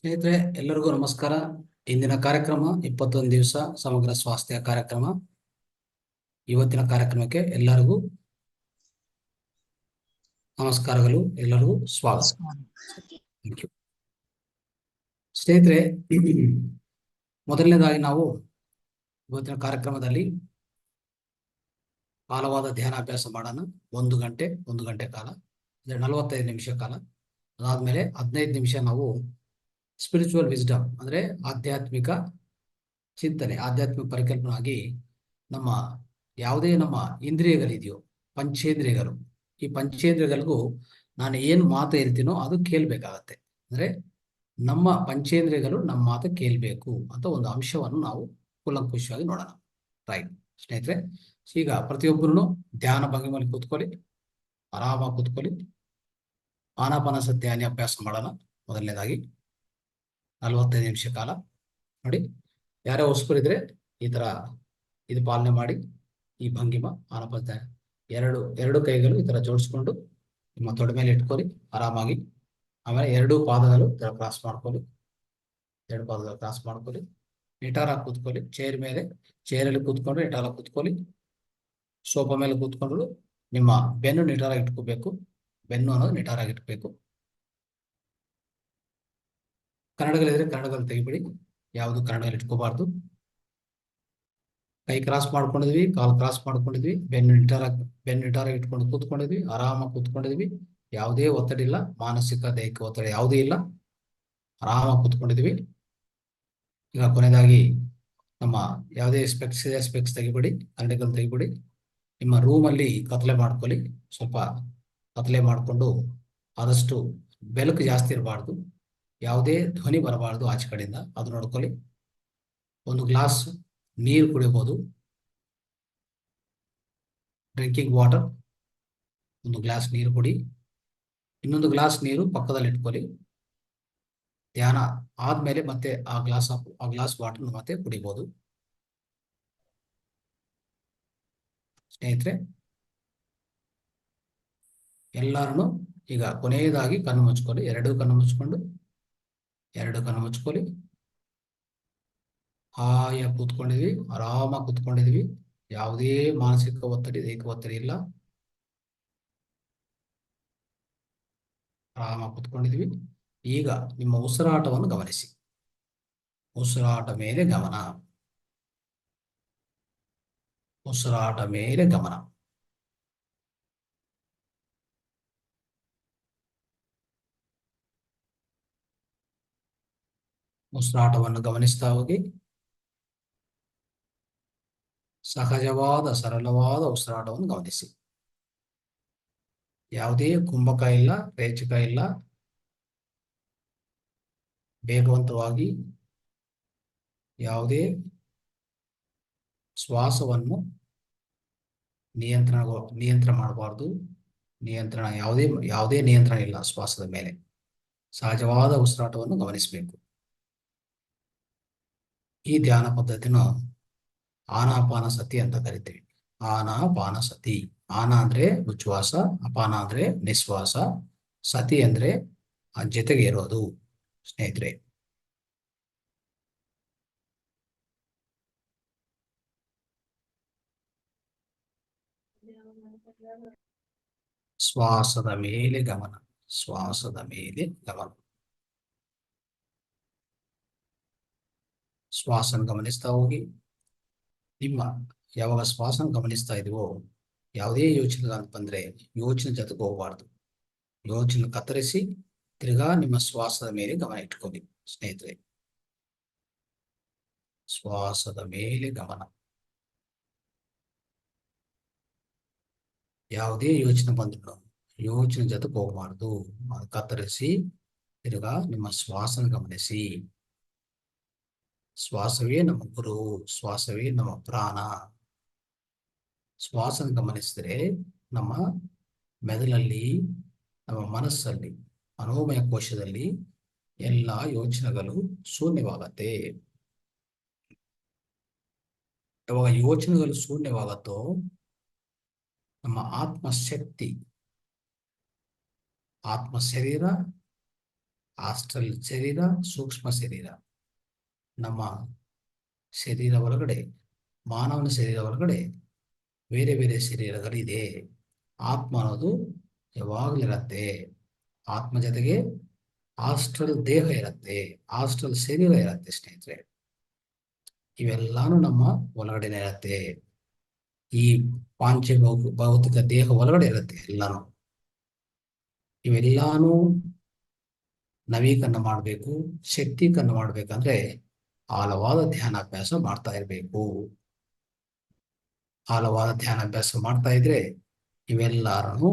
ಸ್ನೇಹಿತರೆ, ಎಲ್ಲರಿಗೂ ನಮಸ್ಕಾರ. ಇಂದಿನ ಕಾರ್ಯಕ್ರಮ 21 ದಿವಸ ಸಮಗ್ರ ಸ್ವಾಸ್ಥ್ಯ ಕಾರ್ಯಕ್ರಮ. ಇವತ್ತಿನ ಕಾರ್ಯಕ್ರಮಕ್ಕೆ ಎಲ್ಲರಿಗೂ ನಮಸ್ಕಾರಗಳು, ಎಲ್ಲರಿಗೂ ಸ್ವಾಗತ. Thank you. ಸ್ನೇಹಿತರೆ, ಮೊದಲನೇದಾಗಿ ನಾವು ಇವತ್ತಿನ ಕಾರ್ಯಕ್ರಮದಲ್ಲಿ ಆಳವಾದ ಧ್ಯಾನಾಭ್ಯಾಸ ಮಾಡೋಣ. 1 ಗಂಟೆ ಕಾಲ, 45 ನಿಮಿಷ ಕಾಲ. ಅದಾದ್ಮೇಲೆ 15 ನಿಮಿಷ ನಾವು ಸ್ಪಿರಿಚುವಲ್ ವಿಸ್ಡಮ್ ಅಂದ್ರೆ ಆಧ್ಯಾತ್ಮಿಕ ಚಿಂತನೆ, ಆಧ್ಯಾತ್ಮಿಕ ಪರಿಕಲ್ಪನೆ ಆಗಿ ನಮ್ಮ ಯಾವುದೇ ನಮ್ಮ ಇಂದ್ರಿಯಗಳಿದೆಯೋ, ಪಂಚೇಂದ್ರಿಯಗಳು, ಈ ಪಂಚೇಂದ್ರಿಯಗಳಿಗೂ ನಾನು ಏನು ಮಾತು ಹೇಳ್ತೀನೋ ಅದು ಕೇಳಬೇಕಾಗತ್ತೆ. ಅಂದ್ರೆ ನಮ್ಮ ಪಂಚೇಂದ್ರಿಯಗಳು ನಮ್ಮ ಮಾತು ಕೇಳಬೇಕು ಅಂತ ಒಂದು ಅಂಶವನ್ನು ನಾವು ಕೂಲಂಕುಷವಾಗಿ ನೋಡೋಣ. ರೈಟ್ ಸ್ನೇಹಿತರೆ, ಈಗ ಪ್ರತಿಯೊಬ್ಬರೂ ಧ್ಯಾನ ಭಂಗಿಮಲ್ಲಿ ಕೂತ್ಕೊಳ್ಳಿ, ಆರಾಮಾಗಿ ಕೂತ್ಕೊಳ್ಳಿ. ಆನಾಪಾನಸತಿ ಧ್ಯಾನ ಅಭ್ಯಾಸ ಮಾಡೋಣ. ಮೊದಲನೇದಾಗಿ 45 ನಿಮಿಷ ಕಾಲ ನೋಡಿ. ಯಾರೇ ಹೊಸಬರಿದ್ರೆ ಈ ತರ ಇದು ಪಾಲನೆ ಮಾಡಿ. ಈ ಭಂಗಿಮ ಆನಾಪಾನ ಎರಡು ಕೈಗಳು ಈ ತರ ಜೋಡಿಸ್ಕೊಂಡು ನಿಮ್ಮ ತೊಡೆ ಮೇಲೆ ಇಟ್ಕೊಳ್ಳಿ ಆರಾಮಾಗಿ. ಆಮೇಲೆ 2 ಪಾದಗಳು ಈ ತರ ಕ್ರಾಸ್ ಮಾಡ್ಕೊಳ್ಳಿ. 2 ಪಾದಗಳು ಕ್ರಾಸ್ ಮಾಡ್ಕೊಳ್ಳಿ. ನಿಟಾರಾಗಿ ಕೂತ್ಕೊಳ್ಳಿ. ಚೇರಲ್ಲಿ ಕೂತ್ಕೊಂಡು ನಿಟಾರಾಗಿ ಕೂತ್ಕೊಳ್ಳಿ. ಸೋಫಾ ಮೇಲೆ ಕೂತ್ಕೊಂಡು ನಿಮ್ಮ ಬೆನ್ನು ನಿಟಾರಾಗಿ ಇಟ್ಕೋಬೇಕು. ಬೆನ್ನು ಅನ್ನೋದು ನಿಟಾರಾಗಿ ಇಟ್ಬೇಕು. ಕನ್ನಡಗಳಿದ್ರೆ ಕನ್ನಡಗಳು ತೆಗಿಬಿಡಿ, ಯಾವುದು ಕನ್ನಡಗಳು ಇಟ್ಕೋಬಾರ್ದು. ಕೈ ಕ್ರಾಸ್ ಮಾಡ್ಕೊಂಡಿದ್ವಿ, ಕಾಲು ಕ್ರಾಸ್ ಮಾಡ್ಕೊಂಡಿದ್ವಿ, ಬೆನ್ನು ನಿಟಾರಾಗಿ ಇಟ್ಕೊಂಡು ಕೂತ್ಕೊಂಡಿದ್ವಿ, ಆರಾಮಾಗಿ ಕೂತ್ಕೊಂಡಿದ್ವಿ. ಯಾವುದೇ ಒತ್ತಡ ಇಲ್ಲ, ಮಾನಸಿಕ ದೈಹಿಕ ಒತ್ತಡ ಯಾವುದೇ ಇಲ್ಲ, ಆರಾಮಾಗಿ ಕೂತ್ಕೊಂಡಿದ್ವಿ. ಈಗ ಕೊನೆಯದಾಗಿ ನಮ್ಮ ಯಾವುದೇ ಸ್ಪೆಕ್ಸ್ ತೆಗಿಬಿಡಿ, ಕನ್ನಡಗಳು ತೆಗಿಬಿಡಿ. ನಿಮ್ಮ ರೂಮಲ್ಲಿ ಕತ್ಲೆ ಮಾಡ್ಕೊಳ್ಳಿ. ಸ್ವಲ್ಪ ಕತ್ಲೆ ಮಾಡಿಕೊಂಡು ಆದಷ್ಟು ಬೆಳಕು ಜಾಸ್ತಿ ಇರಬಾರ್ದು, ಯಾವುದೇ ಧ್ವನಿ ಬರಬಾರ್ದು ಆಚೆ ಕಡೆಯಿಂದ, ಅದು ನೋಡ್ಕೊಳ್ಳಿ. 1 ಗ್ಲಾಸ್ ನೀರು ಕುಡಿಯಬಹುದು, ಡ್ರಿಂಕಿಂಗ್ ವಾಟರ್. 1 ಗ್ಲಾಸ್ ನೀರು ಕುಡಿ. ಇನ್ನೊಂದು ಗ್ಲಾಸ್ ನೀರು ಪಕ್ಕದಲ್ಲಿ ಇಟ್ಕೊಳ್ಳಿ. ಧ್ಯಾನ ಆದ್ಮೇಲೆ ಮತ್ತೆ ಆ ಗ್ಲಾಸ್ ವಾಟರ್ ಮತ್ತೆ ಕುಡಿಬಹುದು. ಸ್ನೇಹಿತರೆ, ಎಲ್ಲರೂ ಈಗ ಕೊನೆಯದಾಗಿ ಕಣ್ಣು ಮುಚ್ಕೊಳ್ಳಿ. 2 ಕಣ್ಣು ಮುಚ್ಕೊಳ್ಳಿ. ಹಾಯಾಗಿ ಕೂತ್ಕೊಂಡಿದ್ವಿ, ಆರಾಮಾಗಿ ಕೂತ್ಕೊಂಡಿದ್ವಿ. ಯಾವುದೇ ಮಾನಸಿಕ ಒತ್ತಡ, ದೈಹಿಕ ಒತ್ತಡ ಇಲ್ಲ, ಆರಾಮಾಗಿ ಕೂತ್ಕೊಂಡಿದ್ವಿ. ಈಗ ನಿಮ್ಮ ಉಸಿರಾಟವನ್ನು ಗಮನಿಸಿ. ಉಸಿರಾಟ ಮೇಲೆ ಗಮನ. ಉಸಿರಾಟವನ್ನು ಗಮನಿಸ್ತಾ ಹೋಗಿ. ಸಹಜವಾದ ಸರಳವಾದ ಉಸಿರಾಟವನ್ನು ಗಮನಿಸಿ. ಯಾವುದೇ ಕುಂಭಕ ಇಲ್ಲ, ರೇಚಕ ಇಲ್ಲ. ವೇಗವಂತವಾಗಿ ಯಾವುದೇ ಶ್ವಾಸವನ್ನು ನಿಯಂತ್ರಣ ಮಾಡಬಾರ್ದು. ಯಾವುದೇ ನಿಯಂತ್ರಣ ಇಲ್ಲ ಶ್ವಾಸದ ಮೇಲೆ. ಸಹಜವಾದ ಉಸಿರಾಟವನ್ನು ಗಮನಿಸಬೇಕು. ಈ ಧ್ಯಾನ ಪದ್ಧತಿನ ಆನಾಪಾನಸತಿ ಅಂತ ಕರಿತೀವಿ. ಆನಾಪಾನಸತಿ. ಆನ ಅಂದ್ರೆ ಉಚ್ಛ್ವಾಸ, ಅಪಾನ ಅಂದ್ರೆ ನಿಶ್ವಾಸ, ಸತಿ ಅಂದ್ರೆ ಜೊತೆಗೆ ಇರೋದು. ಸ್ನೇಹಿತರೆ, ಶ್ವಾಸದ ಮೇಲೆ ಗಮನ. ಶ್ವಾಸನ ಗಮನಿಸ್ತಾ ಹೋಗಿ. ಯಾವಾಗ ಶ್ವಾಸನ ಗಮನಿಸ್ತಾ ಇದೀವೋ, ಯಾವುದೇ ಯೋಚನೆ ಅಂತ ಬಂದ್ರೆ ಯೋಚನೆ ಜೊತೆಗೆ ಹೋಗಬಾರ್ದು. ಯೋಚನೆ ಕತ್ತರಿಸಿ ತಿರ್ಗಾ ನಿಮ್ಮ ಶ್ವಾಸದ ಮೇಲೆ ಗಮನ ಇಟ್ಕೊಳ್ಳಿ. ಸ್ನೇಹಿತರೆ, ಶ್ವಾಸದ ಮೇಲೆ ಗಮನ. ಯಾವುದೇ ಯೋಚನೆ ಬಂದ್ರು ಯೋಚನೆ ಜೊತೆಗೆ ಹೋಗಬಾರ್ದು. ಕತ್ತರಿಸಿ ತಿರ್ಗಾ ನಿಮ್ಮ ಶ್ವಾಸನ ಗಮನಿಸಿ. ಶ್ವಾಸವೇ ನಮ್ಮ ಗುರು, ಶ್ವಾಸವೇ ನಮ್ಮ ಪ್ರಾಣ. ಶ್ವಾಸನ ಗಮನಿಸಿದ್ರೆ ನಮ್ಮ ಮೆದುಳಲ್ಲಿ, ನಮ್ಮ ಮನಸ್ಸಲ್ಲಿ, ಮನೋಮಯ ಕೋಶದಲ್ಲಿ ಎಲ್ಲ ಯೋಚನೆಗಳು ಶೂನ್ಯವಾಗತ್ತೆ. ಯಾವಾಗ ಯೋಚನೆಗಳು ಶೂನ್ಯವಾಗತ್ತೋ ನಮ್ಮ ಆತ್ಮ ಶರೀರ ಆಸ್ಟ್ರಲ್ ಶರೀರ, ಸೂಕ್ಷ್ಮ ಶರೀರ. ನಮ್ಮ ಶರೀರ ಒಳಗಡೆ, ಮಾನವನ ಶರೀರ ಒಳಗಡೆ ಬೇರೆ ಬೇರೆ ಶರೀರಗಳಿದೆ. ಆತ್ಮ ಅನ್ನೋದು ಯಾವಾಗಲೂ ಇರತ್ತೆ. ಆತ್ಮ ಜೊತೆಗೆ ಆಸ್ಟ್ರಲ್ ದೇಹ ಇರತ್ತೆ, ಆಸ್ಟ್ರಲ್ ಶರೀರ ಇರತ್ತೆ ಸ್ನೇಹಿತರೆ. ಇವೆಲ್ಲಾನು ನಮ್ಮ ಒಳಗಡೆನೆ ಇರತ್ತೆ. ಈ ಭೌತಿಕ ದೇಹ ಒಳಗಡೆ ಇರುತ್ತೆ ಎಲ್ಲಾನು. ಇವೆಲ್ಲಾನು ನವೀಕರಣ ಮಾಡಬೇಕು, ಶಕ್ತೀಕರಣ ಮಾಡ್ಬೇಕಂದ್ರೆ ಆಳವಾದ ಧ್ಯಾನಾಭ್ಯಾಸ ಮಾಡ್ತಾ ಇರಬೇಕು. ಆಳವಾದ ಧ್ಯಾನಾಭ್ಯಾಸ ಮಾಡ್ತಾ ಇದ್ರೆ ಇವೆಲ್ಲಾರು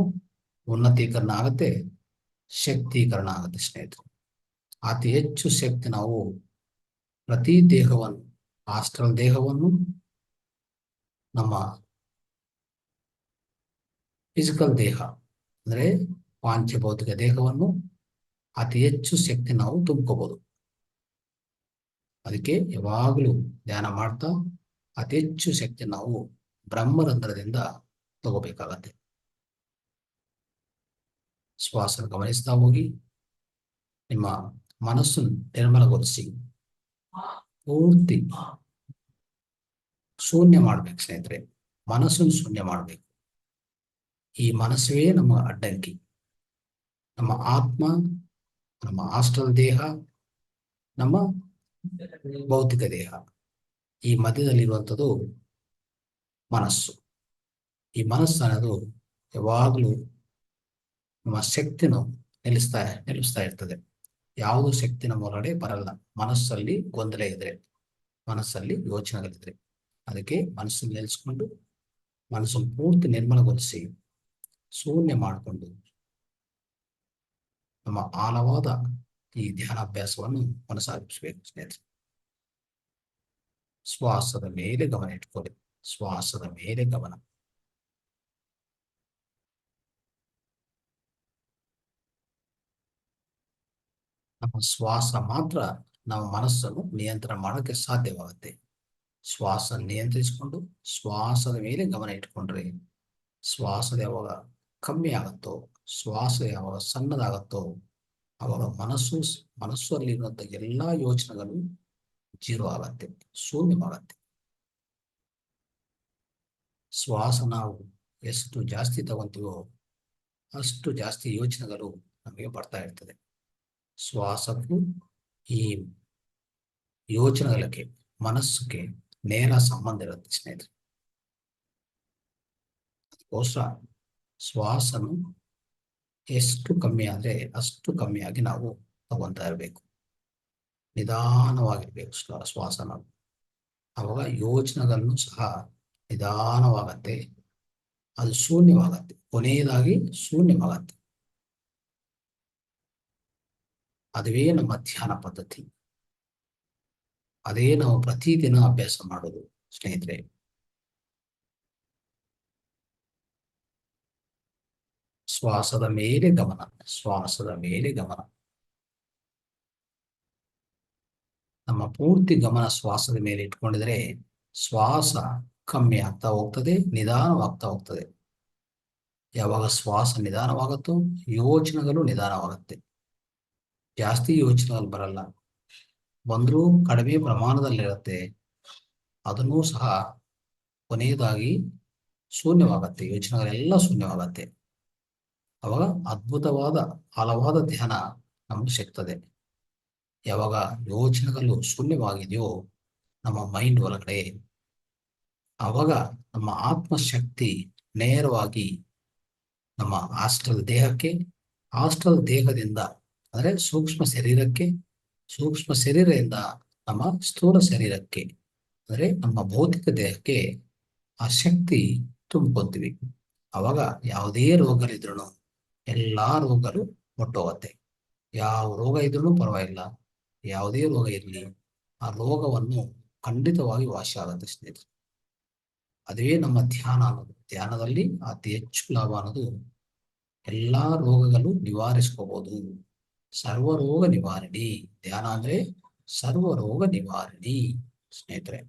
ಉನ್ನತೀಕರಣ ಆಗುತ್ತೆ, ಶಕ್ತೀಕರಣ ಆಗುತ್ತೆ ಸ್ನೇಹಿತರು. ಅತಿ ಹೆಚ್ಚು ಶಕ್ತಿ ನಾವು ಪ್ರತಿ ದೇಹವನ್ನು, ಆಸ್ಟ್ರಲ್ ದೇಹವನ್ನು, ನಮ್ಮ ಫಿಸಿಕಲ್ ದೇಹ ಅಂದ್ರೆ ಪಾಂಚಭೌತಿಕ ದೇಹವನ್ನು ಅತಿ ಹೆಚ್ಚು ಶಕ್ತಿ ನಾವು ತುಂಬ್ಕೋಬಹುದು. ಅದಕ್ಕೆ ಯಾವಾಗಲೂ ಧ್ಯಾನ ಮಾಡ್ತಾ ಅತಿ ಹೆಚ್ಚು ಶಕ್ತಿ ನಾವು ಬ್ರಹ್ಮರಂಧ್ರದಿಂದ ತಗೋಬೇಕಾಗತ್ತೆ. ಶ್ವಾಸ ಗಮನಿಸ್ತಾ ಹೋಗಿ. ನಿಮ್ಮ ಮನಸ್ಸನ್ನು ನಿರ್ಮಲಗೊಳಿಸಿ ಪೂರ್ತಿ ಶೂನ್ಯ ಮಾಡ್ಬೇಕು ಸ್ನೇಹಿತರೆ. ಮನಸ್ಸನ್ನು ಶೂನ್ಯ ಮಾಡ್ಬೇಕು. ಈ ಮನಸ್ಸೇ ನಮ್ಮ ಅಡ್ಡಂಕಿ. ನಮ್ಮ ಆತ್ಮ, ನಮ್ಮ ಆಸ್ಟ್ರಲ್ ದೇಹ, ನಮ್ಮ ಭೌತಿಕ ದೇಹ, ಈ ಮಧ್ಯದಲ್ಲಿರುವಂಥದ್ದು ಮನಸ್ಸು. ಈ ಮನಸ್ಸು ಅನ್ನೋದು ಯಾವಾಗಲೂ ನಮ್ಮ ಶಕ್ತಿನ ನಿಲ್ಲಿಸ್ತಾ ಇರ್ತದೆ. ಯಾವುದು ಶಕ್ತಿ ನಮ್ಮ ಹೊರಗಡೆ ಬರಲ್ಲ ಮನಸ್ಸಲ್ಲಿ ಗೊಂದಲ ಇದ್ರೆ, ಮನಸ್ಸಲ್ಲಿ ಯೋಚನೆಗಳಿದ್ರೆ. ಅದಕ್ಕೆ ಮನಸ್ಸನ್ನು ನಿಲ್ಲಿಸ್ಕೊಂಡು ಮನಸ್ಸನ್ನು ಪೂರ್ತಿ ನಿರ್ಮಲಗೊಳಿಸಿ ಶೂನ್ಯ ಮಾಡಿಕೊಂಡು ನಮ್ಮ ಆಳವಾದ ಈ ಧ್ಯಾನಾಭ್ಯಾಸವನ್ನು ಮನಸ್ಸಾಗಿಸಬೇಕು ಸ್ನೇಹಿತರೆ. ಶ್ವಾಸದ ಮೇಲೆ ಗಮನ ಇಟ್ಕೊಳ್ಳಿ. ಶ್ವಾಸದ ಮೇಲೆ ಗಮನ. ನಮ್ಮ ಶ್ವಾಸ ಮಾತ್ರ ನಾವು ಮನಸ್ಸನ್ನು ನಿಯಂತ್ರಣ ಮಾಡೋಕ್ಕೆ ಸಾಧ್ಯವಾಗುತ್ತೆ. ಶ್ವಾಸ ನಿಯಂತ್ರಿಸಿಕೊಂಡು ಶ್ವಾಸದ ಮೇಲೆ ಗಮನ ಇಟ್ಕೊಂಡ್ರೆ ಶ್ವಾಸದ ಯಾವಾಗ ಕಮ್ಮಿ ಆಗುತ್ತೋ, ಶ್ವಾಸ ಯಾವಾಗ ಸಣ್ಣದಾಗತ್ತೋ ಅವಾಗ ಮನಸ್ಸಲ್ಲಿರುವಂಥ ಎಲ್ಲಾ ಯೋಚನೆಗಳು ಜೀರೋ ಆಗತ್ತೆ, ಶೂನ್ಯವಾಗತ್ತೆ. ಶ್ವಾಸ ನಾವು ಎಷ್ಟು ಜಾಸ್ತಿ ತಗೊಂತೀವೋ ಅಷ್ಟು ಜಾಸ್ತಿ ಯೋಚನೆಗಳು ನಮಗೆ ಬರ್ತಾ ಇರ್ತದೆ. ಶ್ವಾಸಕ್ಕೂ ಈ ಯೋಚನೆಗಳಿಗೆ, ಮನಸ್ಸಿಗೆ ನೇರ ಸಂಬಂಧ ಇರುತ್ತೆ ಸ್ನೇಹಿತರೆ. ಅದಕ್ಕೋಸ್ಕರ ಶ್ವಾಸನು ಎಷ್ಟು ಕಮ್ಮಿ ಆದರೆ ಅಷ್ಟು ಕಮ್ಮಿಯಾಗಿ ನಾವು ತಗೊಂತಾ ಇರಬೇಕು. ನಿಧಾನವಾಗಿರ್ಬೇಕು ಶ್ವಾಸ ನಾವು. ಅವಾಗ ಯೋಚನೆಗಳನ್ನು ಸಹ ನಿಧಾನವಾಗತ್ತೆ, ಅದು ಶೂನ್ಯವಾಗತ್ತೆ, ಕೊನೆಯದಾಗಿ ಶೂನ್ಯವಾಗತ್ತೆ. ಅದುವೇ ನಮ್ಮ ಧ್ಯಾನ ಪದ್ಧತಿ. ಅದೇ ನಾವು ಪ್ರತಿದಿನ ಅಭ್ಯಾಸ ಮಾಡೋದು ಸ್ನೇಹಿತರೆ. ಶ್ವಾಸದ ಮೇಲೆ ಗಮನ, ಶ್ವಾಸದ ಮೇಲೆ ಗಮನ. ನಮ್ಮ ಪೂರ್ತಿ ಗಮನ ಶ್ವಾಸದ ಮೇಲೆ ಇಟ್ಕೊಂಡಿದ್ರೆ ಶ್ವಾಸ ಕಮ್ಮಿ ಆಗ್ತಾ ಹೋಗ್ತದೆ, ನಿಧಾನವಾಗ್ತಾ ಹೋಗ್ತದೆ. ಯಾವಾಗ ಶ್ವಾಸ ನಿಧಾನವಾಗುತ್ತೋ ಯೋಚನೆಗಳು ನಿಧಾನವಾಗುತ್ತೆ. ಜಾಸ್ತಿ ಯೋಚನೆಗಳು ಬರಲ್ಲ, ಬಂದರೂ ಕಡಿಮೆ ಪ್ರಮಾಣದಲ್ಲಿರುತ್ತೆ. ಅದನ್ನೂ ಸಹ ಕೊನೆಯದಾಗಿ ಶೂನ್ಯವಾಗತ್ತೆ, ಯೋಚನೆಗಳೆಲ್ಲ ಶೂನ್ಯವಾಗತ್ತೆ. ಅವಾಗ ಅದ್ಭುತವಾದ ಆಳವಾದ ಧ್ಯಾನ ನಮಗೆ ಸಿಗ್ತದೆ. ಯಾವಾಗ ಯೋಚನೆಗಳು ಶೂನ್ಯವಾಗಿದೆಯೋ ನಮ್ಮ ಮೈಂಡ್ ಒಳಗಡೆ, ಆವಾಗ ನಮ್ಮ ಆತ್ಮಶಕ್ತಿ ನೇರವಾಗಿ ನಮ್ಮ ಆಸ್ಟ್ರಲ್ ದೇಹಕ್ಕೆ, ಆಸ್ಟ್ರಲ್ ದೇಹದಿಂದ ಅಂದರೆ ಸೂಕ್ಷ್ಮ ಶರೀರಕ್ಕೆ, ಸೂಕ್ಷ್ಮ ಶರೀರದಿಂದ ನಮ್ಮ ಸ್ಥೂಲ ಶರೀರಕ್ಕೆ ಅಂದರೆ ನಮ್ಮ ಭೌತಿಕ ದೇಹಕ್ಕೆ ಆ ಶಕ್ತಿ ತುಂಬ್ಕೊಂತೀವಿ. ಅವಾಗ ಯಾವುದೇ ರೋಗಗಳಿದ್ರು ಎಲ್ಲಾ ರೋಗಗಳು ಹೊಟ್ಟೋಗುತ್ತೆ. ಯಾವ ರೋಗ ಇದ್ರೂ ಪರವಾಗಿಲ್ಲ, ಯಾವುದೇ ರೋಗ ಇರಲಿ, ಆ ರೋಗವನ್ನು ಖಂಡಿತವಾಗಿ ವಾಸಿ ಆಗುತ್ತೆ ಸ್ನೇಹಿತರೆ. ಅದೇ ನಮ್ಮ ಧ್ಯಾನ ಅನ್ನೋದು. ಧ್ಯಾನದಲ್ಲಿ ಅತಿ ಹೆಚ್ಚು ಲಾಭ ಅನ್ನೋದು ಎಲ್ಲಾ ರೋಗಗಳು ನಿವಾರಿಸ್ಕೋಬಹುದು. ಸರ್ವರೋಗ ನಿವಾರಣಿ ಧ್ಯಾನ ಅಂದ್ರೆ ಸರ್ವರೋಗ ನಿವಾರಣಿ ಸ್ನೇಹಿತರೆ.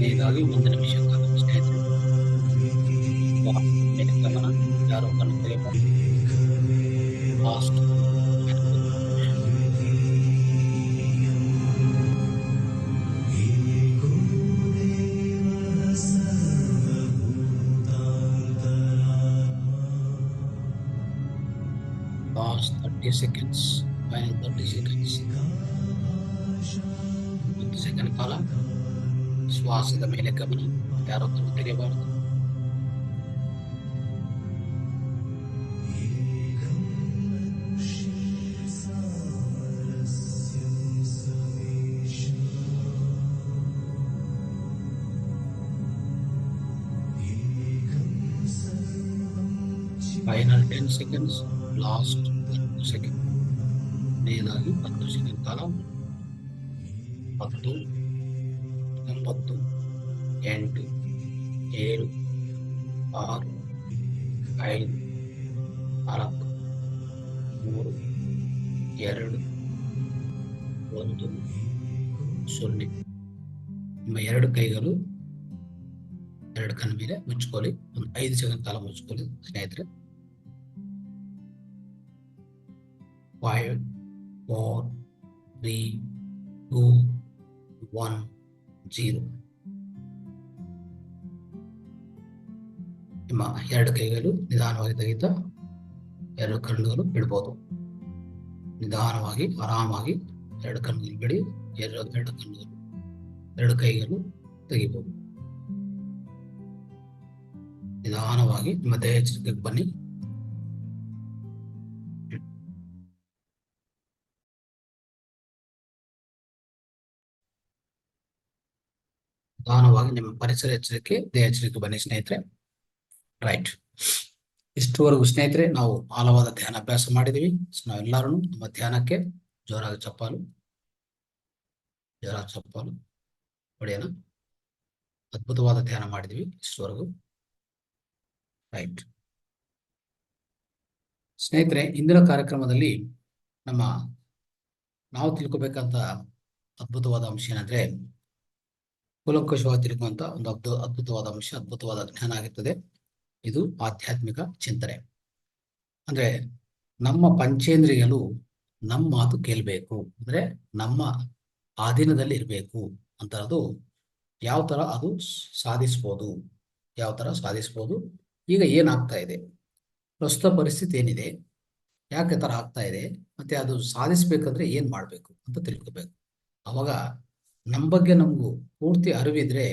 ಇದಾಗಿ 1 ನಿಮಿಷ ಕಾಲ ಸ್ನೇಹಿತರೆ ಗಮನ ಯಾರು ಕಣ್ಣು ತೆರೆಯಬಾರದು. Last last 30 seconds, final 30 seconds. 10 second ಕಾಲ ಶ್ವಾಸದ ಮೇಲೆ ಗಮನ, ಯಾರೋ ಕಣ್ಣು ತೆಗೆಯಬಾರದು. Final 10 seconds, last 10 second. ಕೊನೆಯದಾಗಿ 10 ಸೆಕೆಂಡ್ ಕಾಲ 10, 9, 8, 7, 6, 5, 4, 3, 2, 1, 0. ನಿಮ್ಮ 2 ಕೈಗಳು 2 ಕಣ್ಣ ಮೇಲೆ ಮುಚ್ಕೊಳ್ಳಿ. ಒಂದು 5 ಸೆಕೆಂಡ್ ಕಾಲ ಮುಚ್ಕೊಳ್ಳಿ ಸ್ನೇಹಿತರೆ. 5, 4, 3, 2, 1, 0. ನಿಮ್ಮ 2 ಕೈಗಳು ನಿಧಾನವಾಗಿ ತೆಗೆಯುತ್ತಾ 2 ಕಣ್ಣುಗಳು ಬಿಡ್ಬೋದು. ನಿಧಾನವಾಗಿ ಆರಾಮಾಗಿ 2 ಕಣ್ಣುಗಳು ಬಿಡಿ. 2 ಕಣ್ಣುಗಳು 2 ಕೈಗಳು ತೆಗಿಬಹುದು. ನಿಧಾನವಾಗಿ ನಿಮ್ಮ ದೇಹ ಎಚ್ಚರಿಕೆಗೆ ಬನ್ನಿ. ನಿಧಾನವಾಗಿ ನಿಮ್ಮ ಪರಿಸರ ಎಚ್ಚರಿಕೆ, ದೇಹ ಎಚ್ಚರಿಕೆ ಬನ್ನಿ ಸ್ನೇಹಿತರೆ. ರೈಟ್, ಇಷ್ಟುವರೆಗೂ ಸ್ನೇಹಿತರೆ ನಾವು ಆಳವಾದ ಧ್ಯಾನ ಅಭ್ಯಾಸ ಮಾಡಿದೀವಿ. ನಾವೆಲ್ಲರೂ ನಮ್ಮ ಧ್ಯಾನಕ್ಕೆ ಜೋರಾಗಿ ಚಪ್ಪಾಲು ಹೊಡೆಯೋಣ. ಅದ್ಭುತವಾದ ಧ್ಯಾನ ಮಾಡಿದೀವಿ ಇಷ್ಟುವರೆಗೂ. ರೈಟ್ ಸ್ನೇಹಿತರೆ, ಇಂದಿನ ಕಾರ್ಯಕ್ರಮದಲ್ಲಿ ನಾವು ತಿಳ್ಕೊಬೇಕಂತ ಅದ್ಭುತವಾದ ಅಂಶ ಏನಂದ್ರೆ, ಕೂಲಂಕಷವಾಗಿ ತಿಳ್ಕೊಂತ ಒಂದು ಅದ್ಭುತವಾದ ಅಂಶ, ಅದ್ಭುತವಾದ ಜ್ಞಾನ ಆಗಿರ್ತದೆ. ಇದು ಆಧ್ಯಾತ್ಮಿಕ ಚಿಂತನೆ. ಅಂದ್ರೆ ನಮ್ಮ ಪಂಚೇಂದ್ರಿಯಗಳು ನಮ್ಮ ಮಾತು ಕೇಳಬೇಕು, ಅಂದ್ರೆ ನಮ್ಮ ಆಧೀನದಲ್ಲಿ ಇರಬೇಕು ಅಂತ. ಅದು ಯಾವ ತರ ಅದು ಸಾಧಿಸ್ಬೋದು, ಈಗ ಏನಾಗ್ತಾ ಇದೆ, ಪ್ರಸ್ತುತ ಪರಿಸ್ಥಿತಿ ಏನಿದೆ, ಯಾಕೆ ತರ ಆಗ್ತಾ ಇದೆ, ಮತ್ತೆ ಅದು ಸಾಧಿಸ್ಬೇಕಂದ್ರೆ ಏನ್ ಮಾಡ್ಬೇಕು ಅಂತ ತಿಳ್ಕೊಬೇಕು. ಅವಾಗ ನಮ್ಮ ಬಗ್ಗೆ ನಮಗೂ ಪೂರ್ತಿ ಅರಿವಿದ್ರೆ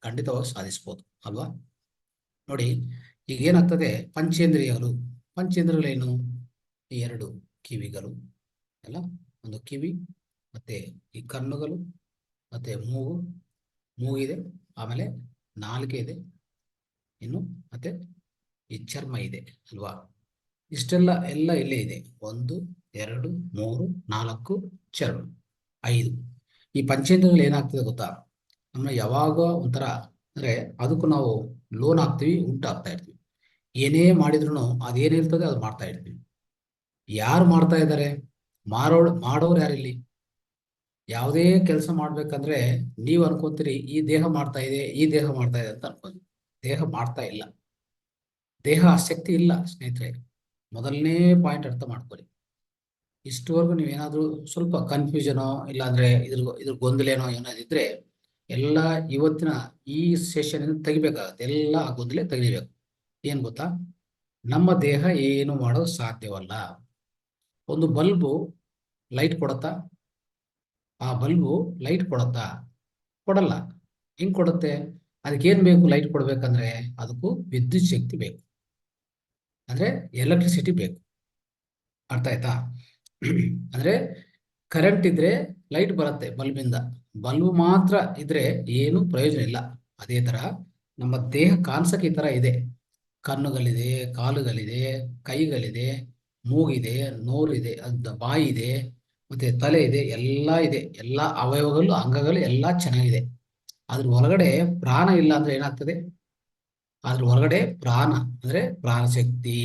ಖಂಡಿತವಾಗಿ ಸಾಧಿಸ್ಬೋದು ಅಲ್ವಾ. ನೋಡಿ, ಈಗ ಏನಾಗ್ತದೆ, ಪಂಚೇಂದ್ರಿಯಗಳೇನು? ಈ 2 ಕಿವಿಗಳು ಅಲ್ಲ, ಒಂದು ಕಿವಿ, ಮತ್ತೆ ಈ ಕಣ್ಣುಗಳು, ಮತ್ತೆ ಮೂಗಿದೆ, ಆಮೇಲೆ ನಾಲಿಗೆ ಇದೆ, ಇನ್ನು ಮತ್ತೆ ಈ ಚರ್ಮ ಇದೆ ಅಲ್ವಾ. ಇಷ್ಟೆಲ್ಲ ಇಲ್ಲೇ ಇದೆ. 1, 2, 3, 4 ಚರ್ಮ, 5. ಈ ಪಂಚೇಂದ್ರಿಯಗಳು ಏನಾಗ್ತದೆ ಗೊತ್ತಾ, ನಮ್ಮನ್ನ ಯಾವಾಗ ಒಂಥರ ಅಂದ್ರೆ ಅದಕ್ಕೂ ನಾವು ಲೋನ್ ಹಾಕ್ತೀವಿ, ಉಂಟಾಗ್ತಾ ಇರ್ತೀವಿ. ಏನೇ ಮಾಡಿದ್ರು ಅದೇನಿರ್ತದೆ ಅದು ಮಾಡ್ತಾ ಇರ್ತೀವಿ. ಯಾರು ಮಾಡ್ತಾ ಇದ್ದಾರೆ? ಮಾಡೋರು ಯಾರಿಲ್ಲಿ? ಯಾವುದೇ ಕೆಲಸ ಮಾಡ್ಬೇಕಂದ್ರೆ ನೀವು ಅನ್ಕೊಂತೀರಿ ಈ ದೇಹ ಮಾಡ್ತಾ ಇದೆ, ಈ ದೇಹ ಮಾಡ್ತಾ ಇದೆ ಅಂತ ಅನ್ಕೊಂತೀರಿ. ದೇಹ ಮಾಡ್ತಾ ಇಲ್ಲ. ದೇಹ ಆಸಕ್ತಿ ಇಲ್ಲ ಸ್ನೇಹಿತರೆ. ಮೊದಲನೇ ಪಾಯಿಂಟ್ ಅರ್ಥ ಮಾಡ್ಕೊಳ್ಳಿ. ಇಷ್ಟುವರೆಗೂ ನೀವೇನಾದ್ರೂ ಸ್ವಲ್ಪ ಕನ್ಫ್ಯೂಷನೋ ಇಲ್ಲಾಂದ್ರೆ ಇದ್ರ ಗೊಂದಲೇನೋ ಏನಾದಿದ್ರೆ ಎಲ್ಲ ಇವತ್ತಿನ ಈ ಸೆಷನ್ ತೆಗಿಬೇಕಾಗತ್ತೆ. ಎಲ್ಲ ಆ ಗೊಂದಲೇ ತೆಗಿಬೇಕು. ಏನ್ ಗೊತ್ತಾ? ನಮ್ಮ ದೇಹ ಏನು ಮಾಡೋದು ಸಾಧ್ಯವಲ್ಲ. ಒಂದು ಬಲ್ಬು ಲೈಟ್ ಕೊಡತ್ತಾ? ಆ ಬಲ್ಬು ಲೈಟ್ ಕೊಡತ್ತಾ? ಕೊಡಲ್ಲ. ಹೆಂಗ್ ಕೊಡುತ್ತೆ? ಅದಕ್ಕೇನ್ ಬೇಕು? ಲೈಟ್ ಕೊಡ್ಬೇಕಂದ್ರೆ ಅದಕ್ಕೂ ವಿದ್ಯುತ್ ಶಕ್ತಿ ಬೇಕು, ಅಂದ್ರೆ ಎಲೆಕ್ಟ್ರಿಸಿಟಿ ಬೇಕು. ಅರ್ಥ ಆಯ್ತಾ? ಅಂದ್ರೆ ಕರೆಂಟ್ ಇದ್ರೆ ಲೈಟ್ ಬರುತ್ತೆ ಬಲ್ಬಿಂದ. ಬಲ್ಬ್ ಮಾತ್ರ ಇದ್ರೆ ಏನು ಪ್ರಯೋಜನ ಇಲ್ಲ. ಅದೇ ತರ ನಮ್ಮ ದೇಹ ಕಾಣಿಸಕ್ಕೆ ಈ ತರ ಇದೆ. ಕಣ್ಣುಗಳಿದೆ, ಕಾಲುಗಳಿದೆ, ಕೈಗಳಿದೆ, ಮೂಗಿದೆ, ನೋರಿದೆ, ಬಾಯಿ ಇದೆ, ಮತ್ತೆ ತಲೆ ಇದೆ, ಎಲ್ಲ ಇದೆ. ಎಲ್ಲ ಅವಯವಗಳು, ಅಂಗಗಳು ಎಲ್ಲ ಚೆನ್ನಾಗಿದೆ. ಅದ್ರ ಒಳಗಡೆ ಪ್ರಾಣ ಇಲ್ಲ ಅಂದ್ರೆ ಏನಾಗ್ತದೆ? ಅದ್ರ ಹೊರಗಡೆ ಪ್ರಾಣ ಅಂದ್ರೆ ಪ್ರಾಣಶಕ್ತಿ,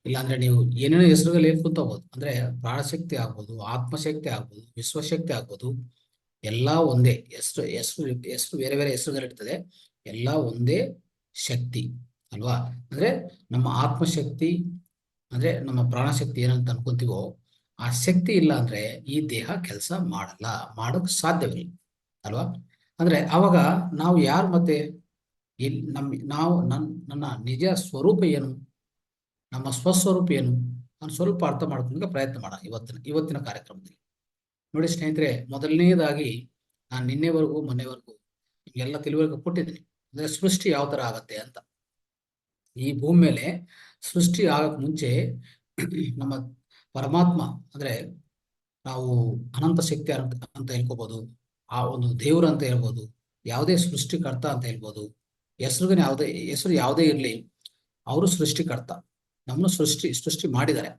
ಇಲ್ಲಾಂದ್ರೆ ನೀವು ಏನೇನೋ ಹೆಸರುಗಳು ಹೇಳ್ಕೊಂತ ಹೋಗ್ಬೋದು. ಅಂದ್ರೆ ಪ್ರಾಣಶಕ್ತಿ ಆಗ್ಬೋದು, ಆತ್ಮಶಕ್ತಿ ಆಗ್ಬೋದು, ವಿಶ್ವಶಕ್ತಿ ಆಗ್ಬೋದು. ಎಲ್ಲ ಒಂದೇ. ಹೆಸರು ಹೆಸರು ಹೆಸರು ಬೇರೆ ಬೇರೆ ಹೆಸರುಗಳಿರ್ತದೆ. ಎಲ್ಲ ಒಂದೇ ಶಕ್ತಿ ಅಲ್ವಾ? ಅಂದ್ರೆ ನಮ್ಮ ಆತ್ಮಶಕ್ತಿ ಅಂದ್ರೆ ನಮ್ಮ ಪ್ರಾಣಶಕ್ತಿ ಏನಂತ ಅನ್ಕೊಂತೀವೋ ಆ ಶಕ್ತಿ ಇಲ್ಲ ಅಂದ್ರೆ ಈ ದೇಹ ಕೆಲಸ ಮಾಡಲ್ಲ, ಮಾಡೋಕ್ ಸಾಧ್ಯವಿಲ್ಲ ಅಲ್ವಾ? ಅಂದ್ರೆ ಅವಾಗ ನಾವು ಯಾರು ಮತ್ತೆ? ನಾವು ನನ್ನ ನಿಜ ಸ್ವರೂಪ ಏನು? ನಮ್ಮ ಸ್ವಸ್ವರೂಪ ಏನು? ನಾನು ಸ್ವಲ್ಪ ಅರ್ಥ ಮಾಡ್ಕೊಂಡು ಪ್ರಯತ್ನ ಮಾಡೋಣ ಇವತ್ತಿನ ಕಾರ್ಯಕ್ರಮದಲ್ಲಿ. ನೋಡಿ ಸ್ನೇಹಿತರೆ, ಮೊದಲನೇದಾಗಿ ನಾನು ಮೊನ್ನೆವರೆಗೂ ನಿಮ್ಗೆಲ್ಲ ತಿಳುವಳಿಕೆ ಕೊಟ್ಟಿದ್ದೀನಿ. ಅಂದ್ರೆ ಸೃಷ್ಟಿ ಯಾವ ತರ ಆಗತ್ತೆ ಅಂತ. ಈ ಭೂಮಿ ಮೇಲೆ ಸೃಷ್ಟಿ ಆಗಕ್ ಮುಂಚೆ ನಮ್ಮ ಪರಮಾತ್ಮ ಅಂದ್ರೆ ನಾವು ಅನಂತ ಶಕ್ತಿ ಅಂತ ಹೇಳ್ಕೋಬಹುದು, ಆ ಒಂದು ದೇವ್ರ ಅಂತ ಹೇಳ್ಬೋದು, ಯಾವುದೇ ಸೃಷ್ಟಿಕರ್ತ ಅಂತ ಹೇಳ್ಬೋದು. ಹೆಸರು ಯಾವುದೇ ಇರಲಿ, ಅವರು ಸೃಷ್ಟಿಕರ್ತ. ನಮ್ಮನ್ನು ಸೃಷ್ಟಿ ಮಾಡಿದ್ದಾರೆ.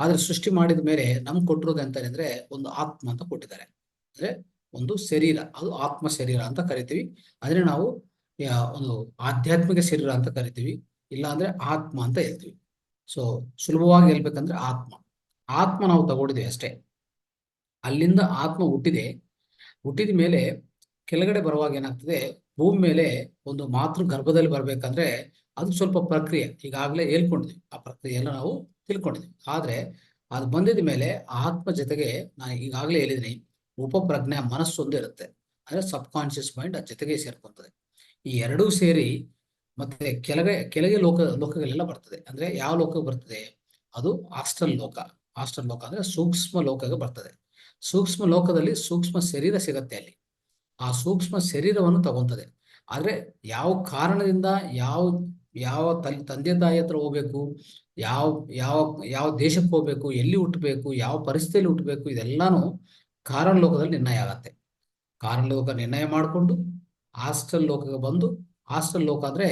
ಆದ್ರೆ ಸೃಷ್ಟಿ ಮಾಡಿದ ಮೇಲೆ ನಮ್ಗೆ ಕೊಟ್ಟಿರೋದು ಅಂತ ಹೇಳಿದ್ರೆ ಒಂದು ಆತ್ಮ ಅಂತ ಕೊಟ್ಟಿದ್ದಾರೆ. ಅಂದ್ರೆ ಒಂದು ಶರೀರ, ಅದು ಆತ್ಮ ಶರೀರ ಅಂತ ಕರಿತೀವಿ. ಅಂದ್ರೆ ನಾವು ಒಂದು ಆಧ್ಯಾತ್ಮಿಕ ಶರೀರ ಅಂತ ಕರಿತೀವಿ, ಇಲ್ಲ ಅಂದ್ರೆ ಆತ್ಮ ಅಂತ ಹೇಳ್ತೀವಿ. ಸೊ ಸುಲಭವಾಗಿ ಹೇಳ್ಬೇಕಂದ್ರೆ ಆತ್ಮ ನಾವು ತಗೊಂಡಿದ್ವಿ ಅಷ್ಟೇ. ಅಲ್ಲಿಂದ ಆತ್ಮ ಹುಟ್ಟಿದ ಮೇಲೆ ಕೆಳಗಡೆ ಬರುವಾಗ ಏನಾಗ್ತದೆ? ಭೂಮಿ ಮೇಲೆ ಒಂದು ಮಾತೃ ಗರ್ಭದಲ್ಲಿ ಬರ್ಬೇಕಂದ್ರೆ ಅದು ಸ್ವಲ್ಪ ಪ್ರಕ್ರಿಯೆ ಈಗಾಗಲೇ ಹೇಳ್ಕೊಂಡಿದ್ವಿ. ಆ ಪ್ರಕ್ರಿಯೆ ಎಲ್ಲ ನಾವು ತಿಳ್ಕೊಂಡಿದ್ವಿ. ಆದ್ರೆ ಅದು ಬಂದಿದ ಮೇಲೆ ಆತ್ಮ ಜೊತೆಗೆ ನಾನು ಈಗಾಗಲೇ ಹೇಳಿದೀನಿ, ಉಪಪ್ರಜ್ಞೆ ಮನಸ್ಸೊಂದು ಇರುತ್ತೆ. ಅಂದ್ರೆ ಸಬ್ ಕಾನ್ಶಿಯಸ್ ಮೈಂಡ್ ಅದ್ ಜೊತೆಗೆ ಸೇರ್ಕೊಂತದೆ. ಈ ಎರಡೂ ಸೇರಿ ಮತ್ತೆ ಕೆಳಗೆ ಲೋಕಗಳೆಲ್ಲ ಬರ್ತದೆ. ಅಂದ್ರೆ ಯಾವ ಲೋಕ ಬರ್ತದೆ? ಅದು ಆಸ್ಟ್ರಲ್ ಲೋಕ ಅಂದ್ರೆ ಸೂಕ್ಷ್ಮ ಲೋಕಗೆ ಬರ್ತದೆ. ಸೂಕ್ಷ್ಮ ಲೋಕದಲ್ಲಿ ಸೂಕ್ಷ್ಮ ಶರೀರ ಸಿಗತ್ತೆ ಅಲ್ಲಿ. ಆ ಸೂಕ್ಷ್ಮ ಶರೀರವನ್ನು ತಗೊಂತದೆ. ಆದ್ರೆ ಯಾವ ಕಾರಣದಿಂದ ಯಾವ ಯಾವ ತಂದೆ ತಾಯಿ ಹತ್ರ ಹೋಗ್ಬೇಕು, ಯಾವ ಯಾವ ಯಾವ ದೇಶಕ್ಕೆ ಹೋಗ್ಬೇಕು, ಎಲ್ಲಿ ಹುಟ್ಟಬೇಕು, ಯಾವ ಪರಿಸ್ಥಿತಿಯಲ್ಲಿ ಹುಟ್ಟಬೇಕು, ಇದೆಲ್ಲಾನು ಕಾರಣ ಲೋಕದಲ್ಲಿ ನಿರ್ಣಯ ಆಗತ್ತೆ. ಕಾರಣ ಲೋಕ ನಿರ್ಣಯ ಮಾಡಿಕೊಂಡು ಹಾಸ್ಟೆಲ್ ಲೋಕಕ್ಕೆ ಬಂದು, ಹಾಸ್ಟೆಲ್ ಲೋಕ ಅಂದ್ರೆ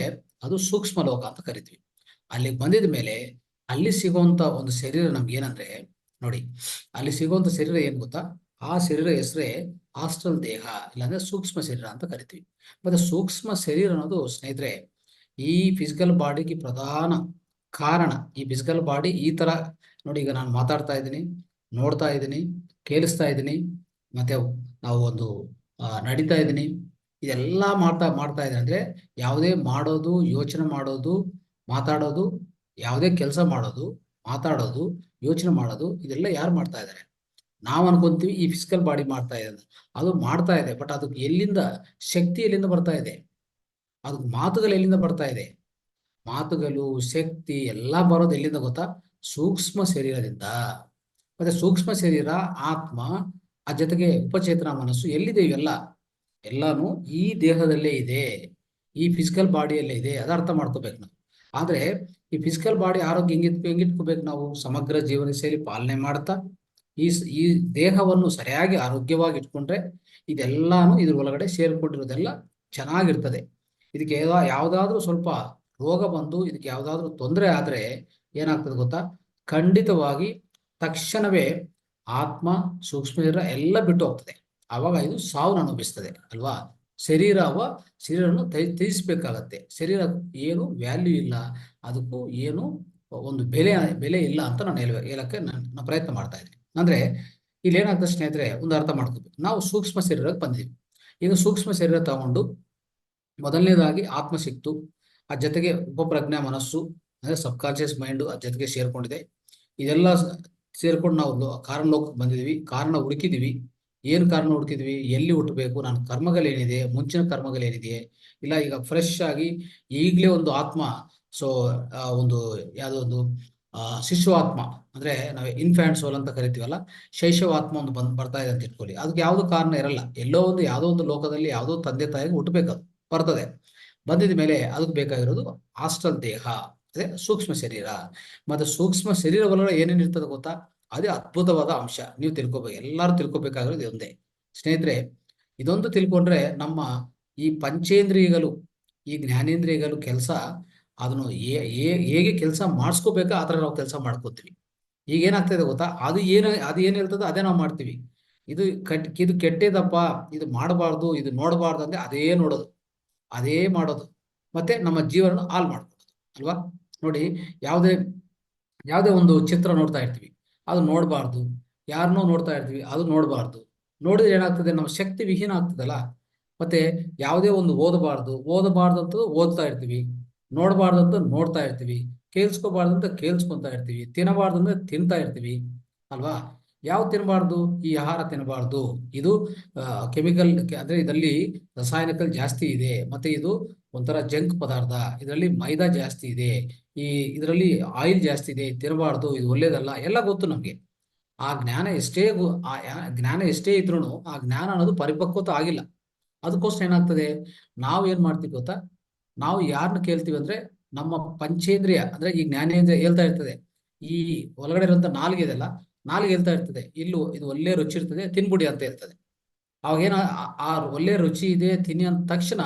ಅದು ಸೂಕ್ಷ್ಮ ಲೋಕ ಅಂತ ಕರಿತೀವಿ. ಅಲ್ಲಿಗೆ ಬಂದಿದ ಮೇಲೆ ಅಲ್ಲಿ ಸಿಗುವಂತ ಒಂದು ಶರೀರ ನಮ್ಗೆ ಏನಂದ್ರೆ, ನೋಡಿ ಅಲ್ಲಿ ಸಿಗುವಂತ ಶರೀರ ಏನ್ ಗೊತ್ತಾ? ಆ ಶರೀರ ಹೆಸರೇ ಹಾಸ್ಟೆಲ್ ದೇಹ, ಇಲ್ಲಾಂದ್ರೆ ಸೂಕ್ಷ್ಮ ಶರೀರ ಅಂತ ಕರಿತೀವಿ. ಮತ್ತೆ ಸೂಕ್ಷ್ಮ ಶರೀರ ಅನ್ನೋದು ಸ್ನೇಹಿತರೆ ಈ ಫಿಸಿಕಲ್ ಬಾಡಿಗೆ ಪ್ರಧಾನ ಕಾರಣ. ಈ ಫಿಸಿಕಲ್ ಬಾಡಿ ಈ ತರ ನೋಡಿ, ಈಗ ನಾನು ಮಾತಾಡ್ತಾ ಇದ್ದೀನಿ, ನೋಡ್ತಾ ಇದ್ದೀನಿ, ಕೇಳಿಸ್ತಾ ಇದ್ದೀನಿ, ಮತ್ತೆ ನಾವು ಒಂದು ನಡೀತಾ ಇದ್ದೀನಿ, ಇದೆಲ್ಲ ಮಾಡ್ತಾ ಇದ್ದೀನಿ. ಅಂದ್ರೆ ಯಾವುದೇ ಮಾಡೋದು, ಯೋಚನೆ ಮಾಡೋದು, ಮಾತಾಡೋದು, ಯಾವುದೇ ಕೆಲಸ ಮಾಡೋದು, ಮಾತಾಡೋದು, ಯೋಚನೆ ಮಾಡೋದು, ಇದೆಲ್ಲ ಯಾರು ಮಾಡ್ತಾ ಇದ್ದಾರೆ? ನಾವು ಅನ್ಕೊಂತೀವಿ ಈ ಫಿಸಿಕಲ್ ಬಾಡಿ ಮಾಡ್ತಾ ಇದೆ ಅಂತ. ಅದು ಮಾಡ್ತಾ ಇದೆ, ಬಟ್ ಅದಕ್ಕೆ ಎಲ್ಲಿಂದ ಶಕ್ತಿ ಎಲ್ಲಿಂದ ಬರ್ತಾ ಇದೆ? ಅದಕ್ಕೆ ಮಾತುಗಳು ಎಲ್ಲಿಂದ ಬರ್ತಾ ಇದೆ? ಮಾತುಗಳು, ಶಕ್ತಿ ಎಲ್ಲ ಬರೋದು ಎಲ್ಲಿಂದ ಗೊತ್ತಾ? ಸೂಕ್ಷ್ಮ ಶರೀರದಿಂದ. ಮತ್ತೆ ಸೂಕ್ಷ್ಮ ಶರೀರ, ಆತ್ಮ, ಆ ಜೊತೆಗೆ ಉಪಚೇತನ ಮನಸ್ಸು ಎಲ್ಲಿದೆ? ಇವೆಲ್ಲ ಎಲ್ಲಾನು ಈ ದೇಹದಲ್ಲೇ ಇದೆ, ಈ ಫಿಸಿಕಲ್ ಬಾಡಿಯಲ್ಲೇ ಇದೆ. ಅದ ಅರ್ಥ ಮಾಡ್ಕೋಬೇಕು ನಾವು. ಆದ್ರೆ ಈ ಫಿಸಿಕಲ್ ಬಾಡಿ ಆರೋಗ್ಯ ಹೆಂಗಿಟ್ಕೋಬೇಕು ನಾವು? ಸಮಗ್ರ ಜೀವನ ಶೈಲಿ ಪಾಲನೆ ಮಾಡ್ತಾ ಈ ದೇಹವನ್ನು ಸರಿಯಾಗಿ ಆರೋಗ್ಯವಾಗಿ ಇಟ್ಕೊಂಡ್ರೆ ಇದೆಲ್ಲಾನು ಇದ್ರ ಒಳಗಡೆ ಸೇರ್ಕೊಂಡಿರೋದೆಲ್ಲ ಚೆನ್ನಾಗಿರ್ತದೆ. ಇದಕ್ಕೆ ಯಾವ್ದಾದ್ರೂ ಸ್ವಲ್ಪ ರೋಗ ಬಂದು ಇದಕ್ಕೆ ಯಾವ್ದಾದ್ರು ತೊಂದರೆ ಆದ್ರೆ ಏನಾಗ್ತದೆ ಗೊತ್ತಾ? ಖಂಡಿತವಾಗಿ ತಕ್ಷಣವೇ ಆತ್ಮ, ಸೂಕ್ಷ್ಮ ಶರೀರ ಎಲ್ಲ ಬಿಟ್ಟು ಹೋಗ್ತದೆ. ಆವಾಗ ಇದು ಸಾವನ್ನು ಅನುಭವಿಸ್ತದೆ ಅಲ್ವಾ? ಶರೀರವನ್ನು ತ್ಯಜಿಸ್ಬೇಕಾಗತ್ತೆ. ಶರೀರ ಏನು ವ್ಯಾಲ್ಯೂ ಇಲ್ಲ, ಅದಕ್ಕೂ ಏನು ಒಂದು ಬೆಲೆ ಇಲ್ಲ ಅಂತ ನಾನು ಹೇಳಕ್ಕೆ ನಾನು ಪ್ರಯತ್ನ ಮಾಡ್ತಾ ಇದ್ದೀನಿ. ಅಂದ್ರೆ ಇಲ್ಲಿ ಏನಾಗ್ತದೆ ಸ್ನೇಹಿತರೆ, ಒಂದು ಅರ್ಥ ಮಾಡ್ಕೋಬೇಕು. ನಾವು ಸೂಕ್ಷ್ಮ ಶರೀರಕ್ಕೆ ಬಂದಿದ್ದೀವಿ. ಈಗ ಸೂಕ್ಷ್ಮ ಶರೀರ ತಗೊಂಡು ಮೊದಲನೇದಾಗಿ ಆತ್ಮ ಸಿಕ್ತು, ಆ ಜೊತೆಗೆ ಉಪಪ್ರಜ್ಞಾ ಮನಸ್ಸು ಅಂದ್ರೆ ಸಬ್ ಕಾನ್ಶಿಯಸ್ ಮೈಂಡ್ ಅದ್ರ ಜೊತೆಗೆ ಸೇರ್ಕೊಂಡಿದೆ. ಇದೆಲ್ಲ ಸೇರ್ಕೊಂಡು ನಾವು ಕಾರಣ ಲೋಕಕ್ಕೆ ಬಂದಿದೀವಿ, ಕಾರಣ ಹುಡುಕಿದೀವಿ. ಏನು ಕಾರಣ ಹುಡುಕಿದ್ವಿ, ಎಲ್ಲಿ ಹುಟ್ಟಬೇಕು, ನನ್ನ ಕರ್ಮಗಳೇನಿದೆ, ಮುಂಚಿನ ಕರ್ಮಗಳೇನಿದೆ, ಇಲ್ಲ ಈಗ ಫ್ರೆಶ್ ಆಗಿ ಈಗಲೇ ಒಂದು ಆತ್ಮ. ಸೊ ಒಂದು ಯಾವುದೋ ಒಂದು ಶಿಶು ಆತ್ಮ ಅಂದ್ರೆ ನಾವು ಇನ್ಫ್ಯಾಂಟ್ ಸೋಲ್ ಅಂತ ಕರಿತೀವಲ್ಲ, ಶೈಶವ ಆತ್ಮ ಒಂದು ಬರ್ತಾ ಇದೆ ಅಂತ ಇಟ್ಕೊಳ್ಳಿ. ಅದಕ್ಕೆ ಯಾವ್ದು ಕಾರಣ ಇರಲ್ಲ, ಎಲ್ಲೋ ಒಂದು ಯಾವುದೋ ಒಂದು ಲೋಕದಲ್ಲಿ ಯಾವುದೋ ತಂದೆ ತಾಯಿಗೆ ಹುಟ್ಟಬೇಕು, ಅದು ಬರ್ತದೆ. ಬಂದಿದ ಮೇಲೆ ಅದಕ್ಕೆ ಬೇಕಾಗಿರೋದು ಹಾಸ್ಟೆಲ್ ದೇಹ, ಅದೇ ಸೂಕ್ಷ್ಮ ಶರೀರ. ಮತ್ತೆ ಸೂಕ್ಷ್ಮ ಶರೀರ ಒಳಗಡೆ ಏನೇನು ಇರ್ತದೆ ಗೊತ್ತಾ, ಅದೇ ಅದ್ಭುತವಾದ ಅಂಶ. ನೀವು ತಿಳ್ಕೊಬೇಕು, ಎಲ್ಲರೂ ತಿಳ್ಕೊಬೇಕಾಗಿರೋದು ಇದೊಂದೇ ಸ್ನೇಹಿತರೆ. ಇದೊಂದು ತಿಳ್ಕೊಂಡ್ರೆ ನಮ್ಮ ಈ ಪಂಚೇಂದ್ರಿಯಗಳು, ಈ ಜ್ಞಾನೇಂದ್ರಿಯಗಳು ಕೆಲಸ, ಅದನ್ನು ಹೇಗೆ ಕೆಲಸ ಮಾಡಿಸ್ಕೋಬೇಕಾ ಆ ಥರ ನಾವು ಕೆಲಸ ಮಾಡ್ಕೋತೀವಿ. ಈಗ ಏನಾಗ್ತದೆ ಗೊತ್ತಾ, ಅದು ಏನು ಹೇಳ್ತದೆ ಅದೇ ನಾವು ಮಾಡ್ತೀವಿ. ಇದು ಕೆಟ್ಟದಪ್ಪ, ಇದು ಮಾಡಬಾರ್ದು, ಇದು ನೋಡಬಾರ್ದು ಅಂದ್ರೆ ಅದೇ ನೋಡೋದು, ಅದೇ ಮಾಡೋದು, ಮತ್ತೆ ನಮ್ಮ ಜೀವನ ಹಾಳು ಮಾಡ್ಕೊಳ್ಳೋದು ಅಲ್ವಾ. ನೋಡಿ, ಯಾವುದೇ ಯಾವುದೇ ಒಂದು ಚಿತ್ರ ನೋಡ್ತಾ ಇರ್ತೀವಿ, ಅದು ನೋಡಬಾರ್ದು. ಯಾರನ್ನೋ ನೋಡ್ತಾ ಇರ್ತೀವಿ, ಅದು ನೋಡಬಾರ್ದು. ನೋಡಿದ್ರೆ ಏನಾಗ್ತದೆ, ನಮ್ಮ ಶಕ್ತಿ ವಿಹೀನ ಆಗ್ತದಲ್ಲ. ಮತ್ತೆ ಯಾವುದೇ ಒಂದು ಓದಬಾರ್ದು ಅಂತ ಓದ್ತಾ ಇರ್ತೀವಿ, ನೋಡಬಾರ್ದಂತ ನೋಡ್ತಾ ಇರ್ತೀವಿ, ಕೇಳಿಸ್ಕೋಬಾರ್ದಂತ ಕೇಳಿಸ್ಕೊಂತಾ ಇರ್ತೀವಿ, ತಿನ್ನಬಾರ್ದಂತ ತಿಂತಾ ಇರ್ತೀವಿ ಅಲ್ವಾ. ಯಾವ ತಿನ್ನಬಾರ್ದು, ಈ ಆಹಾರ ತಿನ್ನಬಾರ್ದು, ಇದು ಕೆಮಿಕಲ್ ಅಂದ್ರೆ ಇದರಲ್ಲಿ ರಾಸಾಯನಿಕ ಜಾಸ್ತಿ ಇದೆ, ಮತ್ತೆ ಇದು ಒಂಥರ ಜಂಕ್ ಪದಾರ್ಥ, ಇದರಲ್ಲಿ ಮೈದಾ ಜಾಸ್ತಿ ಇದೆ, ಇದರಲ್ಲಿ ಆಯಿಲ್ ಜಾಸ್ತಿ ಇದೆ, ತಿನ್ನಬಾರ್ದು, ಇದು ಒಳ್ಳೇದಲ್ಲ, ಎಲ್ಲ ಗೊತ್ತು ನಮ್ಗೆ. ಆ ಜ್ಞಾನ ಎಷ್ಟೇ ಇದ್ರೂ ಆ ಜ್ಞಾನ ಅನ್ನೋದು ಪರಿಪಕ್ವತೆ ಆಗಿಲ್ಲ. ಅದಕ್ಕೋಸ್ಕರ ಏನಾಗ್ತದೆ, ನಾವು ಏನ್ ಮಾಡ್ತೀವಿ ಗೊತ್ತಾ, ನಾವು ಯಾರನ್ನ ಕೇಳ್ತೀವಿ ಅಂದ್ರೆ ನಮ್ಮ ಪಂಚೇಂದ್ರಿಯ ಅಂದ್ರೆ ಈ ಜ್ಞಾನೇಂದ್ರಿಯ ಹೇಳ್ತಾ ಇರ್ತದೆ, ಈ ಒಳಗಡೆ ಇರುವಂತ ನಾಲಿಗೆ ಇದೆಲ್ಲ, ನಾಲಿಗೆ ಹೇಳ್ತಾ ಇರ್ತದೆ, ಇದು ಒಳ್ಳೆ ರುಚಿ ಇರ್ತದೆ, ತಿನ್ಬಿಡಿ ಅಂತ ಇರ್ತದೆ. ಅವಾಗೇನ ಆ ಒಳ್ಳೆ ರುಚಿ ಇದೆ ತಿನ್ನಿ ಅಂದ ತಕ್ಷಣ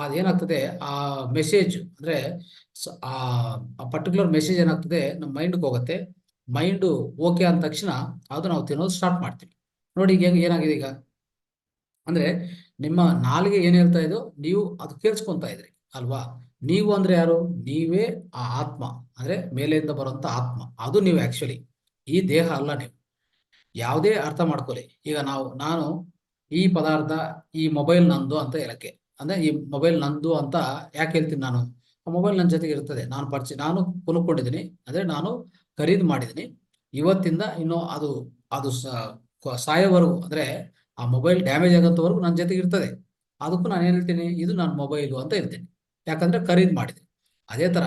ಅದೇನಾಗ್ತದೆ, ಆ ಮೆಸೇಜ್ ಅಂದ್ರೆ ಆ ಪರ್ಟಿಕ್ಯುಲರ್ ಮೆಸೇಜ್ ಏನಾಗ್ತದೆ ನಮ್ಮ ಮೈಂಡ್ಗೆ ಹೋಗುತ್ತೆ. ಮೈಂಡ್ ಓಕೆ ಅಂದ ತಕ್ಷಣ ಅದು ನಾವು ತಿನ್ನೋದು ಸ್ಟಾರ್ಟ್ ಮಾಡ್ತೀವಿ. ನೋಡಿ ಈಗ ಏನಾಗಿದೆ ಈಗ ಅಂದ್ರೆ, ನಿಮ್ಮ ನಾಲಿಗೆ ಏನ್ ಹೇಳ್ತಾ ಇದೋ ನೀವು ಅದು ಕೇಳಿಸ್ಕೊಂತಾ ಇದ್ರಿ ಅಲ್ವಾ. ನೀವು ಅಂದ್ರೆ ಯಾರು, ನೀವೇ ಆ ಆತ್ಮ, ಅಂದ್ರೆ ಮೇಲೆಯಿಂದ ಬರುವಂತ ಆತ್ಮ, ಅದು ನೀವು ಆಕ್ಚುಲಿ. ಈ ದೇಹ ಅಲ್ಲ ನೀವು. ಯಾವುದೇ ಅರ್ಥ ಮಾಡ್ಕೊಳ್ಳಿ, ಈಗ ನಾನು ಈ ಪದಾರ್ಥ, ಈ ಮೊಬೈಲ್ ನಂದು ಅಂತ ಹೇಳಕ್ಕೆ, ಅಂದ್ರೆ ಈ ಮೊಬೈಲ್ ನಂದು ಅಂತ ಯಾಕೆ ಹೇಳ್ತೀನಿ, ನಾನು ಆ ಮೊಬೈಲ್ ನನ್ನ ಜೊತೆಗೆ ಇರ್ತದೆ, ನಾನು ಕೊಂಡ್ಕೊಂಡಿದ್ದೀನಿ, ಅಂದ್ರೆ ನಾನು ಖರೀದಿ ಮಾಡಿದ್ದೀನಿ. ಇವತ್ತಿಂದ ಇನ್ನು ಅದು ಸಾಯೋವರೆಗೂ, ಅಂದ್ರೆ ಆ ಮೊಬೈಲ್ ಡ್ಯಾಮೇಜ್ ಆಗೋಂಥವರೆಗೂ ನನ್ನ ಜೊತೆಗೆ ಇರ್ತದೆ. ಅದಕ್ಕೂ ನಾನು ಏನ್ ಹೇಳ್ತೀನಿ, ಇದು ನನ್ನ ಮೊಬೈಲು ಅಂತ ಹೇಳ್ತೀನಿ, ಯಾಕಂದ್ರೆ ಖರೀದಿ ಮಾಡಿದೆ. ಅದೇ ತರ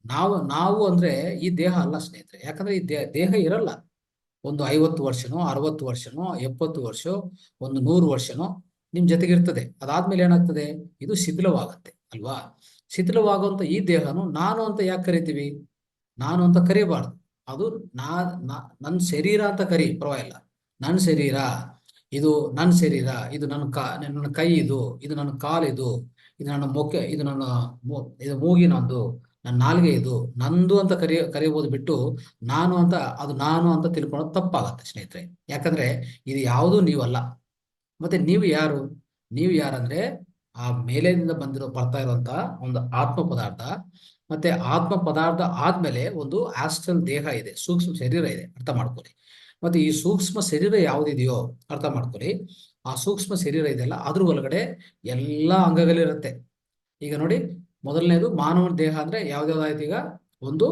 ನಾವು ಅಂದ್ರೆ ಈ ದೇಹ ಅಲ್ಲ ಸ್ನೇಹಿತರೆ, ಯಾಕಂದ್ರೆ ಈ ದೇಹ ಇರಲ್ಲ. ಒಂದು 50 ವರ್ಷನೋ 60 ವರ್ಷನೋ 70 ವರ್ಷ, ಒಂದು 100 ವರ್ಷನೋ ನಿಮ್ ಜೊತೆಗಿರ್ತದೆ. ಅದಾದ್ಮೇಲೆ ಏನಾಗ್ತದೆ, ಇದು ಶಿಥಿಲವಾಗತ್ತೆ ಅಲ್ವಾ. ಶಿಥಿಲವಾಗುವಂತ ಈ ದೇಹನು ನಾನು ಅಂತ ಯಾಕೆ ಕರಿತೀವಿ, ನಾನು ಅಂತ ಕರಿಬಾರ್ದು. ಅದು ನನ್ನ ಶರೀರ ಅಂತ ಕರಿ, ಪರವಾಗಿಲ್ಲ. ನನ್ನ ಶರೀರ, ಇದು ನನ್ನ ಶರೀರ, ಇದು ನನ್ನ ಕೈ, ಇದು ನನ್ನ ಕಾಲಿದು, ಇದು ನನ್ನ ಮೊಕ್ಕೆ, ಇದು ಇದು ಮೂಗಿನಂದು, ನನ್ನ ನಾಲ್ಗೆ, ಇದು ನಂದು ಅಂತ ಕರೆಯಬಹುದು ಬಿಟ್ಟು ನಾನು ಅಂತ ತಿಳ್ಕೊಳ್ಳೋದು ತಪ್ಪಾಗತ್ತೆ ಸ್ನೇಹಿತರೆ. ಯಾಕಂದ್ರೆ ಇದು ಯಾವುದೂ ನೀವಲ್ಲ. ಮತ್ತೆ ನೀವು ಯಾರಂದ್ರೆ ಆ ಮೇಲಿನಿಂದ ಬರ್ತಾ ಇರುವಂತ ಒಂದು ಆತ್ಮ ಪದಾರ್ಥ. ಮತ್ತೆ ಆತ್ಮ ಪದಾರ್ಥ ಆದ್ಮೇಲೆ ಒಂದು ಆಸ್ಟ್ರಲ್ ದೇಹ ಇದೆ, ಸೂಕ್ಷ್ಮ ಶರೀರ ಇದೆ, ಅರ್ಥ ಮಾಡ್ಕೊಳ್ಳಿ. ಮತ್ತೆ ಈ ಸೂಕ್ಷ್ಮ ಶರೀರ ಯಾವುದಿದೆಯೋ ಅರ್ಥ ಮಾಡ್ಕೊಳ್ಳಿ. ಆ ಸೂಕ್ಷ್ಮ ಶರೀರ ಇದೆಯಲ್ಲ, ಅದ್ರ ಒಳಗಡೆ ಎಲ್ಲಾ ಅಂಗಗಳಿರುತ್ತೆ. ಈಗ ನೋಡಿ, ಮೊದಲನೇದು ಮಾನವನ ದೇಹ ಅಂದ್ರೆ ಯಾವ್ದಾವ್ದಾಯ್ತು, ಈಗ ಒಂದು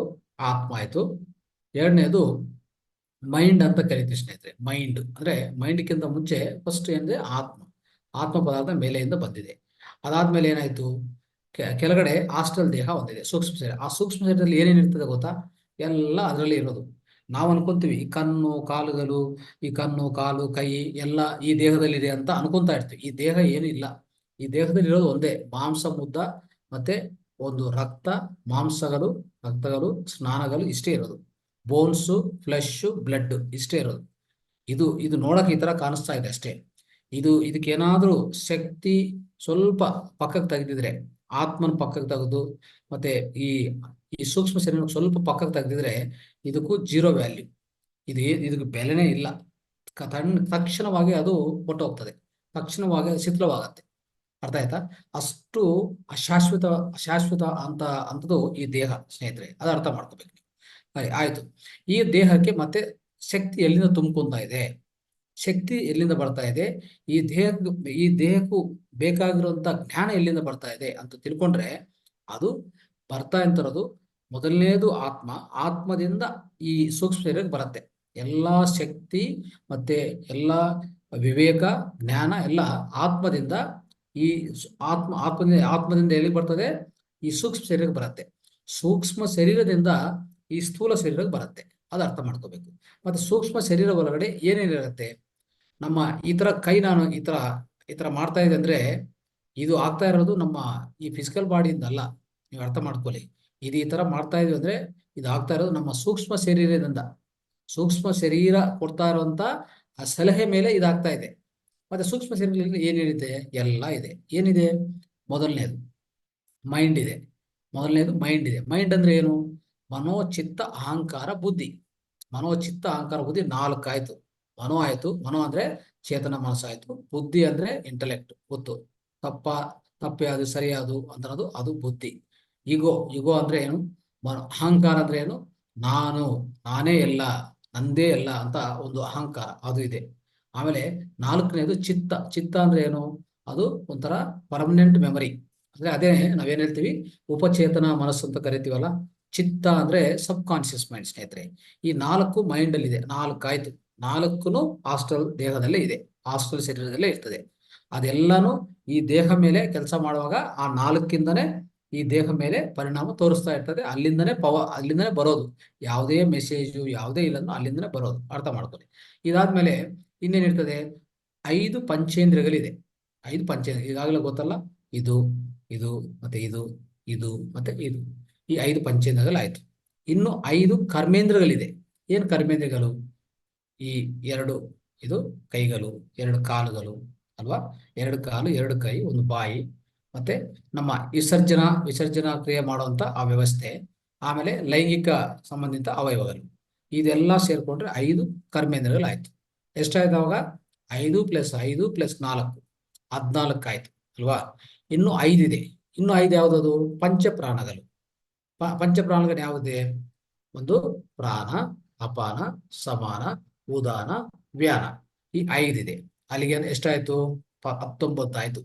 ಆತ್ಮ ಆಯ್ತು, ಎರಡನೇದು ಮೈಂಡ್ ಅಂತ ಕರಿತೀವಿ ಸ್ನೇಹಿತರೆ. ಮೈಂಡ್ ಅಂದ್ರೆ ಮೈಂಡ್ಕ್ಕಿಂತ ಮುಂಚೆ ಫಸ್ಟ್ ಏನಿದೆ ಆತ್ಮ ಪದಾರ್ಥ ಮೇಲೆಯಿಂದ ಬಂದಿದೆ. ಅದಾದ್ಮೇಲೆ ಏನಾಯ್ತು, ಕೆಳಗಡೆ ಹಾಸ್ಟೆಲ್ ದೇಹ ಒಂದಿದೆ, ಸೂಕ್ಷ್ಮ ಶರೀರ. ಆ ಸೂಕ್ಷ್ಮ ಶರೀರದಲ್ಲಿ ಏನೇನು ಇರ್ತದೆ ಗೊತ್ತಾ, ಎಲ್ಲ ಅದರಲ್ಲಿ ಇರೋದು. ನಾವು ಅನ್ಕೊಂತೀವಿ ಈ ಕಣ್ಣು ಕಾಲು ಕೈ ಎಲ್ಲ ಈ ದೇಹದಲ್ಲಿದೆ ಅಂತ ಅನ್ಕೊಂತಾ ಇರ್ತೀವಿ. ಈ ದೇಹ ಏನು ಇಲ್ಲ. ಈ ದೇಹದಲ್ಲಿ ಇರೋದು ಒಂದೇ ಮಾಂಸ ಮುದ್ದ, ಮತ್ತೆ ಒಂದು ರಕ್ತಗಳು ಸ್ನಾನಗಳು, ಇಷ್ಟೇ ಇರೋದು. ಬೋನ್ಸು, ಫ್ಲೆಶ್, ಬ್ಲಡ್, ಇಷ್ಟೇ ಇರೋದು. ಇದು ನೋಡಕ್ ಈ ತರ ಕಾಣಿಸ್ತಾ ಇದೆ ಅಷ್ಟೇ. ಇದಕ್ಕೇನಾದ್ರೂ ಶಕ್ತಿ ಸ್ವಲ್ಪ ಪಕ್ಕಕ್ಕೆ ತೆಗೆದಿದ್ರೆ, ಆತ್ಮನ ಪಕ್ಕಕ್ಕೆ ತೆಗೆದು, ಮತ್ತೆ ಈ ಈ ಸೂಕ್ಷ್ಮ ಶರೀರ ಸ್ವಲ್ಪ ಪಕ್ಕಕ್ಕೆ ತೆಗೆದಿದ್ರೆ ಇದಕ್ಕೂ 0 ವ್ಯಾಲ್ಯೂ. ಇದಕ್ಕೆ ಬೆಲೆನೇ ಇಲ್ಲ. ತಕ್ಷಣವಾಗಿ ಅದು ಹೊರಟೋಗ್ತದೆ. ತಕ್ಷಣವಾಗಿ ಶಿಥಿಲವಾಗತ್ತೆ. ಅರ್ಥ ಆಯ್ತಾ? ಅಷ್ಟು ಅಶಾಶ್ವತ ಅಂತದ್ದು ಈ ದೇಹ ಸ್ನೇಹಿತರೆ, ಅದು ಅರ್ಥ ಮಾಡ್ಕೋಬೇಕು ನೀವು. ಆಯ್ತು. ಈ ದೇಹಕ್ಕೆ ಮತ್ತೆ ಶಕ್ತಿ ಎಲ್ಲಿಂದ ತುಂಬ್ಕೊಂತ ಇದೆ, ಶಕ್ತಿ ಎಲ್ಲಿಂದ ಬರ್ತಾ ಇದೆ, ಈ ದೇಹಕ್ಕೂ ಬೇಕಾಗಿರುವಂತ ಜ್ಞಾನ ಎಲ್ಲಿಂದ ಬರ್ತಾ ಇದೆ ಅಂತ ತಿಳ್ಕೊಂಡ್ರೆ ಅದು ಬರ್ತಾ ಇರೋದು ಮೊದಲನೇದು ಆತ್ಮದಿಂದ ಈ ಸೂಕ್ಷ್ಮ ಶರೀರಕ್ಕೆ ಬರುತ್ತೆ. ಎಲ್ಲಾ ಶಕ್ತಿ ಮತ್ತೆ ಎಲ್ಲಾ ವಿವೇಕ ಜ್ಞಾನ ಎಲ್ಲ ಆತ್ಮದಿಂದ ಈ ಆತ್ಮದಿಂದ ಎಲ್ಲಿಗೆ ಬರ್ತದೆ, ಈ ಸೂಕ್ಷ್ಮ ಶರೀರಕ್ಕೆ ಬರುತ್ತೆ. ಸೂಕ್ಷ್ಮ ಶರೀರದಿಂದ ಈ ಸ್ಥೂಲ ಶರೀರಕ್ಕೆ ಬರುತ್ತೆ. ಅದು ಅರ್ಥ ಮಾಡ್ಕೋಬೇಕು. ಮತ್ತೆ ಸೂಕ್ಷ್ಮ ಶರೀರ ಒಳಗಡೆ ಏನೇನಿರುತ್ತೆ, ನಮ್ಮ ಈ ತರ ಕೈ ನಾನು ಈ ತರ ಮಾಡ್ತಾ ಇದೆ ಅಂದ್ರೆ ಇದು ಆಗ್ತಾ ಇರೋದು ನಮ್ಮ ಈ ಫಿಸಿಕಲ್ ಬಾಡಿಯಿಂದ ಅಲ್ಲ. ನೀವು ಅರ್ಥ ಮಾಡ್ಕೊಳ್ಳಿ. ಇದು ಈ ತರ ಮಾಡ್ತಾ ಇದೀವಿ ಅಂದ್ರೆ ಇದು ಆಗ್ತಾ ಇರೋದು ನಮ್ಮ ಸೂಕ್ಷ್ಮ ಶರೀರದಿಂದ. ಸೂಕ್ಷ್ಮ ಶರೀರ ಕೊಡ್ತಾ ಇರುವಂತ ಆ ಸಲಹೆ ಮೇಲೆ ಇದಾಗ್ತಾ ಇದೆ. ಮತ್ತೆ ಸೂಕ್ಷ್ಮ ಶರೀರದಲ್ಲಿ ಏನೇನಿದೆ, ಎಲ್ಲ ಇದೆ. ಏನಿದೆ? ಮೊದಲನೇದು ಮೈಂಡ್ ಇದೆ. ಮೈಂಡ್ ಅಂದ್ರೆ ಏನು? ಮನೋಚಿತ್ತ ಅಹಂಕಾರ ಬುದ್ಧಿ. ಮನೋಚಿತ್ತ ಅಹಂಕಾರ ಬುದ್ಧಿ 4 ಆಯ್ತು. ಮನೋ ಆಯ್ತು. ಮನೋ ಅಂದ್ರೆ ಚೇತನ ಮನಸ್ಸಾಯ್ತು. ಬುದ್ಧಿ ಅಂದ್ರೆ ಇಂಟೆಲೆಕ್ಟ್, ಗೊತ್ತು. ತಪ್ಪೆ ಅದು ಸರಿಯಾದು ಅನ್ನೋದು ಅದು ಬುದ್ಧಿ. ಈಗೋ ಅಂದ್ರೆ ಏನು? ಅಹಂಕಾರ ಅಂದ್ರೆ ಏನು? ನಾನೇ ಎಲ್ಲ, ನಂದೇ ಎಲ್ಲ ಅಂತ ಒಂದು ಅಹಂಕಾರ, ಅದು ಇದೆ. ಆಮೇಲೆ 4ನೇದು ಚಿತ್ತ ಅಂದ್ರೆ ಏನು? ಅದು ಒಂಥರ ಪರ್ಮನೆಂಟ್ ಮೆಮರಿ. ಅಂದ್ರೆ ಅದೇ ನಾವೇನ್ ಹೇಳ್ತೀವಿ, ಉಪಚೇತನ ಮನಸ್ಸು ಅಂತ ಕರಿತೀವಲ್ಲ. ಚಿತ್ತ ಅಂದ್ರೆ ಸಬ್ ಕಾನ್ಶಿಯಸ್ ಮೈಂಡ್ ಸ್ನೇಹಿತರೆ. ಈ 4 ಮೈಂಡ್ ಅಲ್ಲಿ ಇದೆ. 4 ಆಯ್ತು. 4ನು ಹಾಸ್ಟೆಲ್ ದೇಹದಲ್ಲೇ ಇದೆ, ಹಾಸ್ಟೆಲ್ ಶರೀರದಲ್ಲೇ ಇರ್ತದೆ. ಅದೆಲ್ಲಾನು ಈ ದೇಹ ಮೇಲೆ ಕೆಲಸ ಮಾಡುವಾಗ ಆ 4ಇಂದನೇ ಈ ದೇಹ ಮೇಲೆ ಪರಿಣಾಮ ತೋರಿಸ್ತಾ ಇರ್ತದೆ. ಅಲ್ಲಿಂದನೇ ಬರೋದು. ಯಾವುದೇ ಮೆಸೇಜು ಯಾವುದೇ ಇಲ್ಲಂದ್ರೂ ಅಲ್ಲಿಂದನೇ ಬರೋದು. ಅರ್ಥ ಮಾಡ್ಕೊಳ್ಳಿ. ಇದಾದ್ಮೇಲೆ ಇನ್ನೇನಿರ್ತದೆ? 5 ಪಂಚೇಂದ್ರಿಯಗಳಿದೆ. 5 ಪಂಚೇಂದ್ರಿಯ ಈಗಾಗಲೇ ಗೊತ್ತಲ್ಲ. ಇದು ಮತ್ತೆ ಇದು ಮತ್ತೆ ಇದು, ಈ 5 ಪಂಚೇಂದ್ರಿಯಗಳಾಯ್ತು. ಇನ್ನು 5 ಕರ್ಮೇಂದ್ರಗಳಿದೆ. ಏನ್ ಕರ್ಮೇಂದ್ರಗಳು? ಈ 2 ಇದು ಕೈಗಳು, 2 ಕಾಲುಗಳು ಅಲ್ವಾ? 2 ಕಾಲು, 2 ಕೈ, 1 ಬಾಯಿ, ಮತ್ತೆ ನಮ್ಮ ವಿಸರ್ಜನಾ ಕ್ರಿಯೆ ಮಾಡುವಂತ ಆ ವ್ಯವಸ್ಥೆ, ಆಮೇಲೆ ಲೈಂಗಿಕ ಸಂಬಂಧಿತ ಅವಯವಗಳು, ಇದೆಲ್ಲ ಸೇರ್ಕೊಂಡ್ರೆ 5 ಕರ್ಮೇಂದ್ರಗಳಾಯ್ತು. ಎಷ್ಟಾಯ್ತು ಅವಾಗ? 5 + 5 + 4 14 ಆಯ್ತು ಅಲ್ವಾ? ಇನ್ನು 5 ಇದೆ. ಇನ್ನು 5 ಯಾವ್ದದು? ಪಂಚಪ್ರಾಣಗಳು. ಪಂಚಪ್ರಾಣಗಳು ಯಾವುದೇ? ಒಂದು ಪ್ರಾಣ, ಅಪಾನ, ಸಮಾನ, ಉದಾನ, ವ್ಯಾನ, ಈ 5 ಇದೆ. ಅಲ್ಲಿಗೆ ಎಷ್ಟಾಯ್ತು? 19 ಆಯ್ತು.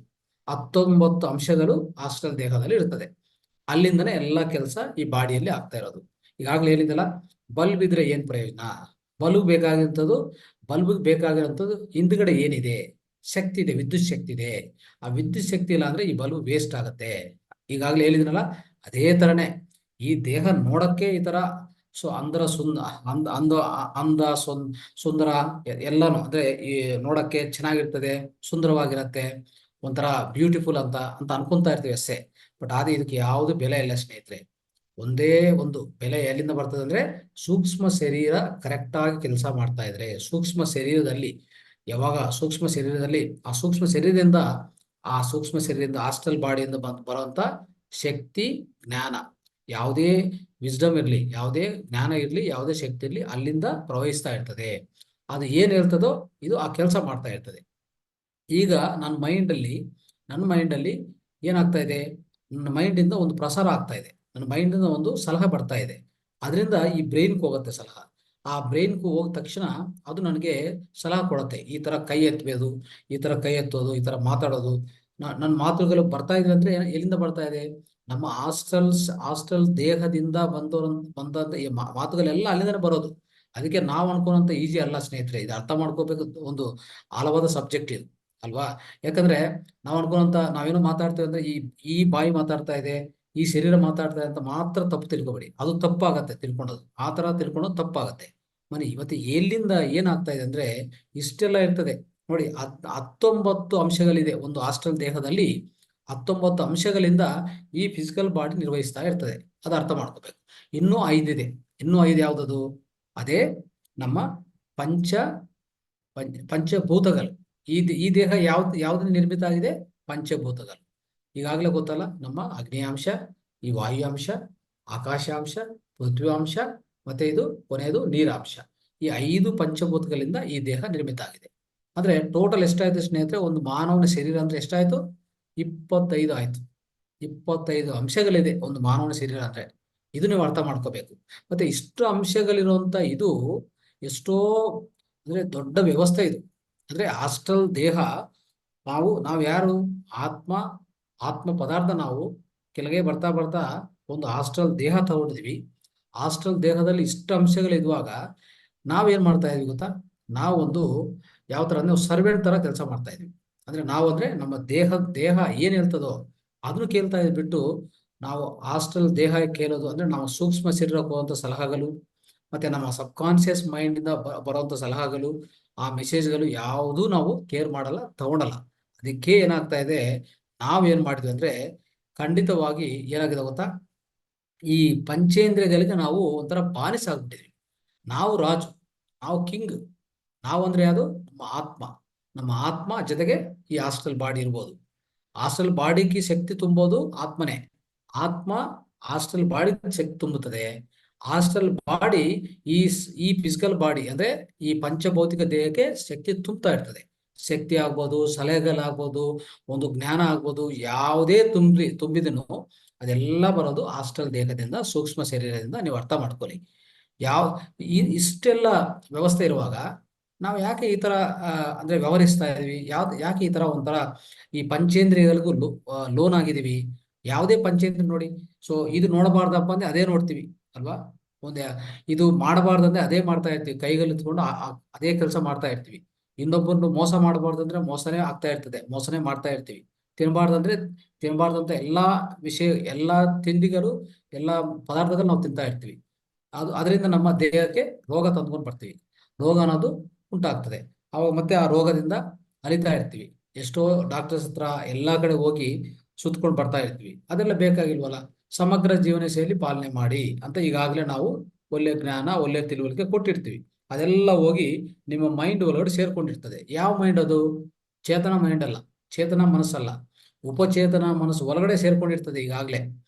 19 ಅಂಶಗಳು ಹಾಸ್ಟೆಲ್ ದೇಹದಲ್ಲಿ ಇರ್ತದೆ. ಅಲ್ಲಿಂದನೇ ಎಲ್ಲ ಕೆಲಸ ಈ ಬಾಡಿಯಲ್ಲಿ ಆಗ್ತಾ ಇರೋದು. ಈಗಾಗಲೇ ಹೇಳಿದಲ್ಲ, ಬಲ್ಬ್ ಇದ್ರೆ ಏನ್ ಪ್ರಯೋಜನ? ಬಲ್ಬ್ ಬೇಕಾಗಿರುವಂಥದ್ದು ಹಿಂದ್ಗಡೆ ಏನಿದೆ? ಶಕ್ತಿ ಇದೆ, ವಿದ್ಯುತ್ ಶಕ್ತಿ ಇದೆ. ಆ ವಿದ್ಯುತ್ ಶಕ್ತಿ ಇಲ್ಲ ಅಂದ್ರೆ ಈ ಬಲ್ಬ್ ವೇಸ್ಟ್ ಆಗತ್ತೆ. ಈಗಾಗಲೇ ಹೇಳಿದ್ನಲ್ಲ, ಅದೇ ತರನೇ ಈ ದೇಹ ನೋಡಕ್ಕೆ ಈ ತರ ಅಂದ್ರ ಸುಂದರ ಎಲ್ಲಾನು ಅಂದ್ರೆ ಈ ನೋಡಕ್ಕೆ ಚೆನ್ನಾಗಿರ್ತದೆ, ಸುಂದರವಾಗಿರತ್ತೆ, ಒಂಥರ ಬ್ಯೂಟಿಫುಲ್ ಅಂತ ಅನ್ಕೊಂತಾ ಇರ್ತೀವಿ ಅಷ್ಟೇ. ಬಟ್ ಆದ್ರೆ ಇದಕ್ಕೆ ಯಾವುದು ಬೆಲೆ ಇಲ್ಲ ಸ್ನೇಹಿತರೆ. ಒಂದೇ ಒಂದು ಬೆಲೆ ಎಲ್ಲಿಂದ ಬರ್ತದೆ ಅಂದ್ರೆ, ಸೂಕ್ಷ್ಮ ಶರೀರ ಕರೆಕ್ಟ್ ಆಗಿ ಕೆಲಸ ಮಾಡ್ತಾ ಇದ್ರೆ, ಸೂಕ್ಷ್ಮ ಶರೀರದಲ್ಲಿ ಆ ಸೂಕ್ಷ್ಮ ಶರೀರದಿಂದ ಹಾಸ್ಟೆಲ್ ಬಾಡಿಯಿಂದ ಬರುವಂತ ಶಕ್ತಿ, ಜ್ಞಾನ, ಯಾವುದೇ ವಿಸ್ಡಮ್ ಇರ್ಲಿ, ಯಾವುದೇ ಜ್ಞಾನ ಇರ್ಲಿ, ಯಾವುದೇ ಶಕ್ತಿ ಇರ್ಲಿ, ಅಲ್ಲಿಂದ ಪ್ರವಹಿಸ್ತಾ ಇರ್ತದೆ. ಅದು ಏನ್ ಇರ್ತದೋ ಇದು ಆ ಕೆಲಸ ಮಾಡ್ತಾ ಇರ್ತದೆ. ಈಗ ನನ್ನ ಮೈಂಡ್ ಅಲ್ಲಿ ಏನಾಗ್ತಾ ಇದೆ? ನನ್ನ ಮೈಂಡಿಂದ ಒಂದು ಪ್ರಸಾರ ಆಗ್ತಾ ಇದೆ. ನನ್ನ ಮೈಂಡಿಂದ ಒಂದು ಸಲಹೆ ಬರ್ತಾ ಇದೆ. ಅದರಿಂದ ಈ ಬ್ರೈನ್ಗೆ ಹೋಗುತ್ತೆ ಸಲಹೆ. ಆ ಬ್ರೈನ್ಗೆ ಹೋದ ತಕ್ಷಣ ಅದು ನನಗೆ ಸಲಹೆ ಕೊಡುತ್ತೆ. ಈ ತರ ಕೈ ಎತ್ತೋದು, ಈ ತರ ಮಾತಾಡೋದು. ನನ್ನ ಮಾತುಗಳು ಬರ್ತಾ ಇದೆ ಅಂದ್ರೆ ಎಲ್ಲಿಂದ ಬರ್ತಾ ಇದೆ? ನಮ್ಮ ಹಾಸ್ಟೆಲ್ ದೇಹದಿಂದ ಬಂದಂತ ಈ ಮಾತುಗಳೆಲ್ಲ ಅಲ್ಲಿಂದನೇ ಬರೋದು. ಅದಕ್ಕೆ ನಾವು ಅನ್ಕೊಂಡಂತ ಈಜಿ ಅಲ್ಲ ಸ್ನೇಹಿತರೆ. ಇದು ಅರ್ಥ ಮಾಡ್ಕೋಬೇಕು. ಒಂದು ಆಳವಾದ ಸಬ್ಜೆಕ್ಟ್ ಇದು ಅಲ್ವಾ? ಯಾಕಂದ್ರೆ ನಾವೇನೋ ಮಾತಾಡ್ತೇವೆ ಅಂದ್ರೆ ಈ ಬಾಯಿ ಮಾತಾಡ್ತಾ ಇದೆ, ಈ ಶರೀರ ಮಾತಾಡ್ತಾ ಇದೆ ಅಂತ ಮಾತ್ರ ತಪ್ಪು ತಿಳ್ಕೊಬೇಡಿ. ಅದು ತಪ್ಪಾಗತ್ತೆ ತಿಳ್ಕೊಳ್ಳೋದು. ಆ ತರ ತಿಳ್ಕೊಳ್ಳೋದು ತಪ್ಪಾಗತ್ತೆ. ಇವತ್ತು ಎಲ್ಲಿಂದ ಏನಾಗ್ತಾ ಇದೆ ಅಂದ್ರೆ ಇಷ್ಟೆಲ್ಲ ಇರ್ತದೆ ನೋಡಿ. 19 ಅಂಶಗಳಿದೆ ಒಂದು ಹಾಸ್ಟೆಲ್ ದೇಹದಲ್ಲಿ. 19 ಅಂಶಗಳಿಂದ ಈ ಫಿಸಿಕಲ್ ಬಾಡಿ ನಿರ್ವಹಿಸ್ತಾ ಇರ್ತದೆ. ಅದು ಅರ್ಥ ಮಾಡ್ಕೋಬೇಕು. ಇನ್ನೂ 5 ಇದೆ. ಇನ್ನೂ 5 ಯಾವ್ದದು? ಅದೇ ನಮ್ಮ ಪಂಚಭೂತಗಳು. ಈ ದೇಹ ಯಾವ್ದು ನಿರ್ಮಿತ ಆಗಿದೆ? ಪಂಚಭೂತಗಳು. ಈಗಾಗಲೇ ಗೊತ್ತಲ್ಲ, ನಮ್ಮ ಅಗ್ನಿಯಾಂಶ, ಈ ವಾಯುಯಾಂಶ, ಆಕಾಶಾಂಶ, ಪೃಥ್ವಿಯಾಂಶ, ಮತ್ತೆ ಇದು ಕೊನೆಯದು ನೀರಾಂಶ. ಈ 5 ಪಂಚಭೂತಗಳಿಂದ ಈ ದೇಹ ನಿರ್ಮಿತ ಆಗಿದೆ. ಅಂದ್ರೆ ಟೋಟಲ್ ಎಷ್ಟಾಯ್ತು ಸ್ನೇಹಿತರೆ, ಒಂದು ಮಾನವನ ಶರೀರ ಅಂದ್ರೆ ಎಷ್ಟಾಯ್ತು? 25 ಆಯ್ತು. 25 ಅಂಶಗಳಿದೆ ಒಂದು ಮಾನವನ ಶರೀರ ಅಂದ್ರೆ. ಇದು ನೀವು ಅರ್ಥ ಮಾಡ್ಕೋಬೇಕು. ಮತ್ತೆ ಇಷ್ಟು ಅಂಶಗಳಿರುವಂತ ಇದು ಎಷ್ಟೋ ಅಂದ್ರೆ ದೊಡ್ಡ ವ್ಯವಸ್ಥೆ ಇದು. ಅಂದ್ರೆ ಹಾಸ್ಟೆಲ್ ದೇಹ, ನಾವು ಯಾರು? ಆತ್ಮ, ಆತ್ಮ ಪದಾರ್ಥ. ನಾವು ಕೆಳಗೆ ಬರ್ತಾ ಬರ್ತಾ ಒಂದು ಹಾಸ್ಟೆಲ್ ದೇಹ ತಗೊಂಡಿದ್ವಿ. ಹಾಸ್ಟೆಲ್ ದೇಹದಲ್ಲಿ ಇಷ್ಟು ಅಂಶಗಳಿರುವಾಗ ನಾವೇನ್ ಮಾಡ್ತಾ ಇದೀವಿ ಗೊತ್ತಾ? ನಾವೊಂದು ಯಾವ ತರ ಅಂದ್ರೆ ಸರ್ವೆಂಟ್ ತರ ಕೆಲಸ ಮಾಡ್ತಾ ಇದೀವಿ. ಅಂದ್ರೆ ನಾವು ಅಂದ್ರೆ ನಮ್ಮ ದೇಹ ಏನ್ ಹೇಳ್ತದೋ ಅದನ್ನು ಕೇಳ್ತಾ ಇದ್ ಬಿಟ್ಟು, ನಾವು ಹಾಸ್ಟೆಲ್ ದೇಹ ಕೇಳೋದು ಅಂದ್ರೆ ನಾವು ಸೂಕ್ಷ್ಮ ಶರೀರಕ್ಕೆ ಹೋಗುವಂತ ಸಲಹೆಗಳು, ಮತ್ತೆ ನಮ್ಮ ಸಬ್ ಕಾನ್ಶಿಯಸ್ ಮೈಂಡ್ ಇಂದ ಬರುವಂತ ಸಲಹೆಗಳು, ಆ ಮೆಸೇಜ್ಗಳು ಯಾವುದೂ ನಾವು ಕೇರ್ ಮಾಡಲ್ಲ, ತಗೊಳಲ್ಲ. ಅದಕ್ಕೆ ಏನಾಗ್ತಾ ಇದೆ, ನಾವೇನ್ ಮಾಡಿದ್ವಿ ಅಂದ್ರೆ ಖಂಡಿತವಾಗಿ ಏನಾಗಿದೆ ಗೊತ್ತಾ? ಈ ಪಂಚೇಂದ್ರಿಯಗಳಿಗೆ ನಾವು ಒಂಥರ ಬಾನಿಸಾಗ್ಬಿಟ್ಟಿದ್ವಿ. ನಾವು ರಾಜು, ನಾವು ಕಿಂಗ್. ನಾವಂದ್ರೆ ಯಾವುದು? ನಮ್ಮ ಆತ್ಮ. ನಮ್ಮ ಆತ್ಮ ಜೊತೆಗೆ ಈ ಹಾಸ್ಟೆಲ್ ಬಾಡಿ ಇರ್ಬೋದು. ಹಾಸ್ಟೆಲ್ ಬಾಡಿಗೆ ಶಕ್ತಿ ತುಂಬೋದು ಆತ್ಮನೇ. ಆತ್ಮ ಹಾಸ್ಟೆಲ್ ಬಾಡಿ ಶಕ್ತಿ ತುಂಬುತ್ತದೆ. ಹಾಸ್ಟೆಲ್ ಬಾಡಿ ಈ ಫಿಸಿಕಲ್ ಬಾಡಿ ಅಂದ್ರೆ ಈ ಪಂಚಭೌತಿಕ ದೇಹಕ್ಕೆ ಶಕ್ತಿ ತುಂಬುತ್ತಾ ಇರ್ತದೆ. ಶಕ್ತಿ ಆಗ್ಬೋದು, ಸಲಹೆಗಳಾಗ್ಬೋದು, ಒಂದು ಜ್ಞಾನ ಆಗ್ಬೋದು, ಯಾವುದೇ ತುಂಬಿದನು ಅದೆಲ್ಲ ಬರೋದು ಹಾಸ್ಟೆಲ್ ದೇಹದಿಂದ, ಸೂಕ್ಷ್ಮ ಶರೀರದಿಂದ. ನೀವು ಅರ್ಥ ಮಾಡ್ಕೊಳ್ಳಿ. ಯಾವ ಇಷ್ಟೆಲ್ಲ ವ್ಯವಸ್ಥೆ ಇರುವಾಗ ನಾವು ಯಾಕೆ ಈ ತರ ಅಂದ್ರೆ ವ್ಯವಹರಿಸ್ತಾ ಇದೀವಿ? ಯಾಕೆ ಈ ತರ ಒಂಥರ ಈ ಪಂಚೇಂದ್ರಿಯಗಳಿಗೂ ಲೋನ್ ಆಗಿದೀವಿ? ಯಾವುದೇ ಪಂಚೇಂದ್ರಿಯ ನೋಡಿ. ಸೊ ಇದು ನೋಡಬಾರ್ದಪ್ಪ ಅಂದ್ರೆ ಅದೇ ನೋಡ್ತೀವಿ ಅಲ್ವಾ? ಒಂದೇ ಇದು ಮಾಡಬಾರ್ದಂದ್ರೆ ಅದೇ ಮಾಡ್ತಾ ಇರ್ತೀವಿ. ಕೈಗಳು ಎತ್ಕೊಂಡು ಅದೇ ಕೆಲಸ ಮಾಡ್ತಾ ಇರ್ತೀವಿ. ಇನ್ನೊಬ್ಬರನ್ನು ಮೋಸ ಮಾಡಬಾರ್ದಂದ್ರೆ ಮೋಸನೇ ಆಗ್ತಾ ಇರ್ತದೆ, ಮೋಸನೇ ಮಾಡ್ತಾ ಇರ್ತೀವಿ. ತಿನ್ನಬಾರ್ದಂದ್ರೆ ತಿನ್ನಬಾರ್ದಂತ ಎಲ್ಲಾ ವಿಷಯ, ಎಲ್ಲಾ ತಿಂಡಿಗಳು, ಎಲ್ಲಾ ಪದಾರ್ಥಗಳು ನಾವು ತಿಂತಾ ಇರ್ತೀವಿ. ಅದರಿಂದ ನಮ್ಮ ದೇಹಕ್ಕೆ ರೋಗ ತಂದ್ಕೊಂಡು ಬರ್ತೀವಿ. ರೋಗ ಅನ್ನೋದು ಉಂಟಾಗ್ತದೆ. ಅವಾಗ ಮತ್ತೆ ಆ ರೋಗದಿಂದ ಅಲಿತಾ ಇರ್ತೀವಿ. ಎಷ್ಟೋ ಡಾಕ್ಟರ್ಸ್ ಹತ್ರ ಎಲ್ಲಾ ಕಡೆ ಹೋಗಿ ಸುತ್ಕೊಂಡು ಬರ್ತಾ ಇರ್ತೀವಿ. ಅದೆಲ್ಲ ಬೇಕಾಗಿಲ್ವಲ್ಲ. ಸಮಗ್ರ ಜೀವನ ಶೈಲಿ ಪಾಲನೆ ಮಾಡಿ ಅಂತ ಈಗಾಗಲೇ ನಾವು ಒಳ್ಳೆ ಜ್ಞಾನ, ಒಳ್ಳೆ ತಿಳುವಳಿಕೆ ಕೊಟ್ಟಿರ್ತೀವಿ. ಅದೆಲ್ಲ ಹೋಗಿ ನಿಮ್ಮ ಮೈಂಡ್ ಒಳಗಡೆ ಸೇರ್ಕೊಂಡಿರ್ತದೆ. ಯಾವ ಮೈಂಡ್ ಅದು? ಚೇತನ ಮೈಂಡ್ ಅಲ್ಲ, ಚೇತನ ಮನಸ್ಸಲ್ಲ, ಉಪಚೇತನ ಮನಸ್ಸು ಒಳಗಡೆ ಸೇರ್ಕೊಂಡಿರ್ತದೆ ಈಗಾಗಲೇ.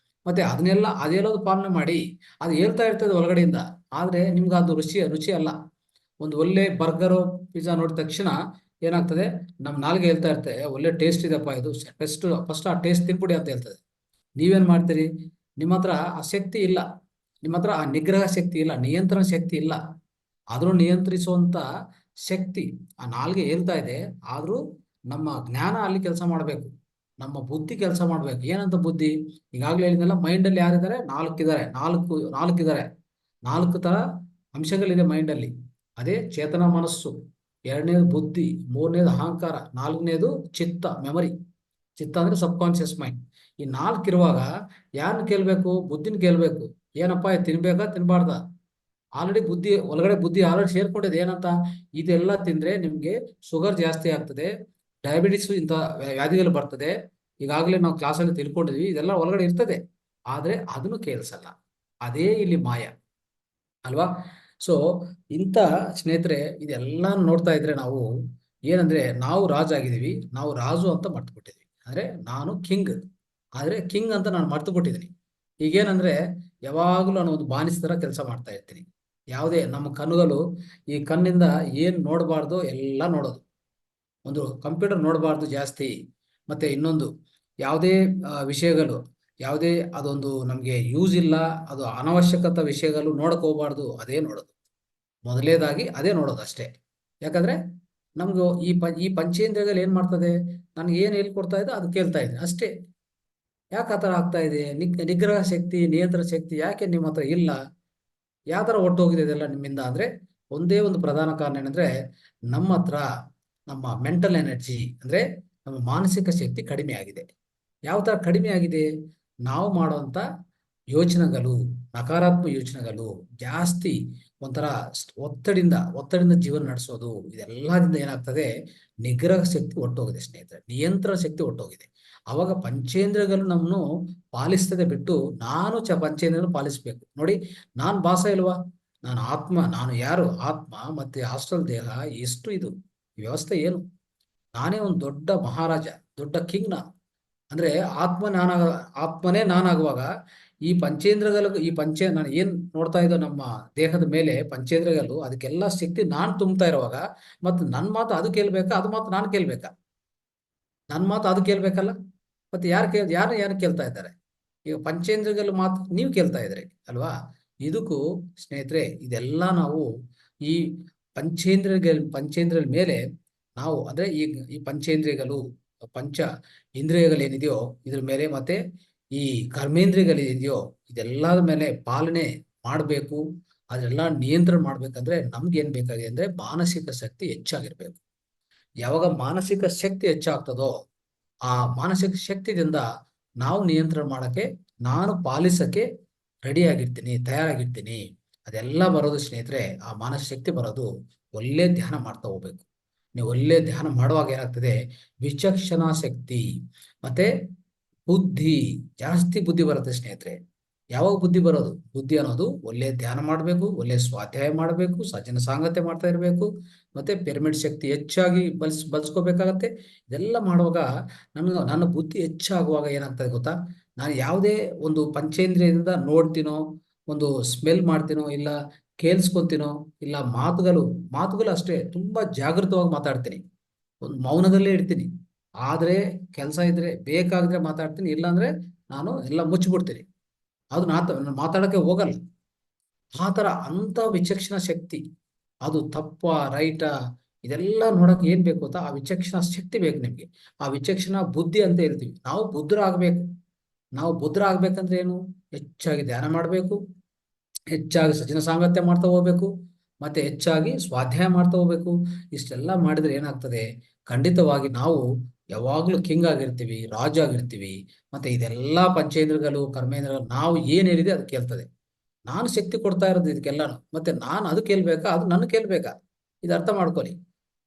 ಮತ್ತೆ ಅದೆಲ್ಲದು ಪಾಲನೆ ಮಾಡಿ. ಅದು ಹೇಳ್ತಾ ಇರ್ತದೆ ಒಳಗಡೆಯಿಂದ. ಆದ್ರೆ ನಿಮ್ಗೆ ಅದು ರುಚಿ ಅಲ್ಲ. ಒಂದು ಒಳ್ಳೆ ಬರ್ಗರ್, ಪಿಜ್ಜಾ ನೋಡಿದ ತಕ್ಷಣ ಏನಾಗ್ತದೆ? ನಮ್ಮ ನಾಲ್ಗೆ ಹೇಳ್ತಾ ಇರ್ತದೆ, ಒಳ್ಳೆ ಟೇಸ್ಟ್ ಇದೆಪ್ಪ ಇದು, ಫಸ್ಟ್ ಆ ಟೇಸ್ಟ್ ತಿನ್ಬಿಡಿ ಅಂತ ಹೇಳ್ತದೆ. ನೀವೇನ್ ಮಾಡ್ತೀರಿ? ನಿಮ್ಮ ಹತ್ರ ಆ ಶಕ್ತಿ ಇಲ್ಲ. ನಿಮ್ಮ ಹತ್ರ ಆ ನಿಗ್ರಹ ಶಕ್ತಿ ಇಲ್ಲ, ನಿಯಂತ್ರಣ ಶಕ್ತಿ ಇಲ್ಲ. ಆದ್ರೂ ನಿಯಂತ್ರಿಸುವಂತ ಶಕ್ತಿ ಆ ನಾಲ್ಗೆ ಹೇಳ್ತಾ ಇದೆ. ಆದ್ರೂ ನಮ್ಮ ಜ್ಞಾನ ಅಲ್ಲಿ ಕೆಲಸ ಮಾಡಬೇಕು, ನಮ್ಮ ಬುದ್ಧಿ ಕೆಲಸ ಮಾಡ್ಬೇಕು. ಏನಂತ ಬುದ್ಧಿ? ಈಗಾಗಲೇ ಹೇಳಿದ್ನಲ್ಲ, ಮೈಂಡ್ ಅಲ್ಲಿ ಯಾರಿದ್ದಾರೆ? ನಾಲ್ಕಿದ್ದಾರೆ. 4 ತರ ಅಂಶಗಳಿದೆ ಮೈಂಡ್ ಅಲ್ಲಿ. ಅದೇ ಚೇತನ ಮನಸ್ಸು, ಎರಡನೇದು ಬುದ್ಧಿ, ಮೂರನೇದು ಅಹಂಕಾರ, ನಾಲ್ಕನೇದು ಚಿತ್ತ, ಮೆಮರಿ. ಚಿತ್ತ ಅಂದ್ರೆ ಸಬ್ ಕಾನ್ಶಿಯಸ್ ಮೈಂಡ್. ಈ 4 ಇರುವಾಗ ಯಾರನ್ನ ಕೇಳ್ಬೇಕು? ಬುದ್ಧಿನ ಕೇಳ್ಬೇಕು. ಏನಪ್ಪಾ ಇದು ತಿನ್ಬೇಕಾ ತಿನ್ಬಾರ್ದಾ? ಆಲ್ರೆಡಿ ಬುದ್ಧಿ ಆಲ್ರೆಡಿ ಸೇರ್ಕೊಂಡಿದೆ. ಏನಂತ? ಇದೆಲ್ಲ ತಿಂದ್ರೆ ನಿಮ್ಗೆ ಶುಗರ್ ಜಾಸ್ತಿ ಆಗ್ತದೆ, ಡಯಾಬಿಟಿಸ್ ಇಂಥ ವ್ಯಾಧಿಗಳು ಬರ್ತದೆ. ಈಗಾಗಲೇ ನಾವು ಕ್ಲಾಸಲ್ಲಿ ತಿಳ್ಕೊಂಡಿದ್ವಿ. ಇದೆಲ್ಲ ಒಳಗಡೆ ಇರ್ತದೆ. ಆದ್ರೆ ಅದನ್ನು ಕೇಳಿಸಲ್ಲ. ಅದೇ ಇಲ್ಲಿ ಮಾಯ ಅಲ್ವಾ? ಸೊ ಇಂಥ ಸ್ನೇಹಿತರೆ, ಇದೆಲ್ಲ ನೋಡ್ತಾ ಇದ್ರೆ ನಾವು ಏನಂದ್ರೆ, ನಾವು ರಾಜ ಆಗಿದೀವಿ. ನಾವು ರಾಜು ಅಂತ ಮರ್ತು ಬಿಟ್ಟಿದ್ವಿ. ಅಂದ್ರೆ ನಾನು ಕಿಂಗ್, ಆದ್ರೆ ಕಿಂಗ್ ಅಂತ ನಾನು ಮರ್ತು ಬಿಟ್ಟಿದ್ದೀನಿ. ಈಗೇನಂದ್ರೆ ಯಾವಾಗಲೂ ನಾನು ಒಂದು ಬಾನಿಸ ತರ ಕೆಲಸ ಮಾಡ್ತಾ ಇರ್ತೀನಿ. ಯಾವುದೇ ನಮ್ಮ ಕಣ್ಣುಗಳು, ಈ ಕಣ್ಣಿಂದ ಏನ್ ನೋಡಬಾರ್ದು ಎಲ್ಲ ನೋಡೋದು. ಒಂದು ಕಂಪ್ಯೂಟರ್ ನೋಡಬಾರ್ದು ಜಾಸ್ತಿ. ಮತ್ತೆ ಇನ್ನೊಂದು ಯಾವುದೇ ವಿಷಯಗಳು, ಯಾವುದೇ ಅದೊಂದು ನಮ್ಗೆ ಯೂಸ್ ಇಲ್ಲ, ಅದು ಅನವಶ್ಯಕತ ವಿಷಯಗಳು ನೋಡಕ್ ಹೋಗ್ಬಾರ್ದು, ಅದೇ ನೋಡೋದು. ಮೊದಲೇದಾಗಿ ಅದೇ ನೋಡೋದು ಅಷ್ಟೇ. ಯಾಕಂದ್ರೆ ನಮ್ಗೆ ಈ ಪಂಚೇಂದ್ರಿಯಗಳು ಏನ್ ಮಾಡ್ತದೆ? ನನ್ಗೆ ಏನ್ ಹೇಳ್ಕೊಡ್ತಾ ಇದೆ ಅದು ಕೇಳ್ತಾ ಇದೆ ಅಷ್ಟೇ. ಯಾಕೆ ಆ ಥರ ಆಗ್ತಾ ಇದೆ? ನಿಗ್ರಹ ಶಕ್ತಿ, ನಿಯಂತ್ರಣ ಶಕ್ತಿ ಯಾಕೆ ನಿಮ್ಮ ಹತ್ರ ಇಲ್ಲ? ಯಾವ ಥರ ಒಟ್ಟೋಗಿದೆ ಇದೆಲ್ಲ ನಿಮ್ಮಿಂದ ಅಂದ್ರೆ ಒಂದೇ ಒಂದು ಪ್ರಧಾನ ಕಾರಣ ಏನಂದ್ರೆ, ನಮ್ಮ ಹತ್ರ ನಮ್ಮ ಮೆಂಟಲ್ ಎನರ್ಜಿ ಅಂದ್ರೆ ನಮ್ಮ ಮಾನಸಿಕ ಶಕ್ತಿ ಕಡಿಮೆ ಆಗಿದೆ. ಯಾವ ತರ ಕಡಿಮೆ ಆಗಿದೆ? ನಾವು ಮಾಡುವಂತ ಯೋಚನೆಗಳು, ನಕಾರಾತ್ಮಕ ಯೋಚನೆಗಳು ಜಾಸ್ತಿ. ಒಂಥರ ಒತ್ತಡದಿಂದ ಜೀವನ ನಡೆಸೋದು, ಇದೆಲ್ಲದಿಂದ ಏನಾಗ್ತದೆ? ನಿಗ್ರಹ ಶಕ್ತಿ ಒಟ್ಟೋಗಿದೆ ಸ್ನೇಹಿತರೆ, ನಿಯಂತ್ರಣ ಶಕ್ತಿ ಒಟ್ಟೋಗಿದೆ. ಅವಾಗ ಪಂಚೇಂದ್ರಗಳು ನಮ್ಮನ್ನು ಪಾಲಿಸ್ತದೆ ಬಿಟ್ಟು ನಾನು ಪಂಚೇಂದ್ರಗಳು ಪಾಲಿಸ್ಬೇಕು. ನೋಡಿ, ನಾನ್ ಬಾಸ ಇಲ್ವಾ? ನಾನು ಆತ್ಮ. ನಾನು ಯಾರು? ಆತ್ಮ. ಮತ್ತೆ ಹಾಸ್ಟೆಲ್ ದೇಹ. ಎಷ್ಟು ಇದು ವ್ಯವಸ್ಥೆ ಏನು? ನಾನೇ ಒಂದು ದೊಡ್ಡ ಮಹಾರಾಜ, ದೊಡ್ಡ ಕಿಂಗ್ ನಾನು. ಅಂದ್ರೆ ಆತ್ಮನೇ ನಾನಾಗುವಾಗ ಈ ಪಂಚೇಂದ್ರಗಳು ನಾನು ಏನ್ ನೋಡ್ತಾ ಇದ್ದೋ ನಮ್ಮ ದೇಹದ ಮೇಲೆ ಪಂಚೇಂದ್ರಗಳು, ಅದಕ್ಕೆಲ್ಲ ಶಕ್ತಿ ನಾನು ತುಂಬ್ತಾ ಇರುವಾಗ ಮತ್ತು ನನ್ನ ಮಾತು ಅದು ಕೇಳ್ಬೇಕಾ, ಅದು ಮಾತು ನಾನು ಕೇಳ್ಬೇಕಾ? ನನ್ನ ಮಾತು ಅದು ಕೇಳ್ಬೇಕಲ್ಲ. ಮತ್ತೆ ಯಾರು ಕೇಳ್ತಾ ಇದ್ದಾರೆ? ಈಗ ಪಂಚೇಂದ್ರಿಯಗಳ ಮಾತು ನೀವು ಕೇಳ್ತಾ ಇದ್ರಿ ಅಲ್ವಾ? ಇದಕ್ಕೂ ಸ್ನೇಹಿತರೆ, ಇದೆಲ್ಲ ನಾವು ಈ ಪಂಚೇಂದ್ರಿಯಗಳ ಮೇಲೆ ನಾವು ಅಂದ್ರೆ ಈ ಪಂಚೇಂದ್ರಿಯಗಳು, ಪಂಚ ಇಂದ್ರಿಯಗಳೇನಿದೆಯೋ ಇದ್ರ ಮೇಲೆ, ಮತ್ತೆ ಈ ಕರ್ಮೇಂದ್ರಿಯಗಳೇನಿದೆಯೋ ಇದೆಲ್ಲದ ಮೇಲೆ ಪಾಲನೆ ಮಾಡಬೇಕು. ಅದೆಲ್ಲ ನಿಯಂತ್ರಣ ಮಾಡ್ಬೇಕಂದ್ರೆ ನಮ್ಗೆ ಏನ್ ಬೇಕಾಗಿದೆ ಅಂದ್ರೆ ಮಾನಸಿಕ ಶಕ್ತಿ ಹೆಚ್ಚಾಗಿರ್ಬೇಕು. ಯಾವಾಗ ಮಾನಸಿಕ ಶಕ್ತಿ ಹೆಚ್ಚಾಗ್ತದೋ ಆ ಮಾನಸಿಕ ಶಕ್ತಿಯಿಂದ ನಾವು ನಿಯಂತ್ರಣ ಮಾಡಕ್ಕೆ, ನಾನು ಪಾಲಿಸಕ್ಕೆ ತಯಾರಾಗಿರ್ತೀನಿ. ಅದೆಲ್ಲ ಬರೋದು ಸ್ನೇಹಿತರೆ, ಆ ಮಾನಸಿಕ ಶಕ್ತಿ ಬರೋದು ಒಳ್ಳೆ ಧ್ಯಾನ ಮಾಡ್ತಾ ಹೋಗ್ಬೇಕು. ನೀವು ಒಳ್ಳೆ ಧ್ಯಾನ ಮಾಡುವಾಗ ಏನಾಗ್ತದೆ, ವಿಚಕ್ಷಣಾ ಶಕ್ತಿ ಮತ್ತೆ ಜಾಸ್ತಿ ಬುದ್ಧಿ ಬರುತ್ತೆ ಸ್ನೇಹಿತರೆ. ಯಾವಾಗ ಬುದ್ಧಿ ಬರೋದು? ಬುದ್ಧಿ ಅನ್ನೋದು ಒಳ್ಳೆ ಧ್ಯಾನ ಮಾಡಬೇಕು, ಒಳ್ಳೆ ಸ್ವಾಧ್ಯಾಯ ಮಾಡಬೇಕು, ಸಜ್ಜನ ಸಾಂಗತ್ಯ ಮಾಡ್ತಾ ಇರಬೇಕು, ಮತ್ತೆ ಪಿರಮಿಡ್ ಶಕ್ತಿ ಹೆಚ್ಚಾಗಿ ಬಳಸ್ಕೋಬೇಕಾಗತ್ತೆ. ಇದೆಲ್ಲ ಮಾಡುವಾಗ ನನ್ನ ಬುದ್ಧಿ ಹೆಚ್ಚಾಗುವಾಗ ಏನಾಗ್ತದೆ ಗೊತ್ತಾ? ನಾನು ಯಾವುದೇ ಒಂದು ಪಂಚೇಂದ್ರಿಯದಿಂದ ನೋಡ್ತೀನೋ, ಒಂದು ಸ್ಮೆಲ್ ಮಾಡ್ತೀನೋ, ಇಲ್ಲ ಕೇಳಿಸ್ಕೊಂತೀನೋ, ಇಲ್ಲ ಮಾತುಗಳು ಅಷ್ಟೇ ತುಂಬಾ ಜಾಗೃತವಾಗಿ ಮಾತಾಡ್ತೀನಿ. ಒಂದು ಮೌನದಲ್ಲೇ ಇಡ್ತೀನಿ. ಆದ್ರೆ ಕೆಲಸ ಇದ್ರೆ ಬೇಕಾದ್ರೆ ಮಾತಾಡ್ತೀನಿ, ಇಲ್ಲಾಂದ್ರೆ ನಾನು ಎಲ್ಲ ಮುಚ್ಚಿಬಿಡ್ತೀನಿ. ಅದು ಮಾತಾಡಕ್ಕೆ ಹೋಗಲ್ಲ. ಅಂತ ವಿಚಕ್ಷಣ ಶಕ್ತಿ, ಅದು ತಪ್ಪ ರೈಟಾ ಇದೆಲ್ಲ ನೋಡಕ್ ಏನ್ ಬೇಕು ಗೊತ್ತಾ? ಆ ವಿಚಕ್ಷಣ ಶಕ್ತಿ ಬೇಕು ನಿಮ್ಗೆ. ಆ ವಿಚಕ್ಷಣ ಬುದ್ಧಿ ಅಂತ ಹೇಳ್ತೀವಿ. ನಾವು ಬುದ್ಧರ ಆಗ್ಬೇಕಂದ್ರೆ ಏನು? ಹೆಚ್ಚಾಗಿ ಧ್ಯಾನ ಮಾಡಬೇಕು, ಹೆಚ್ಚಾಗಿ ಸಜ್ಜನ ಸಾಂಗತ್ಯ ಮಾಡ್ತಾ ಹೋಗ್ಬೇಕು, ಮತ್ತೆ ಹೆಚ್ಚಾಗಿ ಸ್ವಾಧ್ಯಾಯ ಮಾಡ್ತಾ ಹೋಗ್ಬೇಕು. ಇಷ್ಟೆಲ್ಲ ಮಾಡಿದ್ರೆ ಏನಾಗ್ತದೆ? ಖಂಡಿತವಾಗಿ ನಾವು ಯಾವಾಗ್ಲೂ ಕಿಂಗ್ ಆಗಿರ್ತೀವಿ, ರಾಜ ಆಗಿರ್ತೀವಿ. ಮತ್ತೆ ಇದೆಲ್ಲ ಪಂಚೇಂದ್ರಗಳು, ಕರ್ಮೇಂದ್ರಗಳು ನಾವು ಏನ್ ಹೇಳಿದೆ ಅದು ಕೇಳ್ತದೆ. ನಾನು ಶಕ್ತಿ ಕೊಡ್ತಾ ಇರೋದು ಇದಕ್ಕೆಲ್ಲಾನು. ಮತ್ತೆ ನಾನು ಅದು ಕೇಳ್ಬೇಕಾ, ಅದು ನನ್ನ ಕೇಳ್ಬೇಕಾ? ಇದು ಅರ್ಥ ಮಾಡ್ಕೊಳ್ಳಿ.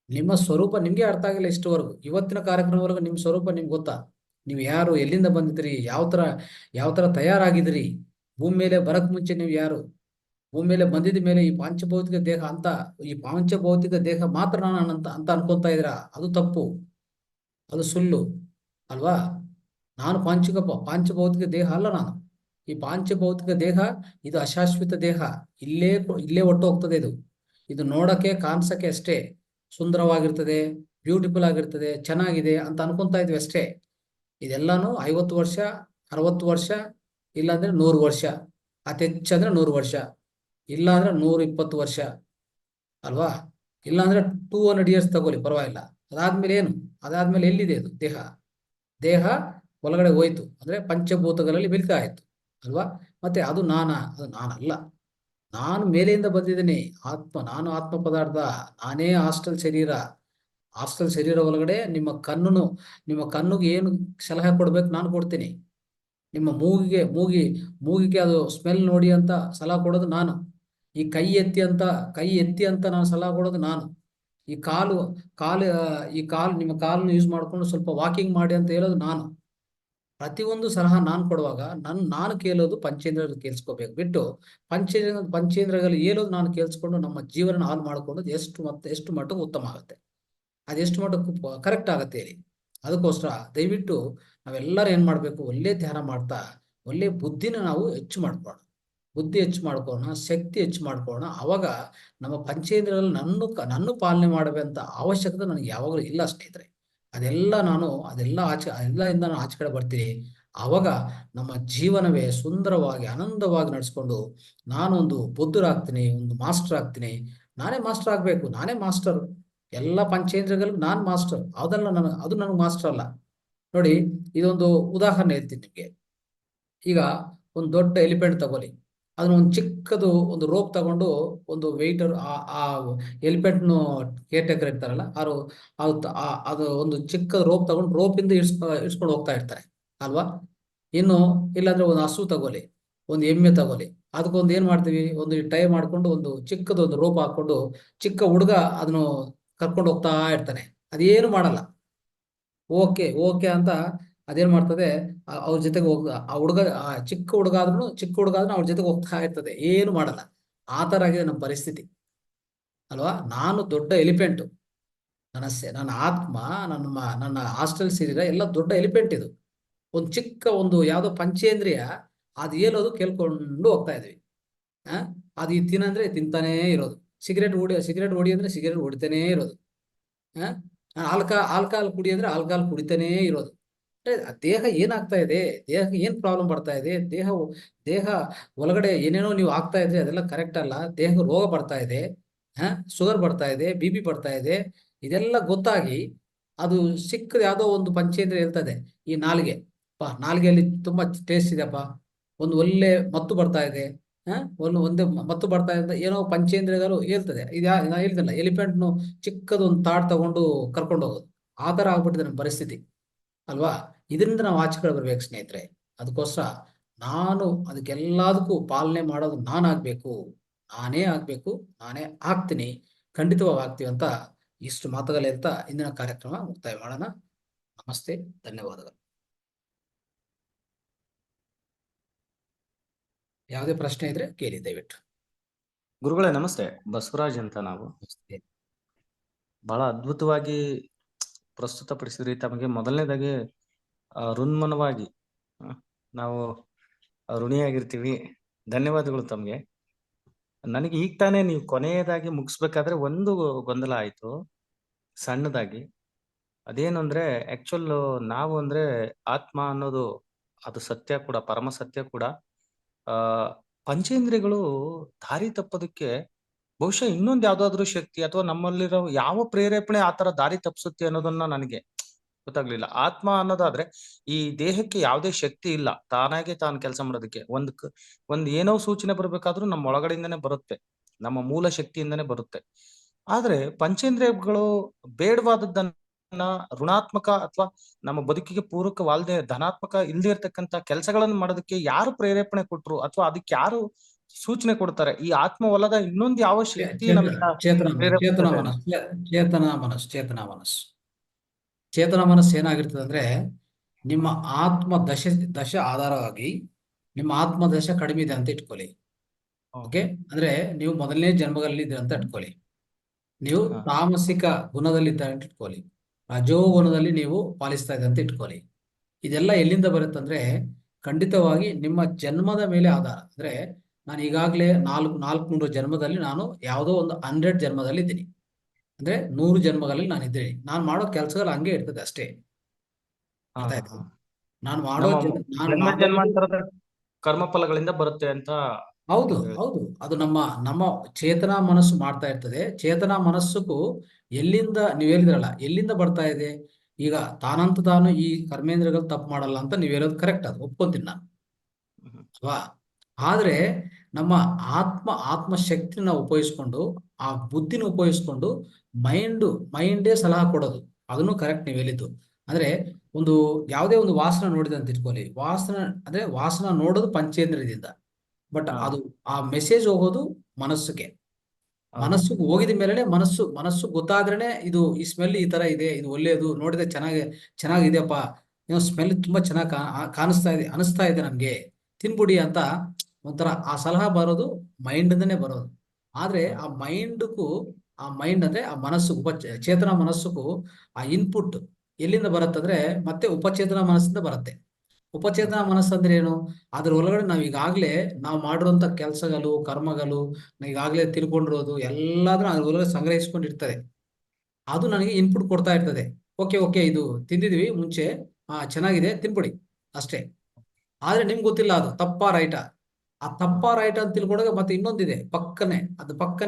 ನಿಮ್ಮ ಸ್ವರೂಪ ನಿಮ್ಗೆ ಅರ್ಥ ಆಗಿಲ್ಲ ಇಷ್ಟವರೆಗೂ. ಇವತ್ತಿನ ಕಾರ್ಯಕ್ರಮವರೆಗೂ ನಿಮ್ಮ ಸ್ವರೂಪ ನಿಮ್ಗೆ ಗೊತ್ತಾ? ನೀವು ಯಾರು, ಎಲ್ಲಿಂದ ಬಂದಿದ್ರಿ, ಯಾವ ತರ ತಯಾರಾಗಿದ್ರಿ, ಭೂಮಿ ಮೇಲೆ ಬರಕ್ ಮುಂಚೆ ನೀವು ಯಾರು, ಭೂಮಿ ಮೇಲೆ ಬಂದಿದ ಮೇಲೆ ಈ ಪಾಂಚಭೌತಿಕ ದೇಹ ಮಾತ್ರ ನಾನು ಅಂತ ಅನ್ಕೊಂತಾ ಇದ್ದೀರಾ? ಅದು ತಪ್ಪು, ಅದು ಸುಳ್ಳು ಅಲ್ವಾ? ನಾನು ಪಾಂಚಭೌತಿಕ ದೇಹ ಅಲ್ಲ. ನಾನು ಈ ಪಾಂಚಭೌತಿಕ ದೇಹ ಇದು ಅಶಾಶ್ವತ ದೇಹ. ಇಲ್ಲೇ ಒಟ್ಟು ಹೋಗ್ತದೆ. ಇದು ನೋಡಕ್ಕೆ ಕಾಣಿಸಕ್ಕೆ ಅಷ್ಟೇ ಸುಂದರವಾಗಿರ್ತದೆ, ಬ್ಯೂಟಿಫುಲ್ ಆಗಿರ್ತದೆ, ಚೆನ್ನಾಗಿದೆ ಅಂತ ಅನ್ಕೊಂತಾ ಇದ್ವಿ ಅಷ್ಟೇ. ಇದೆಲ್ಲಾನು 50 ವರ್ಷ, 60 ವರ್ಷ, ಇಲ್ಲಾಂದ್ರೆ 100 ವರ್ಷ, ಹೆಚ್ಚಂದ್ರೆ 100 ವರ್ಷ, ಇಲ್ಲಾಂದ್ರೆ 120 ವರ್ಷ ಅಲ್ವಾ? ಇಲ್ಲಾಂದ್ರೆ 200 ಇಯರ್ಸ್ ತಗೊಳ್ಳಿ, ಪರವಾಗಿಲ್ಲ. ಅದಾದ್ಮೇಲೆ ಎಲ್ಲಿದೆ ಅದು ದೇಹ ಒಳಗಡೆ ಹೋಯ್ತು ಅಂದ್ರೆ ಪಂಚಭೂತಗಳಲ್ಲಿ ಮಿಲ್ಕ ಆಯ್ತು ಅಲ್ವಾ? ಮತ್ತೆ ಅದು ನಾನಲ್ಲ. ನಾನು ಮೇಲೆಯಿಂದ ಬಂದಿದ್ದೀನಿ, ನಾನು ಆತ್ಮ ಪದಾರ್ಥ, ನಾನೇ ಹಾಸ್ಟೆಲ್ ಶರೀರ ಒಳಗಡೆ ನಿಮ್ಮ ಕಣ್ಣಿಗೆ ಏನು ಸಲಹೆ ಕೊಡ್ಬೇಕು ನಾನು ಕೊಡ್ತೀನಿ. ನಿಮ್ಮ ಮೂಗಿಗೆ ಅದು ಸ್ಮೆಲ್ ನೋಡಿ ಅಂತ ಸಲಹೆ ಕೊಡೋದು ನಾನು. ಈ ಕೈ ಎತ್ತಿ ಅಂತ ನಾನು ಸಲಹೆ ಕೊಡೋದು ನಾನು. ಈ ಕಾಲು ನಿಮ್ಮ ಕಾಲನ್ನು ಯೂಸ್ ಮಾಡ್ಕೊಂಡು ಸ್ವಲ್ಪ ವಾಕಿಂಗ್ ಮಾಡಿ ಅಂತ ಹೇಳೋದು ನಾನು. ಪ್ರತಿಯೊಂದು ಸಲಹೆ ನಾನು ಕೊಡುವಾಗ ನಾನು ಕೇಳೋದು ಪಂಚೇಂದ್ರಗಳು ಕೇಳಿಸ್ಕೋಬೇಕು ಬಿಟ್ಟು ಪಂಚೇಂದ್ರಗಳು ಹೇಳೋದು ನಾನು ಕೇಳಿಸ್ಕೊಂಡು ನಮ್ಮ ಜೀವನ ಹಾಳು ಮಾಡ್ಕೊಂಡು ಎಷ್ಟು ಮಟ್ಟಕ್ಕೆ ಉತ್ತಮ ಆಗುತ್ತೆ, ಅದೆಷ್ಟು ಮಟ್ಟಕ್ಕೆ ಕರೆಕ್ಟ್ ಆಗುತ್ತೆ ಹೇಳಿ. ಅದಕ್ಕೋಸ್ಕರ ದಯವಿಟ್ಟು ನಾವೆಲ್ಲರೂ ಏನ್ ಮಾಡ್ಬೇಕು? ಒಳ್ಳೆ ಧ್ಯಾನ ಮಾಡ್ತಾ ಒಳ್ಳೆ ಬುದ್ಧಿನ ನಾವು ಹೆಚ್ಚು ಮಾಡ್ಕೊಳ್ಳೋಣ, ಶಕ್ತಿ ಹೆಚ್ಚು ಮಾಡ್ಕೊಳ್ಳೋಣ. ಅವಾಗ ನಮ್ಮ ಪಂಚೇಂದ್ರಗಳು ನನ್ನ ಪಾಲನೆ ಮಾಡಬೇಕಂತ ಅವಶ್ಯಕತೆ ನನಗೆ ಯಾವಾಗಲೂ ಇಲ್ಲ ಸ್ನೇಹಿತರೆ. ಅದೆಲ್ಲ ನಾನು ಆಚೆ ಕಡೆ ಬರ್ತೀನಿ. ಆವಾಗ ನಮ್ಮ ಜೀವನವೇ ಸುಂದರವಾಗಿ ಆನಂದವಾಗಿ ನಡೆಸ್ಕೊಂಡು ನಾನೊಂದು ಬುದ್ಧರಾಗ್ತೀನಿ, ಒಂದು ಮಾಸ್ಟರ್ ಆಗ್ತೀನಿ. ನಾನೇ ಮಾಸ್ಟರ್ ಆಗ್ಬೇಕು, ನಾನೇ ಮಾಸ್ಟರ್. ಎಲ್ಲ ಪಂಚೇಂದ್ರಗಳಿಗೆ ನಾನ್ ಮಾಸ್ಟರ್. ಅದು ನನಗೆ ಮಾಸ್ಟರ್ ಅಲ್ಲ. ನೋಡಿ, ಇದೊಂದು ಉದಾಹರಣೆ ಹೇಳ್ತೀನಿ ನಿಮ್ಗೆ. ಈಗ ಒಂದು ದೊಡ್ಡ ಎಲಿಫೆಂಟ್ ತಗೊಳ್ಳಿ, ಅದನ್ನ ಒಂದು ಚಿಕ್ಕದು ಒಂದು ರೋಪ್ ತಗೊಂಡು ಒಂದು ವೆಯ್ಟರ್ ಆ ಎಲಿಫೆಂಟ್ನು ಕೇರ್ ಟೇಕರ್ ಇರ್ತಾರಲ್ಲ, ಅದು ಒಂದು ಚಿಕ್ಕ ರೋಪ್ ತಗೊಂಡು ರೋಪಿಂದ ಇಡ್ಸ್ಕೊಂಡು ಹೋಗ್ತಾ ಇರ್ತಾರೆ ಅಲ್ವಾ? ಇನ್ನು ಇಲ್ಲಾಂದ್ರೆ ಒಂದು ಹಸು ತಗೊಳ್ಳಿ, ಒಂದು ಎಮ್ಮೆ ತಗೊಳ್ಳಿ, ಅದಕ್ಕೊಂದು ಏನ್ ಮಾಡ್ತೀವಿ? ಒಂದು ಟೈ ಮಾಡ್ಕೊಂಡು ಒಂದು ಚಿಕ್ಕದೊಂದು ರೋಪ್ ಹಾಕೊಂಡು ಚಿಕ್ಕ ಹುಡುಗ ಅದನ್ನು ಕರ್ಕೊಂಡು ಹೋಗ್ತಾ ಇರ್ತಾನೆ. ಅದೇನು ಮಾಡಲ್ಲ. ಓಕೆ ಅಂತ ಅದೇನ್ ಮಾಡ್ತದೆ? ಅವ್ರ ಜೊತೆಗೆ ಚಿಕ್ಕ ಹುಡುಗ ಆದ್ರೂ ಅವ್ರ ಜೊತೆಗೆ ಹೋಗ್ತಾ ಇರ್ತದೆ, ಏನು ಮಾಡಲ್ಲ. ಆ ತರ ಆಗಿದೆ ನಮ್ಮ ಪರಿಸ್ಥಿತಿ ಅಲ್ವಾ? ನಾನು ದೊಡ್ಡ ಎಲಿಫೆಂಟ್, ನನ್ನ ಆತ್ಮ, ನನ್ನ ಹಾಸ್ಟೆಲ್ ಶರೀರ ಎಲ್ಲ ದೊಡ್ಡ ಎಲಿಫೆಂಟ್. ಇದು ಒಂದು ಚಿಕ್ಕ ಯಾವ್ದೋ ಪಂಚೇಂದ್ರಿಯ ಅದು ಹೇಳೋದು ಕೇಳ್ಕೊಂಡು ಹೋಗ್ತಾ ಇದ್ವಿ. ಆ ಅದು ಇದು ತಿನ್ನಂದ್ರೆ ತಿಂತಾನೇ ಇರೋದು. ಸಿಗರೇಟ್ ಹೊಡಿ ಅಂದ್ರೆ ಸಿಗರೇಟ್ ಹೊಡಿತಾನೇ ಇರೋದು. ಆ ಆಲ್ಕಹಾಲ್ ಕುಡಿ ಅಂದ್ರೆ ಆಲ್ಕಹಾಲ್ ಕುಡಿತಾನೇ ಇರೋದು. ಅಂದ್ರೆ ಆ ದೇಹ ಏನಾಗ್ತಾ ಇದೆ, ದೇಹಕ್ಕೆ ಏನ್ ಪ್ರಾಬ್ಲಮ್ ಬರ್ತಾ ಇದೆ, ದೇಹ ಒಳಗಡೆ ಏನೇನೋ ನೀವು ಆಗ್ತಾ ಇದ್ರೆ ಅದೆಲ್ಲ ಕರೆಕ್ಟ್ ಅಲ್ಲ. ದೇಹಕ್ಕೆ ರೋಗ ಬರ್ತಾ ಇದೆ, ಶುಗರ್ ಬರ್ತಾ ಇದೆ, BP ಬರ್ತಾ ಇದೆ. ಇದೆಲ್ಲ ಗೊತ್ತಾಗಿ ಅದು ಸಿಕ್ಕದ ಯಾವುದೋ ಒಂದು ಪಂಚೇಂದ್ರಿಯ ಹೇಳ್ತದೆ, ಈ ನಾಲಿಗೆ, ನಾಲಿಗೆಯಲ್ಲಿ ತುಂಬಾ ಟೇಸ್ಟ್ ಇದೆಯಪ್ಪ, ಒಂದು ಒಳ್ಳೆ ಮತ್ತು ಬರ್ತಾ ಇದೆ, ಒಂದೇ ಮತ್ತು ಬರ್ತಾ ಇದೆ, ಏನೋ ಪಂಚೇಂದ್ರಿಯಗಳು ಹೇಳ್ತದೆ. ನಾ ಹೇಳ್ತಿಲ್ಲ, ಎಲಿಫೆಂಟ್ನು ಚಿಕ್ಕದು ಒಂದು ತಾಡ್ ತಗೊಂಡು ಕರ್ಕೊಂಡು ಹೋಗೋದು, ಆ ತರ ಆಗ್ಬಿಟ್ಟಿದೆ ನಮ್ಮ ಪರಿಸ್ಥಿತಿ ಅಲ್ವಾ. ಇದರಿಂದ ನಾವು ಆಚೆ ಬರ್ಬೇಕು ಸ್ನೇಹಿತರೆ. ಅದಕ್ಕೋಸ್ಕರ ನಾನು ಅದಕ್ಕೆಲ್ಲದಕ್ಕೂ ಪಾಲನೆ ಮಾಡೋದು ನಾನಾಗಬೇಕು, ನಾನೇ ಆಗ್ಬೇಕು, ನಾನೇ ಆಗ್ತೀನಿ, ಖಂಡಿತವಾಗಿ ಆಗ್ತೀವಿ ಅಂತ ಇಷ್ಟು ಮಾತುಗಳು ಹೇಳ್ತಾ ಇಂದಿನ ಕಾರ್ಯಕ್ರಮ ಮುಕ್ತಾಯ ಮಾಡೋಣ. ನಮಸ್ತೆ, ಧನ್ಯವಾದಗಳು. ಯಾವುದೇ ಪ್ರಶ್ನೆ ಇದ್ರೆ ಕೇಳಿ ದಯವಿಟ್ಟು. ಗುರುಗಳೇ ನಮಸ್ತೆ, ಬಸವರಾಜ್ ಅಂತ. ನಾವು ಬಹಳ ಅದ್ಭುತವಾಗಿ ಪ್ರಸ್ತುತಪಡಿಸಿದ್ರಿ. ತಮಗೆ ಮೊದಲನೇದಾಗಿ ಋನ್ಮನವಾಗಿ ನಾವು ಋಣಿಯಾಗಿರ್ತೀವಿ. ಧನ್ಯವಾದಗಳು ತಮಗೆ. ನನಗೆ ಈಗ ತಾನೇ ನೀವು ಕೊನೆಯದಾಗಿ ಮುಗಿಸ್ಬೇಕಾದ್ರೆ ಒಂದು ಗೊಂದಲ ಆಯ್ತು ಸಣ್ಣದಾಗಿ. ಅದೇನು ಅಂದ್ರೆ ಆಕ್ಚುಲ್ ನಾವು ಅಂದ್ರೆ ಆತ್ಮ ಅನ್ನೋದು ಅದು ಸತ್ಯ ಕೂಡ, ಪರಮ ಸತ್ಯ ಕೂಡ. ಪಂಚೇಂದ್ರಿಯಗಳು ದಾರಿ ತಪ್ಪೋದಕ್ಕೆ ಬಹುಶಃ ಇನ್ನೊಂದು ಯಾವ್ದಾದ್ರು ಶಕ್ತಿ ಅಥವಾ ನಮ್ಮಲ್ಲಿರೋ ಯಾವ ಪ್ರೇರೇಪಣೆ ಆತರ ದಾರಿ ತಪ್ಪಿಸುತ್ತೆ ಅನ್ನೋದನ್ನ ನನಗೆ ಗೊತ್ತಾಗ್ಲಿಲ್ಲ. ಆತ್ಮ ಅನ್ನೋದಾದ್ರೆ ಈ ದೇಹಕ್ಕೆ ಯಾವುದೇ ಶಕ್ತಿ ಇಲ್ಲ, ತಾನಾಗೆ ತಾನು ಕೆಲಸ ಮಾಡೋದಕ್ಕೆ. ಒಂದ್ ಏನೋ ಸೂಚನೆ ಬರ್ಬೇಕಾದ್ರೂ ನಮ್ಮ ಒಳಗಡೆಯಿಂದನೇ ಬರುತ್ತೆ, ನಮ್ಮ ಮೂಲ ಶಕ್ತಿಯಿಂದನೇ ಬರುತ್ತೆ. ಆದ್ರೆ ಪಂಚೇಂದ್ರಿಯಗಳು ಬೇಡವಾದದ್ದನ್ನ ಋಣಾತ್ಮಕ ಅಥವಾ ನಮ್ಮ ಬದುಕಿಗೆ ಪೂರಕವಾಲ್ದೆ ಧನಾತ್ಮಕ ಇಲ್ದೇ ಇರ್ತಕ್ಕಂತ ಕೆಲಸಗಳನ್ನು ಮಾಡೋದಕ್ಕೆ ಯಾರು ಪ್ರೇರೇಪಣೆ ಕೊಟ್ರು ಅಥವಾ ಅದಕ್ಕೆ ಯಾರು ಸೂಚನೆ ಕೊಡ್ತಾರೆ? ಈ ಆತ್ಮವಲ್ಲದ ಇನ್ನೊಂದು ಯಾವ ಶಕ್ತಿ ನಮ್ಗೆ ಚೇತನ ಮನಸ್ಸು ಏನಾಗಿರ್ತದೆ ಅಂದ್ರೆ, ನಿಮ್ಮ ಆತ್ಮ ದಶೆ ಆಧಾರವಾಗಿ ನಿಮ್ಮ ಆತ್ಮ ದಶೆ ಕಡಿಮೆ ಇದೆ ಅಂತ ಇಟ್ಕೊಳ್ಳಿ. ಓಕೆ, ಅಂದ್ರೆ ನೀವು ಮೊದಲನೇ ಜನ್ಮದಲ್ಲಿ ಇದ್ದೀರ ಅಂತ ಇಟ್ಕೊಳ್ಳಿ. ನೀವು ತಾಮಸಿಕ ಗುಣದಲ್ಲಿ ಇದ್ದಾರೆ ಅಂತ ಇಟ್ಕೊಳ್ಳಿ, ರಜೋಗುಣದಲ್ಲಿ ನೀವು ಪಾಲಿಸ್ತಾ ಇದೆ ಅಂತ ಇಟ್ಕೊಳ್ಳಿ. ಇದೆಲ್ಲ ಎಲ್ಲಿಂದ ಬರುತ್ತಂದ್ರೆ ಖಂಡಿತವಾಗಿ ನಿಮ್ಮ ಜನ್ಮದ ಮೇಲೆ ಆಧಾರ. ಅಂದ್ರೆ ನಾನು ಈಗಾಗಲೇ 400 ಜನ್ಮದಲ್ಲಿ ನಾನು ಯಾವುದೋ ಒಂದು 100 ಜನ್ಮದಲ್ಲಿ ಇದ್ದೀನಿ. ಅಂದ್ರೆ 100 ಜನ್ಮಗಳಲ್ಲಿ ನಾನು ಇದ್ದೀನಿ. ನಾನು ಮಾಡೋ ಕೆಲಸಗಳು ಹಂಗೆ ಇರ್ತದೆ ಅಷ್ಟೇ. ಅರ್ಥ ಆಯ್ತಾ? ನಾನು ಮಾಡೋ ಜನ್ಮಾಂತರದ ಕರ್ಮ ಫಲಗಳಿಂದ ಬರುತ್ತೆ ಅಂತ. ಹೌದು, ಅದು ನಮ್ಮ ಚೇತನ ಮನಸ್ಸು ಮಾಡ್ತಾ ಇರ್ತದೆ. ಚೇತನ ಮನಸ್ಸುಗೂ ಎಲ್ಲಿಂದ, ನೀವ್ ಹೇಳಿದ್ರಲ್ಲ, ಎಲ್ಲಿಂದ ಬರ್ತಾ ಇದೆ? ಈಗ ತಾನಂತ ತಾನು ಈ ಕರ್ಮೇಂದ್ರಗಳು ತಪ್ಪು ಮಾಡಲ್ಲ ಅಂತ ನೀವ್ ಹೇಳೋದು ಕರೆಕ್ಟ್, ಅದು ಒಪ್ಕೊಂತೀನಿ ನಾನು, ಅಲ್ವಾ? ಆದ್ರೆ ನಮ್ಮ ಆತ್ಮಶಕ್ತಿನ ನಾವು ಉಪಯೋಗಿಸ್ಕೊಂಡು, ಆ ಬುದ್ಧಿನ ಉಪಯೋಗಿಸ್ಕೊಂಡು ಮೈಂಡೇ ಸಲಹಾ ಕೊಡೋದು, ಅದನ್ನು ಕರೆಕ್ಟ್ ನೀವು ಹೇಳಿದ್ದು. ಅಂದ್ರೆ ಯಾವುದೇ ಒಂದು ವಾಸನ ನೋಡಿದೆ ಅಂತ ಇಟ್ಕೊಳ್ಳಿ, ವಾಸನ ನೋಡೋದು ಪಂಚೇಂದ್ರಿಯದಿಂದ, ಬಟ್ ಅದು ಆ ಮೆಸೇಜ್ ಹೋಗೋದು ಮನಸ್ಸಿಗೆ. ಮನಸ್ಸಿಗೆ ಹೋಗಿದ ಮೇಲೆ ಮನಸ್ಸು ಗೊತ್ತಾದ್ರೇನೆ ಇದು ಈ ಸ್ಮೆಲ್ ಈ ತರ ಇದೆ, ಇದು ಒಳ್ಳೆಯದು, ನೋಡಿದ್ರೆ ಚೆನ್ನಾಗಿದೆಯಪ್ಪ, ಏನೋ ಸ್ಮೆಲ್ ತುಂಬಾ ಚೆನ್ನಾಗಿ ಅನಿಸ್ತಾ ಇದೆ ನಮ್ಗೆ, ತಿನ್ಬಿಡಿ ಅಂತ ಒಂಥರ ಆ ಸಲಹಾ ಬರೋದು ಮೈಂಡ್ನೇ ಬರೋದು. ಆದ್ರೆ ಆ ಮೈಂಡ್ ಅಂದ್ರೆ ಆ ಮನಸ್ಸು, ಚೇತನ ಮನಸ್ಸುಗೂ ಆ ಇನ್ಪುಟ್ ಎಲ್ಲಿಂದ ಬರುತ್ತಂದ್ರೆ ಮತ್ತೆ ಉಪಚೇತನ ಮನಸ್ಸಿಂದ ಬರುತ್ತೆ. ಉಪಚೇತನ ಮನಸ್ಸಂದ್ರೆ ಏನು? ಅದ್ರ ಒಳಗಡೆ ನಾವು ಮಾಡಿರುವಂತ ಕೆಲಸಗಳು, ಕರ್ಮಗಳು, ಈಗಾಗಲೇ ತಿಳ್ಕೊಂಡಿರೋದು ಎಲ್ಲಾದ್ರೂ ಅದ್ರ ಒಳಗಡೆ ಸಂಗ್ರಹಿಸ್ಕೊಂಡಿರ್ತದೆ. ಅದು ನನಗೆ ಇನ್ಪುಟ್ ಕೊಡ್ತಾ ಇರ್ತದೆ. ಓಕೆ, ಇದು ತಿಂದಿದ್ವಿ ಮುಂಚೆ, ಚೆನ್ನಾಗಿದೆ, ತಿನ್ಬಿಡಿ ಅಷ್ಟೇ. ಆದ್ರೆ ನಿಮ್ಗೆ ಗೊತ್ತಿಲ್ಲ ಅದು ತಪ್ಪಾ ರೈಟಾ. ಆ ತಪ್ಪಾ ರೈಟ್ ಅಂತ ತಿಳ್ಕೊಂಡಾಗ ಮತ್ತೆ ಇನ್ನೊಂದಿದೆ ಪಕ್ಕನೆ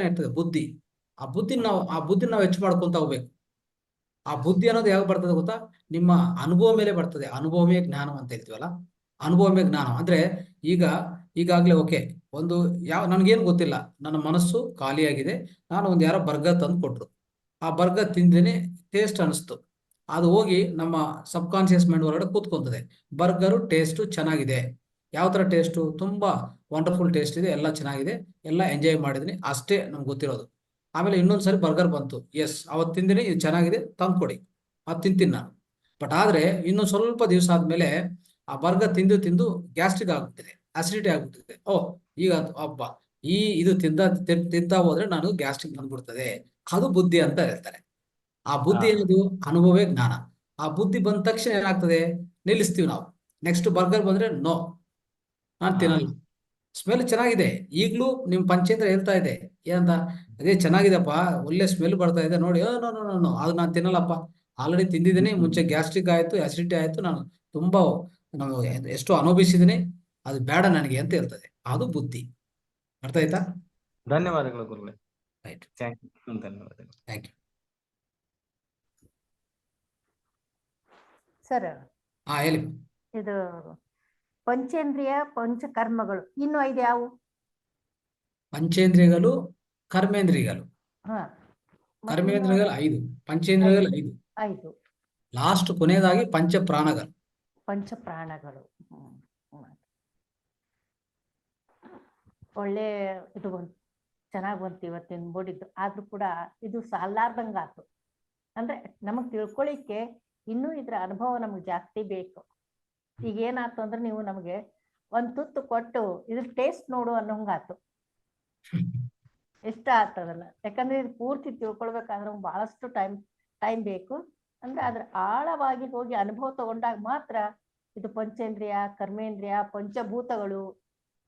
ಇರ್ತದೆ ಬುದ್ಧಿ. ಆ ಬುದ್ಧಿ ನಾವು ಹೆಚ್ಚು ಮಾಡ್ಕೊಂತ ಹೋಗ್ಬೇಕು. ಆ ಬುದ್ಧಿ ಅನ್ನೋದು ಯಾವಾಗ ಬರ್ತದೆ ಗೊತ್ತಾ? ನಿಮ್ಮ ಅನುಭವ ಮೇಲೆ ಬರ್ತದೆ. ಅನುಭವಮೇ ಜ್ಞಾನ ಅಂತ ಹೇಳ್ತೀವಲ್ಲ, ಅನುಭವಮೇ ಜ್ಞಾನ ಅಂದ್ರೆ ಈಗಾಗ್ಲೇ ಓಕೆ, ನನ್ಗೇನು ಗೊತ್ತಿಲ್ಲ, ನನ್ನ ಮನಸ್ಸು ಖಾಲಿಯಾಗಿದೆ, ನಾನು ಯಾರೋ ಬರ್ಗರ್ ತಂದು ಕೊಟ್ರು, ಆ ಬರ್ಗರ್ ತಿಂದೇನೆ ಟೇಸ್ಟ್ ಅನಿಸ್ತು, ಅದು ಹೋಗಿ ನಮ್ಮ ಸಬ್ ಕಾನ್ಶಿಯಸ್ ಮೈಂಡ್ ಹೊರಗಡೆ ಕೂತ್ಕೊಂತದೆ. ಬರ್ಗರು ಟೇಸ್ಟು ಚೆನ್ನಾಗಿದೆ, ಯಾವ ತರ ಟೇಸ್ಟು? ತುಂಬಾ ವಂಡರ್ಫುಲ್ ಟೇಸ್ಟ್ ಇದೆ, ಎಲ್ಲ ಚೆನ್ನಾಗಿದೆ, ಎಲ್ಲ ಎಂಜಾಯ್ ಮಾಡಿದೀನಿ, ಅಷ್ಟೇ ನಮ್ಗೆ ಗೊತ್ತಿರೋದು. ಆಮೇಲೆ ಇನ್ನೊಂದ್ಸರಿ ಬರ್ಗರ್ ಬಂತು, ಎಸ್ ಅವತ್ತು ತಿಂದಿನಿ, ಇದು ಚೆನ್ನಾಗಿದೆ, ತಂದ್ಕೊಡಿ, ಅದು ತಿಂತೀನಿ ನಾನು. ಬಟ್ ಆದ್ರೆ ಇನ್ನೊಂದು ಸ್ವಲ್ಪ ದಿವಸ ಆದ್ಮೇಲೆ ಆ ಬರ್ಗರ್ ತಿಂದು ಗ್ಯಾಸ್ಟ್ರಿಕ್ ಆಗ್ಬಿಟ್ಟಿದೆ, ಅಸಿಡಿಟಿ ಆಗ್ಬಿಟ್ಟಿದೆ. ಈಗ ಹಬ್ಬ ಇದು ತಿಂತಾ ಹೋದ್ರೆ ನಾನು ಗ್ಯಾಸ್ಟ್ರಿಕ್ ಬಂದ್ಬಿಡ್ತದೆ. ಅದು ಬುದ್ಧಿ ಅಂತ ಹೇಳ್ತಾರೆ. ಆ ಬುದ್ಧಿ ಏನದು? ಅನುಭವೇ ಜ್ಞಾನ. ಆ ಬುದ್ಧಿ ಬಂದ ತಕ್ಷಣ ಏನಾಗ್ತದೆ? ನಿಲ್ಲಿಸ್ತೀವಿ ನಾವು. ನೆಕ್ಸ್ಟ್ ಬರ್ಗರ್ ಬಂದ್ರೆ ನೋ, ನಾನು ಹಾ ತಿನ್ನಲ್ಲ. ಸ್ಮೆಲ್ ಚೆನ್ನಾಗಿದೆ. ಈಗಲೂ ನಿಮ್ಮ ಪಂಚೇಂದ್ರ ಹೇಳ್ತಾ ಇದೆ ಏನಂತ, ಅದೇ ಚೆನ್ನಾಗಿದೆಪ್ಪ, ಒಳ್ಳೆ ಸ್ಮೆಲ್ ಬರ್ತಾ ಇದೆ ನೋಡಿ. ನೋ ನೋ ನೋ ನೋ, ಅದು ನಾನು ತಿನ್ನಲ್ಲಪ್ಪ. ಆಲ್ರೆಡಿ ತಿಂದಿದ್ದೀನಿ, ಮುಂಚೆ ಗ್ಯಾಸ್ಟ್ರಿಕ್ ಆಯಿತು, ಅಸಿಡಿಟಿ ಆಯಿತು, ನಾನು ತುಂಬಾ ನಾನು ಎಷ್ಟು ಅನುಭವಿಸಿದ್ದೀನಿ, ಅದು ಬೇಡ ನನಗೆ ಅಂತ ಹೇಳ್ತದೆ. ಅದು ಬುದ್ಧಿ. ಅರ್ಥ ಆಯ್ತಾ? ಧನ್ಯವಾದಗಳು ಗುರುಗಳೇ. ರೈಟ್. Thank you. ಧನ್ಯವಾದಗಳು. Thank you. ಸರ್, ಹೇಳಿ. ಇದು ಪಂಚೇಂದ್ರಿಯ ಪಂಚಕರ್ಮಗಳು ಇನ್ನು 5 ಯಾವುವು? ಪಂಚೇಂದ್ರಿಯಗಳು, ಕರ್ಮೇಂದ್ರಿಯಗಳು. ಹಾ, ಕರ್ಮೇಂದ್ರಿಯಗಳು 5, ಪಂಚೇಂದ್ರಿಯಗಳು 5. 5 ಲಾಸ್ಟ್ ಕೊನೆಯದಾಗಿ ಪಂಚಪ್ರಾಣಗಳು. ಪಂಚಪ್ರಾಣಗಳು. ಒಳ್ಳೆ ಇದು ಬಂತು, ಚೆನ್ನಾಗಿ ಬಂತು ಇವತ್ತಿನ ಬೋರ್ಡಿದ್ದು. ಆದ್ರೂ ಕೂಡ ಇದು ಸಾಲಾರ್ದಂಗಾತು. ಅಂದ್ರೆ ನಮಗ್ ತಿಳ್ಕೊಳಿಕ್ಕೆ ಇನ್ನೂ ಇದ್ರ ಅನುಭವ ನಮ್ಗೆ ಜಾಸ್ತಿ ಬೇಕು. ಈಗ ಏನಾಯ್ತು ಅಂದ್ರೆ ನೀವು ನಮಗೆ ಒಂದ್ ತುತ್ತು ಕೊಟ್ಟು ಇದ್ರ ಟೇಸ್ಟ್ ನೋಡು ಅನ್ನೋಂಗಾತು. ಇಷ್ಟ ಆಗ್ತದಲ್ಲ, ಯಾಕಂದ್ರೆ ಇದು ಪೂರ್ತಿ ತಿಳ್ಕೊಳ್ಬೇಕಾದ್ರೆ ಬಹಳಷ್ಟು ಟೈಮ್ ಬೇಕು. ಅಂದ್ರೆ ಅದ್ರ ಆಳವಾಗಿ ಹೋಗಿ ಅನುಭವ ತಗೊಂಡಾಗ ಮಾತ್ರ ಇದು ಪಂಚೇಂದ್ರಿಯ, ಕರ್ಮೇಂದ್ರಿಯ, ಪಂಚಭೂತಗಳು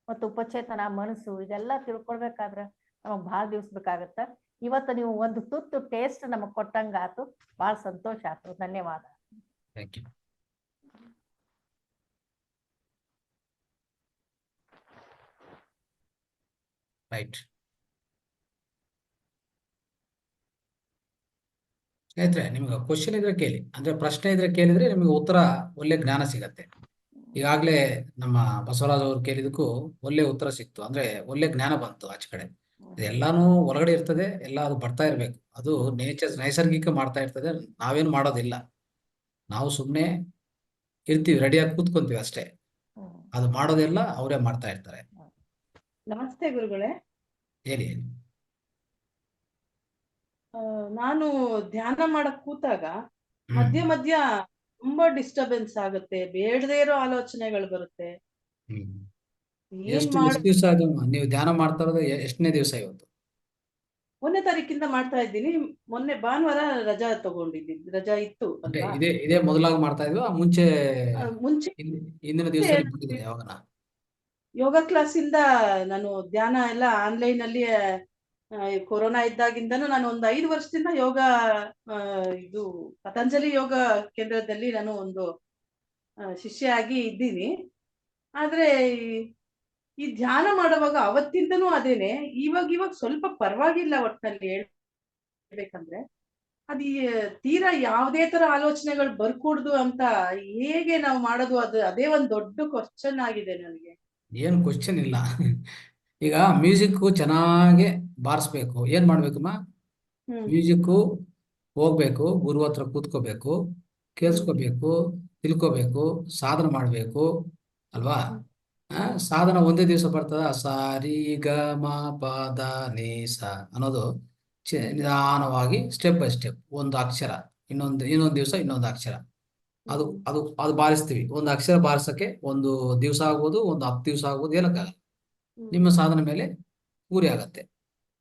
ಮತ್ತು ಉಪಚೇತನ, ಮನಸ್ಸು ಇದೆಲ್ಲ ತಿಳ್ಕೊಳ್ಬೇಕಾದ್ರೆ ನಮಗ್ ಬಹಳ ದಿವ್ಸ ಬೇಕಾಗತ್ತ. ಇವತ್ತು ನೀವು ಒಂದು ತುತ್ತು ಟೇಸ್ಟ್ ನಮಗ್ ಕೊಟ್ಟಂಗಾತು, ಬಹಳ ಸಂತೋಷ ಆಯ್ತು. ಧನ್ಯವಾದ. Thank you. ರೈಟ್. ಸ್ನೇಹಿತರೆ, ನಿಮ್ಗೆ ಕ್ವಶನ್ ಇದ್ರೆ ಕೇಳಿ, ಅಂದ್ರೆ ಪ್ರಶ್ನೆ ಇದ್ರೆ ಕೇಳಿದ್ರೆ ನಿಮ್ಗೆ ಉತ್ತರ ಒಳ್ಳೆ ಜ್ಞಾನ ಸಿಗತ್ತೆ. ಈಗಾಗಲೇ ನಮ್ಮ ಬಸವರಾಜ್ ಅವ್ರು ಕೇಳಿದಕ್ಕೂ ಒಳ್ಳೆ ಉತ್ತರ ಸಿಕ್ತು, ಅಂದ್ರೆ ಒಳ್ಳೆ ಜ್ಞಾನ ಬಂತು ಆಚೆ ಕಡೆ. ಎಲ್ಲಾನು ಹೊರಗಡೆ ಇರ್ತದೆ, ಎಲ್ಲ ಅದು ಬರ್ತಾ ಇರ್ಬೇಕು. ಅದು ನೈಸರ್ಗಿಕ ಮಾಡ್ತಾ ಇರ್ತದೆ, ನಾವೇನು ಮಾಡೋದಿಲ್ಲ. ನಾವು ಸುಮ್ಮನೆ ಇರ್ತೀವಿ, ರೆಡಿಯಾಗಿ ಕೂತ್ಕೊಂತೀವಿ ಅಷ್ಟೇ. ಅದು ಮಾಡೋದೆಲ್ಲ ಅವರೇ ಮಾಡ್ತಾ ಇರ್ತಾರೆ. ನಮಸ್ತೆ ಗುರುಗಳೇ. ಹೇಳಿ. ನಾನು ಧ್ಯಾನ ಮಾಡಕ್ ಕೂತಾಗ ಹ್ಮ್. ಮಧ್ಯ ಮಧ್ಯ ತುಂಬಾ ಡಿಸ್ಟರ್ಬೆನ್ಸ್ ಆಗುತ್ತೆ, ಬೇಡದೇ ಇರೋ ಆಲೋಚನೆಗಳು ಬರುತ್ತೆ. ಹ್ಮ್. ಏನ್ ಎಷ್ಟು ಮಾಡ ದಿವಸ ಅದು ನೀವು ಧ್ಯಾನ ಮಾಡ್ತಾ ಇರೋದು? ಎಷ್ಟನೇ ದಿವಸ ಇವತ್ತು? 1ನೇ ತಾರೀಕಿಂದ ಮಾಡ್ತಾ ಇದ್ದೀನಿ. ಮೊನ್ನೆ ಭಾನುವಾರ ರಜಾ ತಗೊಂಡಿದ್ದೀನಿ, ರಜಾ ಇತ್ತು ಅಂದ್ರೆ ಅಲ್ವಾ. ಇದೇ ಮೊದಲಾಗಿ ಮಾಡ್ತಾ ಇದ್ವಾ? ಮುಂಚೆ ಮುಂಚೆ ಹಿಂದಿನ ದಿವಸದಲ್ಲಿ ಬಂದಿದೆ ಯಾವಾಗನ? ಯೋಗ ಕ್ಲಾಸಿಂದ ನಾನು ಧ್ಯಾನ ಎಲ್ಲ ಆನ್ಲೈನ್ ಅಲ್ಲಿ ಕೊರೋನಾ ಇದ್ದಾಗಿಂದನೂ ನಾನು ಒಂದು 5 ವರ್ಷದಿಂದ ಯೋಗ, ಇದು ಪತಂಜಲಿ ಯೋಗ ಕೇಂದ್ರದಲ್ಲಿ ನಾನು ಒಂದು ಶಿಷ್ಯೆಯಾಗಿ ಇದ್ದೀನಿ. ಆದ್ರೆ ಈ ಧ್ಯಾನ ಮಾಡುವಾಗ ಅವತ್ತಿಂದನೂ ಅದೇನೆ. ಇವಾಗ ಸ್ವಲ್ಪ ಪರವಾಗಿಲ್ಲ. ಒಟ್ಟಿನಲ್ಲಿ ಹೇಳ್ಬೇಕಂದ್ರೆ ಅದು ತೀರಾ ಯಾವುದೇ ತರ ಆಲೋಚನೆಗಳು ಬರ್ಕೂಡ್ದು ಅಂತ ಹೇಗೆ ನಾವು ಮಾಡೋದು, ಅದೇ ಒಂದ್ ದೊಡ್ಡ ಕ್ವಶನ್ ಆಗಿದೆ ನನಗೆ. ಏನು ಕ್ವಶನ್ ಇಲ್ಲ. ಈಗ ಮ್ಯೂಸಿಕ್ ಚೆನ್ನಾಗಿ ಬಾರಿಸ್ಬೇಕು. ಏನ್ ಮಾಡ್ಬೇಕಮ್ಮ? ಮ್ಯೂಸಿಕ್ಕು ಹೋಗ್ಬೇಕು, ಗುರು ಹತ್ರ ಕೂತ್ಕೋಬೇಕು, ಕೇಳಿಸ್ಕೋಬೇಕು, ತಿಳ್ಕೋಬೇಕು, ಸಾಧನ ಮಾಡ್ಬೇಕು ಅಲ್ವಾ? ಸಾಧನ ಒಂದೇ ದಿವಸ ಬರ್ತದ? ಸಾರಿ ಗ ಮ ಪ ದ ನಿ ಸ ಅನ್ನೋದು ನಿಧಾನವಾಗಿ ಸ್ಟೆಪ್ ಬೈ ಸ್ಟೆಪ್, ಒಂದು ಅಕ್ಷರ ಇನ್ನೊಂದು ದಿವಸ ಇನ್ನೊಂದು ಅಕ್ಷರ, ಅದು ಅದು ಅದು ಬಾರಿಸ್ತೀವಿ. ಒಂದು ಅಕ್ಷರ ಬಾರಿಸಕ್ಕೆ ಒಂದು ದಿವಸ ಆಗ್ಬೋದು, ಒಂದು 10 ದಿವಸ ಆಗ್ಬೋದು, ಹೇಳಕ್ಕಾಗಲ್ಲ. ನಿಮ್ಮ ಸಾಧನೆ ಮೇಲೆ ಗುರಿ ಆಗತ್ತೆ.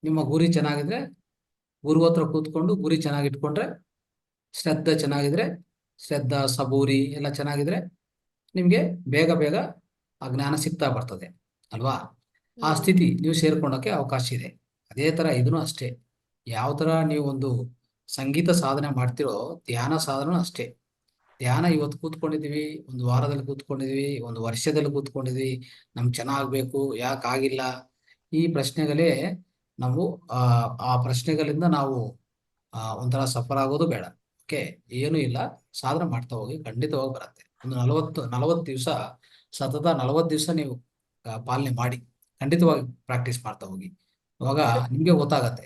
ನಿಮ್ಮ ಗುರಿ ಚೆನ್ನಾಗಿದ್ರೆ, ಗುರು ಹತ್ರ ಕೂತ್ಕೊಂಡು ಗುರಿ ಚೆನ್ನಾಗಿ ಇಟ್ಕೊಂಡ್ರೆ, ಶ್ರದ್ಧೆ ಚೆನ್ನಾಗಿದ್ರೆ, ಶ್ರದ್ಧಾ ಸಬೂರಿ ಎಲ್ಲ ಚೆನ್ನಾಗಿದ್ರೆ ನಿಮ್ಗೆ ಬೇಗ ಬೇಗ ಆ ಜ್ಞಾನ ಸಿಗ್ತಾ ಬರ್ತದೆ ಅಲ್ವಾ? ಆ ಸ್ಥಿತಿ ನೀವು ಸೇರ್ಕೊಳ್ಳೋಕೆ ಅವಕಾಶ ಇದೆ. ಅದೇ ತರ ಇದನ್ನು ಅಷ್ಟೇ. ಯಾವ ತರ ನೀವು ಒಂದು ಸಂಗೀತ ಸಾಧನೆ ಮಾಡ್ತಿರೋ, ಧ್ಯಾನ ಸಾಧನ ಅಷ್ಟೇ. ಧ್ಯಾನ ಇವತ್ತು ಕೂತ್ಕೊಂಡಿದೀವಿ, ಒಂದು ವಾರದಲ್ಲಿ ಕೂತ್ಕೊಂಡಿದೀವಿ, ಒಂದು ವರ್ಷದಲ್ಲಿ ಕೂತ್ಕೊಂಡಿದೀವಿ, ನಮ್ಗೆ ಚೆನ್ನಾಗ್ಬೇಕು, ಯಾಕೆ ಆಗಿಲ್ಲ, ಈ ಪ್ರಶ್ನೆಗಳೇ ನಾವು ಆ ಪ್ರಶ್ನೆಗಳಿಂದ ನಾವು ಒಂಥರ ಸಫರ್ ಆಗೋದು ಬೇಡ. ಓಕೆ, ಏನು ಇಲ್ಲ, ಸಾಧನೆ ಮಾಡ್ತಾ ಹೋಗಿ, ಖಂಡಿತವಾಗಿ ಬರುತ್ತೆ. ಒಂದು 40 ದಿವಸ ಸತತ 40 ದಿವಸ ನೀವು ಪಾಲನೆ ಮಾಡಿ, ಖಂಡಿತವಾಗಿ ಪ್ರಾಕ್ಟೀಸ್ ಮಾಡ್ತಾ ಹೋಗಿ. ಅವಾಗ ನಿಮ್ಗೆ ಗೊತ್ತಾಗತ್ತೆ.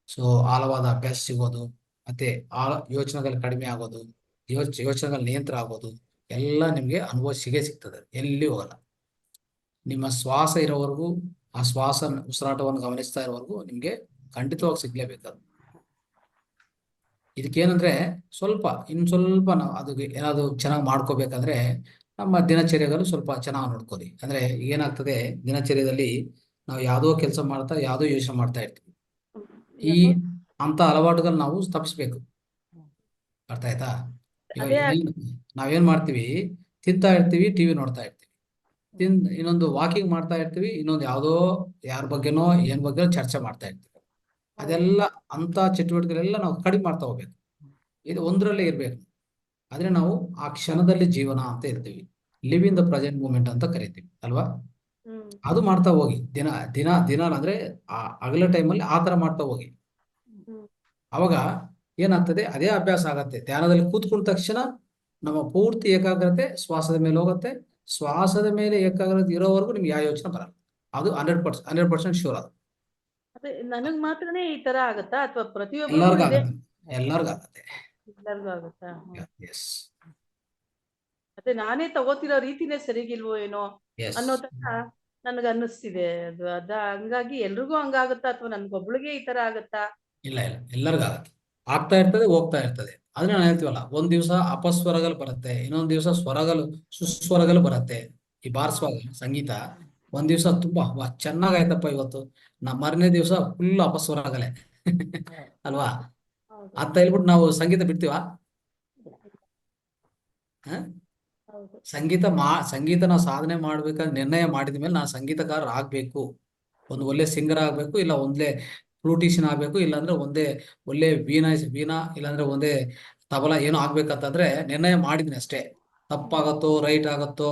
ಸೊ ಆಳವಾದ ಅಭ್ಯಾಸ ಸಿಗೋದು, ಮತ್ತೆ ಯೋಚನೆಗಳು ಕಡಿಮೆ ಆಗೋದು, ಯೋಚನೆಗಳ ನಿಯಂತ್ರಣ ಆಗೋದು ಎಲ್ಲ ನಿಮ್ಗೆ ಅನುಭವ ಸಿಗ್ತದೆ, ಎಲ್ಲಿ ಹೋಗಲ್ಲ. ನಿಮ್ಮ ಶ್ವಾಸ ಇರೋವರೆಗೂ, ಆ ಉಸಿರಾಟವನ್ನು ಗಮನಿಸ್ತಾ ಇರೋವರೆಗೂ ನಿಮ್ಗೆ ಖಂಡಿತವಾಗಿ ಸಿಗ್ಲೇಬೇಕು. ಇದಕ್ಕೇನಂದ್ರೆ ಇನ್ನು ಸ್ವಲ್ಪ ನಾವು ಅದು ಏನಾದ್ರು ಚೆನ್ನಾಗಿ ಮಾಡ್ಕೋಬೇಕಂದ್ರೆ ನಮ್ಮ ದಿನಚರ್ಯಗಳು ಸ್ವಲ್ಪ ಚೆನ್ನಾಗಿ ನೋಡ್ಕೊಳ್ಳಿ. ಅಂದ್ರೆ ಏನಾಗ್ತದೆ, ದಿನಚರ್ಯದಲ್ಲಿ ನಾವು ಯಾವುದೋ ಕೆಲಸ ಮಾಡ್ತಾ ಯಾವುದೋ ಯೋಚನೆ ಮಾಡ್ತಾ ಇರ್ತೀವಿ. ಈ ಅಂತ ಅಲವಾಟುಗಳು ನಾವು ತಪ್ಪಿಸ್ಬೇಕು. ಅರ್ಥ ಆಯ್ತಾ? ನಾವೇನ್ ಮಾಡ್ತೀವಿ, ತಿಂತಾ ಇರ್ತೀವಿ, ಟಿವಿ ನೋಡ್ತಾ ಇರ್ತೀವಿ. ಇನ್ನೊಂದು ವಾಕಿಂಗ್ ಮಾಡ್ತಾ ಇರ್ತೀವಿ, ಇನ್ನೊಂದು ಯಾವುದೋ ಯಾರ ಬಗ್ಗೆನೋ ಏನ್ ಬಗ್ಗೆನೋ ಚರ್ಚೆ ಮಾಡ್ತಾ ಇರ್ತೀವಿ. ಅದೆಲ್ಲ ಅಂತ ಚಟುವಟಿಕೆಗಳೆಲ್ಲ ನಾವು ಕಡಿಮೆ ಮಾಡ್ತಾ ಹೋಗ್ಬೇಕು. ಇದು ಒಂದರಲ್ಲೇ ಇರ್ಬೇಕು. ಆದ್ರೆ ನಾವು ಆ ಕ್ಷಣದಲ್ಲಿ ಜೀವನ ಅಂತ ಇರ್ತೀವಿ, live in the present moment ಅಂತ ಕರಿತೀವಿ ಅಲ್ವಾ. ಹ್ಮ್ ಅದು ಮಾಡ್ತಾ ಹೋಗಿ ದಿನ ದಿನ ದಿನ ಅಂದ್ರೆ ಆ ಹಗಲ ಟೈಮಲ್ಲಿ ಆ ತರ ಮಾಡ್ತಾ ಹೋಗಿ. ಹ್ಮ್ ಅವಾಗ ಏನಾಗ್ತದೆ, ಅದೇ ಅಭ್ಯಾಸ ಆಗತ್ತೆ. ಧ್ಯಾನದಲ್ಲಿ ಕೂತ್ಕೊಂಡ ತಕ್ಷಣ ನಮ್ಮ ಪೂರ್ತಿ ಏಕಾಗ್ರತೆ ಶ್ವಾಸದ ಮೇಲೆ ಹೋಗುತ್ತೆ. ಶ್ವಾಸದ ಮೇಲೆ ಏಕಾಗ್ರತೆ ಇರೋವರೆಗೂ ನಿಮ್ಗೆ ಯಾವ ಯೋಚನೆ ಬರಲ್ಲ. ಅದು 100% ಶೂರ್. ಅದು ಅದೇ ನನಗ್ ಮಾತ್ರನೇ ಈ ತರ ಆಗತ್ತಾ ಅಥವಾ ಪ್ರತಿಯೊಬ್ಬರಿಗೂ ಎಲ್ಲರಿಗೂ ಇದೆ? ಆಗತ್ತೆ, ಎಲ್ಲರಿಗೂ ಆಗತ್ತೆ. ಎಲ್ಲರಿಗೂ ಆಗುತ್ತಾ? ಎಸ್ ಅದೇ ನಾನೇ ತಗೋತಿರೋ ರೀತಿನೇ ಸರಿಗಿಲ್ವೋ ಏನೋ ಎಸ್ ಅನ್ನೋ ತರ ನನ್ಗ ಅನ್ನಿಸ್ತಿದೆ. ಅದು ಹಂಗಾಗಿ ಎಲ್ರಿಗೂ ಹಂಗಾಗುತ್ತಾ ಅಥವಾ ನನ್ಗೊಬ್ಳಿಗೆ ಈ ತರ ಆಗತ್ತಾ? ಇಲ್ಲ ಇಲ್ಲ, ಎಲ್ಲರಿಗೂ ಆಗತ್ತೆ. ಆಗ್ತಾ ಇರ್ತದೆ, ಹೋಗ್ತಾ ಇರ್ತದೆ. ಆದ್ರೆ ನಾನು ಹೇಳ್ತೀವಲ್ಲ, ಒಂದ್ ದಿವಸ ಅಪಸ್ವರಗಳು ಬರುತ್ತೆ, ಇನ್ನೊಂದ್ ದಿವಸ ಸ್ವರಗಳು ಸುಸ್ವರಗಳು ಬರುತ್ತೆ. ಈ ಬಾರಿಸುವಾಗ ಸಂಗೀತ ಒಂದ್ ದಿವಸ ತುಂಬಾ ವಾ ಚೆನ್ನಾಗಾಯ್ತಪ್ಪ ಇವತ್ತು, ಮರನೇ ದಿವಸ ಫುಲ್ ಅಪಸ್ವರಗಳೇ ಅಲ್ವಾ. ಹೌದು ಅಂತ ಹೇಳ್ಬಿಟ್ಟು ನಾವು ಸಂಗೀತ ಬಿಡ್ತೀವ? ಹೌದು ಸಂಗೀತ ನಾವು ಸಾಧನೆ ಮಾಡ್ಬೇಕಾದ್ರೆ ನಿರ್ಣಯ ಮಾಡಿದ ಮೇಲೆ ನಾನು ಸಂಗೀತಕಾರ ಆಗ್ಬೇಕು, ಒಂದು ಒಳ್ಳೆ ಸಿಂಗರ್ ಆಗ್ಬೇಕು, ಇಲ್ಲ ಒಂದೇ ಫ್ಲೂಟಿಷಿಯನ್ ಆಗ್ಬೇಕು, ಇಲ್ಲಾಂದ್ರೆ ಒಳ್ಳೆ ವೀಣಾ ಇಲ್ಲಾಂದ್ರೆ ಒಂದೇ ತಬಲಾ ಏನೋ ಆಗ್ಬೇಕಂತಂದ್ರೆ ನಿರ್ಣಯ ಮಾಡಿದ್ನಿ ಅಷ್ಟೇ. ತಪ್ಪಾಗತ್ತೋ ರೈಟ್ ಆಗತ್ತೋ,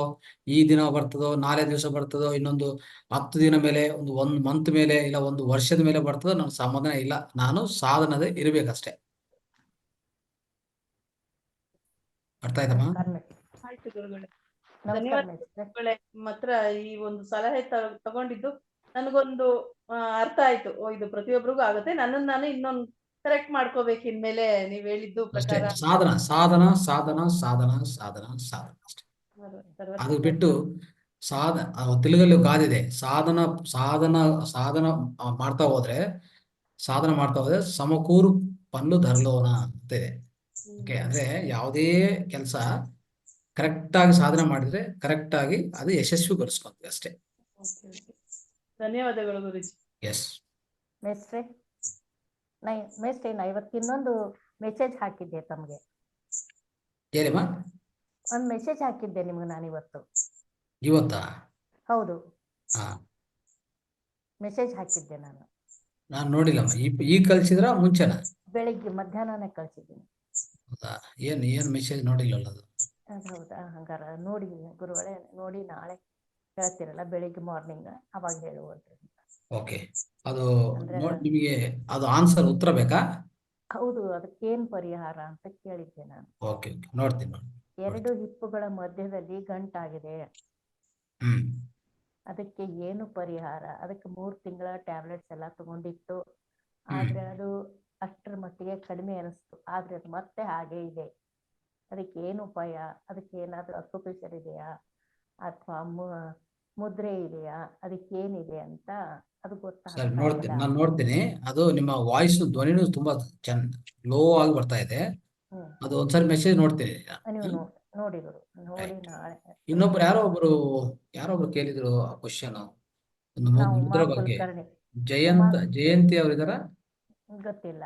ಈ ದಿನ ಬರ್ತದೋ ನಾಳೆ ದಿವಸ ಬರ್ತದೋ, ಇನ್ನೊಂದು 10 ದಿನ ಮೇಲೆ, ಒಂದ್ ಮಂತ್ ಮೇಲೆ, ಇಲ್ಲ ಒಂದು ವರ್ಷದ ಮೇಲೆ ಬರ್ತದೋ, ನನ್ನ ಸಮಾಧಾನ ಇಲ್ಲ. ನಾನು ಸಾಧನದೇ ಇರ್ಬೇಕಷ್ಟೇ. ಅರ್ಥ ಆಯ್ತಮ್ಮ? ನಮಸ್ಕಾರ ಮೇಷ್ಟ್ರೆ. ಆಯ್ತು ಗುರುಗಳೇ, ನಮಸ್ಕಾರ ಧನ್ಯವಾದ ಮೇಷ್ಟ್ರೆ. ಗುರುಗಳೇ. ನಿಮ್ಮ ಹತ್ರ ಈ ಒಂದು ಸಲಹೆ ತಗೊಂಡಿದ್ದು ನನಗೊಂದು ಅರ್ಥ ಆಯ್ತು. ಓ, ಇದು ಪ್ರತಿಯೊಬ್ಬರಿಗೂ ಆಗುತ್ತೆ, ನನ್ನನ್ನು ನಾನು ಇನ್ನೊಂದು ಕರೆಕ್ಟ್ ಮಾಡ್ಕೋಬೇಕು ಇನ್ಮೇಲೆ ನೀವ್ ಹೇಳಿದ್ದು ಅಷ್ಟೇ. ಪ್ರಕಾರ. ಸಾಧನ ಸಾಧನ ಸಾಧನ ಸಾಧನ ಸಾಧನ ಸಾಧನ ಅಷ್ಟೇ. ಅದು ಬಿಟ್ಟು ತೆಲುಗಲ್ಲಿ ಗಾದಿದೆ, ಸಾಧನ ಸಾಧನ ಸಾಧನ ಮಾಡ್ತಾ ಹೋದ್ರೆ ಸಮಕೂರು ಪನ್ಲು ಧರಲೋನ ಅಂತ ಇದೆ. ಓಕೆ, ಅಂದ್ರೆ ಯಾವುದೇ ಕೆಲಸ ಕರೆಕ್ಟ್ ಆಗಿ ಸಾಧನೆ ಮಾಡಿದ್ರೆ ಕರೆಕ್ಟ್ ಆಗಿ ಅದು ಯಶಸ್ವಿಗೊಳಿಸ್ಕೊಂತೀವಿ ಅಷ್ಟೇ. ಧನ್ಯವಾದಗಳು ಗುರುಜಿ. ಎಸ್ ಮೇಷ್ಟ್ರೆ, ನಾ ಇವತ್ತು ಇನ್ನೊಂದು ಮೆಸೇಜ್ ಹಾಕಿದ್ದೆ ತಮ್ಗೆ. ಏನಿಮ್ಮ? ಒಂದು ಮೆಸೇಜ್ ಹಾಕಿದ್ದೆ ನಿಮ್ಗೆ ನಾನು ಇವತ್ತು. ಇವತ್ತಾ? ಹೌದು, ಹಾ, ಮೆಸೇಜ್ ಹಾಕಿದ್ದೆ ನಾನು. ನಾನು ನೋಡಿಲ್ಲಮ್ಮ. ಈಗ ಕಳ್ಸಿದ್ರ ಮುಂಚೆನಾ? ಬೆಳಿಗ್ಗೆ ಮಧ್ಯಾಹ್ನನೇ ಕಳ್ಸಿದ್ದೀನಿ. ಹೌದಾ? ಏನ್ ಮೆಸೇಜ್ ನೋಡಿಲ್ಲಲ್ಲ ಅದು. ಅದು ಹೌದಾ? ಹಂಗಾರ ನೋಡಿ ಗುರುಗಳೇ, ನೋಡಿ ನಾಳೆ ಹೇಳ್ತಿರಲ್ಲ ಬೆಳಿಗ್ಗೆ ಮಾರ್ನಿಂಗ್, ಅವಾಗ ಹೇಳುವಂತೆ. ಓಕೆ, ಅದು ಅಂದ್ರೆ ನಿಮಗೆ ಅದು ಆನ್ಸರ್ ಉತ್ತರ ಬೇಕಾ? ಹೌದು, ಅದಕ್ಕೇನ್ ಪರಿಹಾರ ಅಂತ ಕೇಳಿದ್ದೆ ನಾನು. ಓಕೆ, ನೋಡ್ತೀನಿ. 2 ಹಿಪ್ಪುಗಳ ಮಧ್ಯದಲ್ಲಿ ಗಂಟಾಗಿದೆ, ಹ್ಮ್ ಅದಕ್ಕೆ ಏನು ಪರಿಹಾರ? ಅದಕ್ಕೆ 3 ತಿಂಗಳ ಟ್ಯಾಬ್ಲೆಟ್ಸ್ ಎಲ್ಲ ತಗೊಂಡಿತ್ತು, ಆದ್ರೆ ಅದು ಅಷ್ಟರ ಮಟ್ಟಿಗೆ ಕಡಿಮೆ ಅನಿಸ್ತು. ಆದ್ರೆ ಅದು ಮತ್ತೆ ಹಾಗೆ ಇದೆ. ಅದಕ್ಕೆ ಏನು ಉಪಾಯ? ಅದಕ್ಕೆ ಏನಾದ್ರೂ ಅಕ್ಯುಪ್ರೆಷರ್ ಇದೆಯಾ ಅಥವಾ ಮುದ್ರೆ ಇದೆಯಾ? ಅದಕ್ಕೆ ಏನಿದೆ ಅಂತ ಅದು ಸರಿ, ಗೊತ್ತಾಗ್ತಾ ಇಲ್ಲ. ನಾನು ನೋಡ್ತೀನಿ. ಅದು ನಿಮ್ಮ ವಾಯ್ಸ್ ಧ್ವನಿನೂ ತುಂಬಾ ಲೋ ಆಗಿ ಬರ್ತಾ ಇದೆ. ಅದು ಒಂದ್ಸರಿ ಮೆಸೇಜ್ ನೋಡ್ತೀನಿ. ನೀವು ನೋಡಿ ನೋಡಿ ನಾಳೆ. ಇನ್ನೊಬ್ರು ಯಾರೋ ಒಬ್ರು ಕೇಳಿದ್ರು ಆ ಕ್ವಶನ್, ಒಂದು ನಾವು ಮುದ್ರ ಉಮಾ ಬಗ್ಗೆ. ಕುಲಕರ್ಣಿ. ಜಯಂತಿ ಅವರಿದಾರ? ಗೊತ್ತಿಲ್ಲ,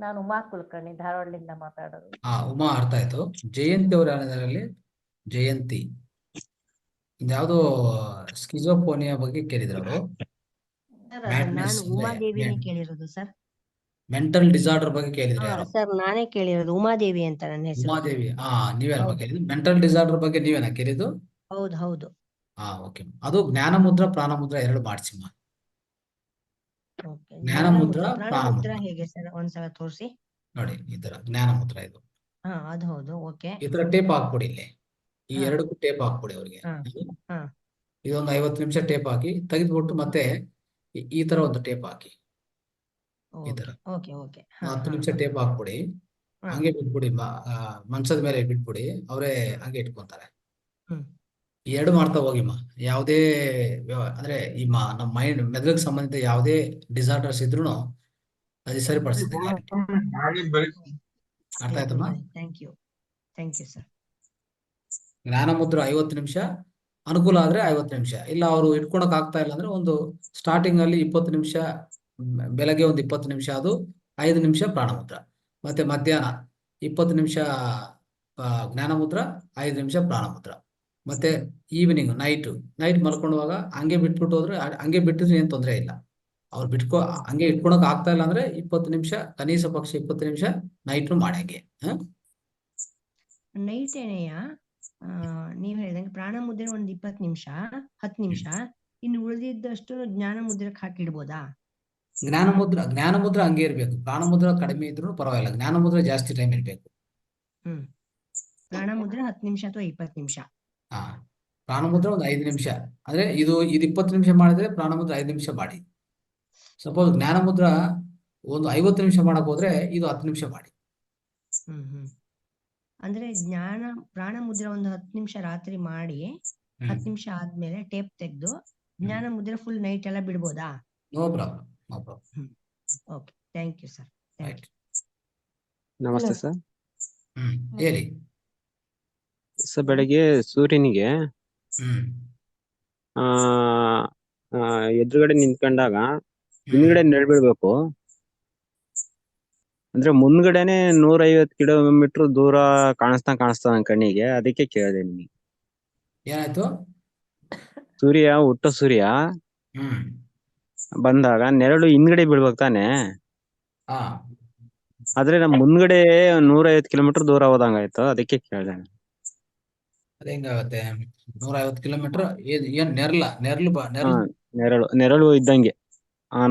ನಾನು ಉಮಾ ಕುಲಕರ್ಣಿ, ಧಾರವಾಡದಿಂದ ಮಾತಾಡೋದು. ಉಮಾ ಅರ್ಥ ಆಯ್ತು. ಜಯಂತಿ ಅವ್ರು ಯಾರಿದಾರಲ್ಲಿ? ಜಯಂತಿ ಯಾವ್ದೋ ಸ್ಕಿಜೋಫೋನಿಯಾ ಬಗ್ಗೆ ಕೇಳಿದ್ರು ಅವರು. ನಾನು ಉಮಾದೇವಿನೇ ಕೇಳಿರೋದು ಸರ್. ಮೆಂಟಲ್ ಡಿಸಾರ್ಡರ್ ಬಗ್ಗೆ ಕೇಳಿದ್ರೆ ಯಾರು? ಸರ್ ನಾನೇ ಕೇಳಿರೋದು, ಉಮಾದೇವಿ ಅಂತ ನನ್ನ ಹೆಸರು. ಉಮಾದೇವಿ, ನೀವೇನಪ್ಪ ಕೇಳಿದ್ದು? ಮೆಂಟಲ್ ಡಿಸಾರ್ಡರ್ ಬಗ್ಗೆ ನೀವೇನಾ ಕೇಳಿದ್ದು? ಹೌದು. ಓಕೆ, ಅದು ಜ್ಞಾನ ಮುದ್ರ ಪ್ರಾಣ ಮುದ್ರ 2 ಮಾಡಿಸಿಮ್ಮ. ಜ್ಞಾನ ಮುದ್ರ ಪ್ರಾಣ ಮುದ್ರ ಹೇಗೆ ಸರ್? ಒಂದ್ಸಲ ತೋರಿಸಿ ನೋಡಿ. ಈ ತರ ಜ್ಞಾನ ಮುದ್ರ ಇದು. ಅದು ಹೌದು. ಓಕೆ, ಈ ತರ ಟೇಪ್ ಹಾಕ್ಬಿಡಿ ಇಲ್ಲಿ. ಈ 2ಕ್ಕೂ ಟೇಪ್ ಹಾಕ್ಬಿಡಿ ಅವ್ರಿಗೆ. ಇದೊಂದು 50 ನಿಮಿಷ ಟೇಪ್ ಹಾಕಿ ತೆಗೆದ್ಬಿಟ್ಟು ಮತ್ತೆ ಈ ತರ ಒಂದು ಟೇಪ್ ಹಾಕಿ. ಈ ತರ 10 ನಿಮಿಷ ಟೇಪ್ ಹಾಕ್ಬಿಡಿ, ಹಂಗೆ ಬಿಟ್ಬಿಡಿ. ಮಂಚದ ಮೇಲೆ ಬಿಟ್ಬಿಡಿ, ಅವರೇ ಹಂಗೆ ಇಟ್ಕೊಂತಾರೆ. ಈ 2 ಮಾಡ್ತಾ ಹೋಗಿಮ್ಮ. ಯಾವುದೇ ಅಂದ್ರೆ ನಮ್ಮ ಮೆದುಳಿಗೆ ಸಂಬಂಧಿತ ಯಾವುದೇ ಡಿಸಾರ್ಡರ್ಸ್ ಇದ್ರು ಅದು ಸರಿಪಡಿಸುತ್ತೆ. ಅರ್ಥ ಆಯ್ತಮ್ಮ? Thank you sir. ಜ್ಞಾನ ಮುದ್ರ 50 ನಿಮಿಷ, ಅನುಕೂಲ ಆದ್ರೆ 50 ನಿಮಿಷ, ಇಲ್ಲ ಅವರು ಇಟ್ಕೊಳಕ್ ಆಗ್ತಾ ಇಲ್ಲ ಅಂದ್ರೆ ಒಂದು ಸ್ಟಾರ್ಟಿಂಗ್ ಅಲ್ಲಿ 20 ನಿಮಿಷ, ಬೆಳಗ್ಗೆ ಒಂದು 20 ನಿಮಿಷ, ಅದು 5 ನಿಮಿಷ ಪ್ರಾಣ ಮುದ್ರ, ಮತ್ತೆ ಮಧ್ಯಾಹ್ನ 20 ನಿಮಿಷ ಜ್ಞಾನ ಮುದ್ರ, 5 ನಿಮಿಷ ಪ್ರಾಣ ಮುದ್ರ. ಮತ್ತೆ ಈವ್ನಿಂಗ್ ನೈಟ್ ಮಲ್ಕೊಳ್ಳುವಾಗ ಹಂಗೆ ಬಿಟ್ಬಿಟ್ಟು ಹೋದ್ರೆ ಹಂಗೆ ಬಿಟ್ಟಿದ್ರೆ ಏನ್ ತೊಂದರೆ ಇಲ್ಲ. ಅವ್ರು ಹಂಗೆ ಇಟ್ಕೊಳಕ್ ಆಗ್ತಾ ಇಲ್ಲ ಅಂದ್ರೆ 20 ನಿಮಿಷ, ಕನಿಷ್ಠ ಪಕ್ಷ 20 ನಿಮಿಷ ನೈಟ್ ಮಾಡಿ ಹಂಗೆ. ನೈಟ್ ಏನೆಯ ನೀವ್ ಹೇಳ್ದಂಗೆ ಪ್ರಾಣ ಮುದ್ರೆ ಒಂದ್ 20 ನಿಮಿಷ 10 ನಿಮಿಷ, ಇನ್ನು ಉಳಿದಿದ್ದಷ್ಟು ಜ್ಞಾನ ಮುದ್ರಕ್ಕೆ ಹಾಕಿಡ್ಬೋದಾ? ಜ್ಞಾನ ಮುದ್ರ ಹಂಗೆ ಇರ್ಬೇಕು. ಪ್ರಾಣ ಮುದ್ರ ಕಡಿಮೆ ಇದ್ರು ಪರವಾಗಿಲ್ಲ, ಜ್ಞಾನ ಮುದ್ರ ಜಾಸ್ತಿ ಟೈಮ್ ಇರ್ಬೇಕು. ಪ್ರಾಣ ಮುದ್ರೆ 10 ನಿಮಿಷ ಅಥವಾ 20 ನಿಮಿಷ. ಹಾ, ಪ್ರಾಣ ಮುದ್ರ ಒಂದು 5 ನಿಮಿಷ. ಅಂದ್ರೆ ಇದು 20 ನಿಮಿಷ ಮಾಡಿದ್ರೆ ಪ್ರಾಣ ಮುದ್ರ 5 ನಿಮಿಷ ಮಾಡಿ. ಸಪೋಸ್ ಜ್ಞಾನ ಮುದ್ರ ಒಂದು 50 ನಿಮಿಷ ಮಾಡಕ್ ಹೋದ್ರೆ ಇದು 10 ನಿಮಿಷ ಮಾಡಿ. ಅಂದ್ರೆ ಪ್ರಾಣ ಮುದ್ರೆ ಒಂದು 10 ನಿಮಿಷ ರಾತ್ರಿ ಮಾಡಿ 10 ನಿಮಿಷ ಆದ್ಮೇಲೆ ಟೇಪ್ ತೆಗೆದು ಜ್ಞಾನ ಮುದ್ರೆ ಫುಲ್ ನೈಟ್ ಎಲ್ಲ ಬಿಡ್ಬೋದಾ? No problem. Okay, thank you sir. Right. ನಮಸ್ತೆ ಸರ್. ಹೇಳಿ. ಸರ್, ಬೆಳಗ್ಗೆ ಸೂರ್ಯನಿಗೆ ಆ ಎದುರುಗಡೆ ನಿಂತ್ಕೊಂಡಾಗ ಹಿಂದ್ಗಡೆ ನೆರಳು ಅಂದ್ರೆ ಮುಂದ್ಗಡೆನೆ 150 ಕಿಲೋಮೀಟರ್ ದೂರ ಕಾಣಿಸ್ತಾ ನನ್ ಕಣ್ಣಿಗೆ. ಅದಕ್ಕೆ ಕೇಳಿದೆ ನಿಮಗೆ. ಏನಾಯ್ತು? ಹುಟ್ಟೋ ಸೂರ್ಯ ಬಂದಾಗ ನೆರಳು ಹಿಂದ್ಗಡೆ ಬೀಳ್ಬೇಕು ತಾನೆ. ಹಾ, ಆದ್ರೆ ನಮ್ ಮುಂದ್ಗಡೆ 150 ಕಿಲೋಮೀಟರ್ ದೂರ ಹೋದಂಗಾಯ್ತು. ಅದಕ್ಕೆ ಕೇಳಿದೆ. ಅದ ಹೆಂಗಾಗತ್ತೆ? 150 ಕಿಲೋಮೀಟರ್ ಏನ್ ನೆರಳು ಇದ್ದಂಗೆ.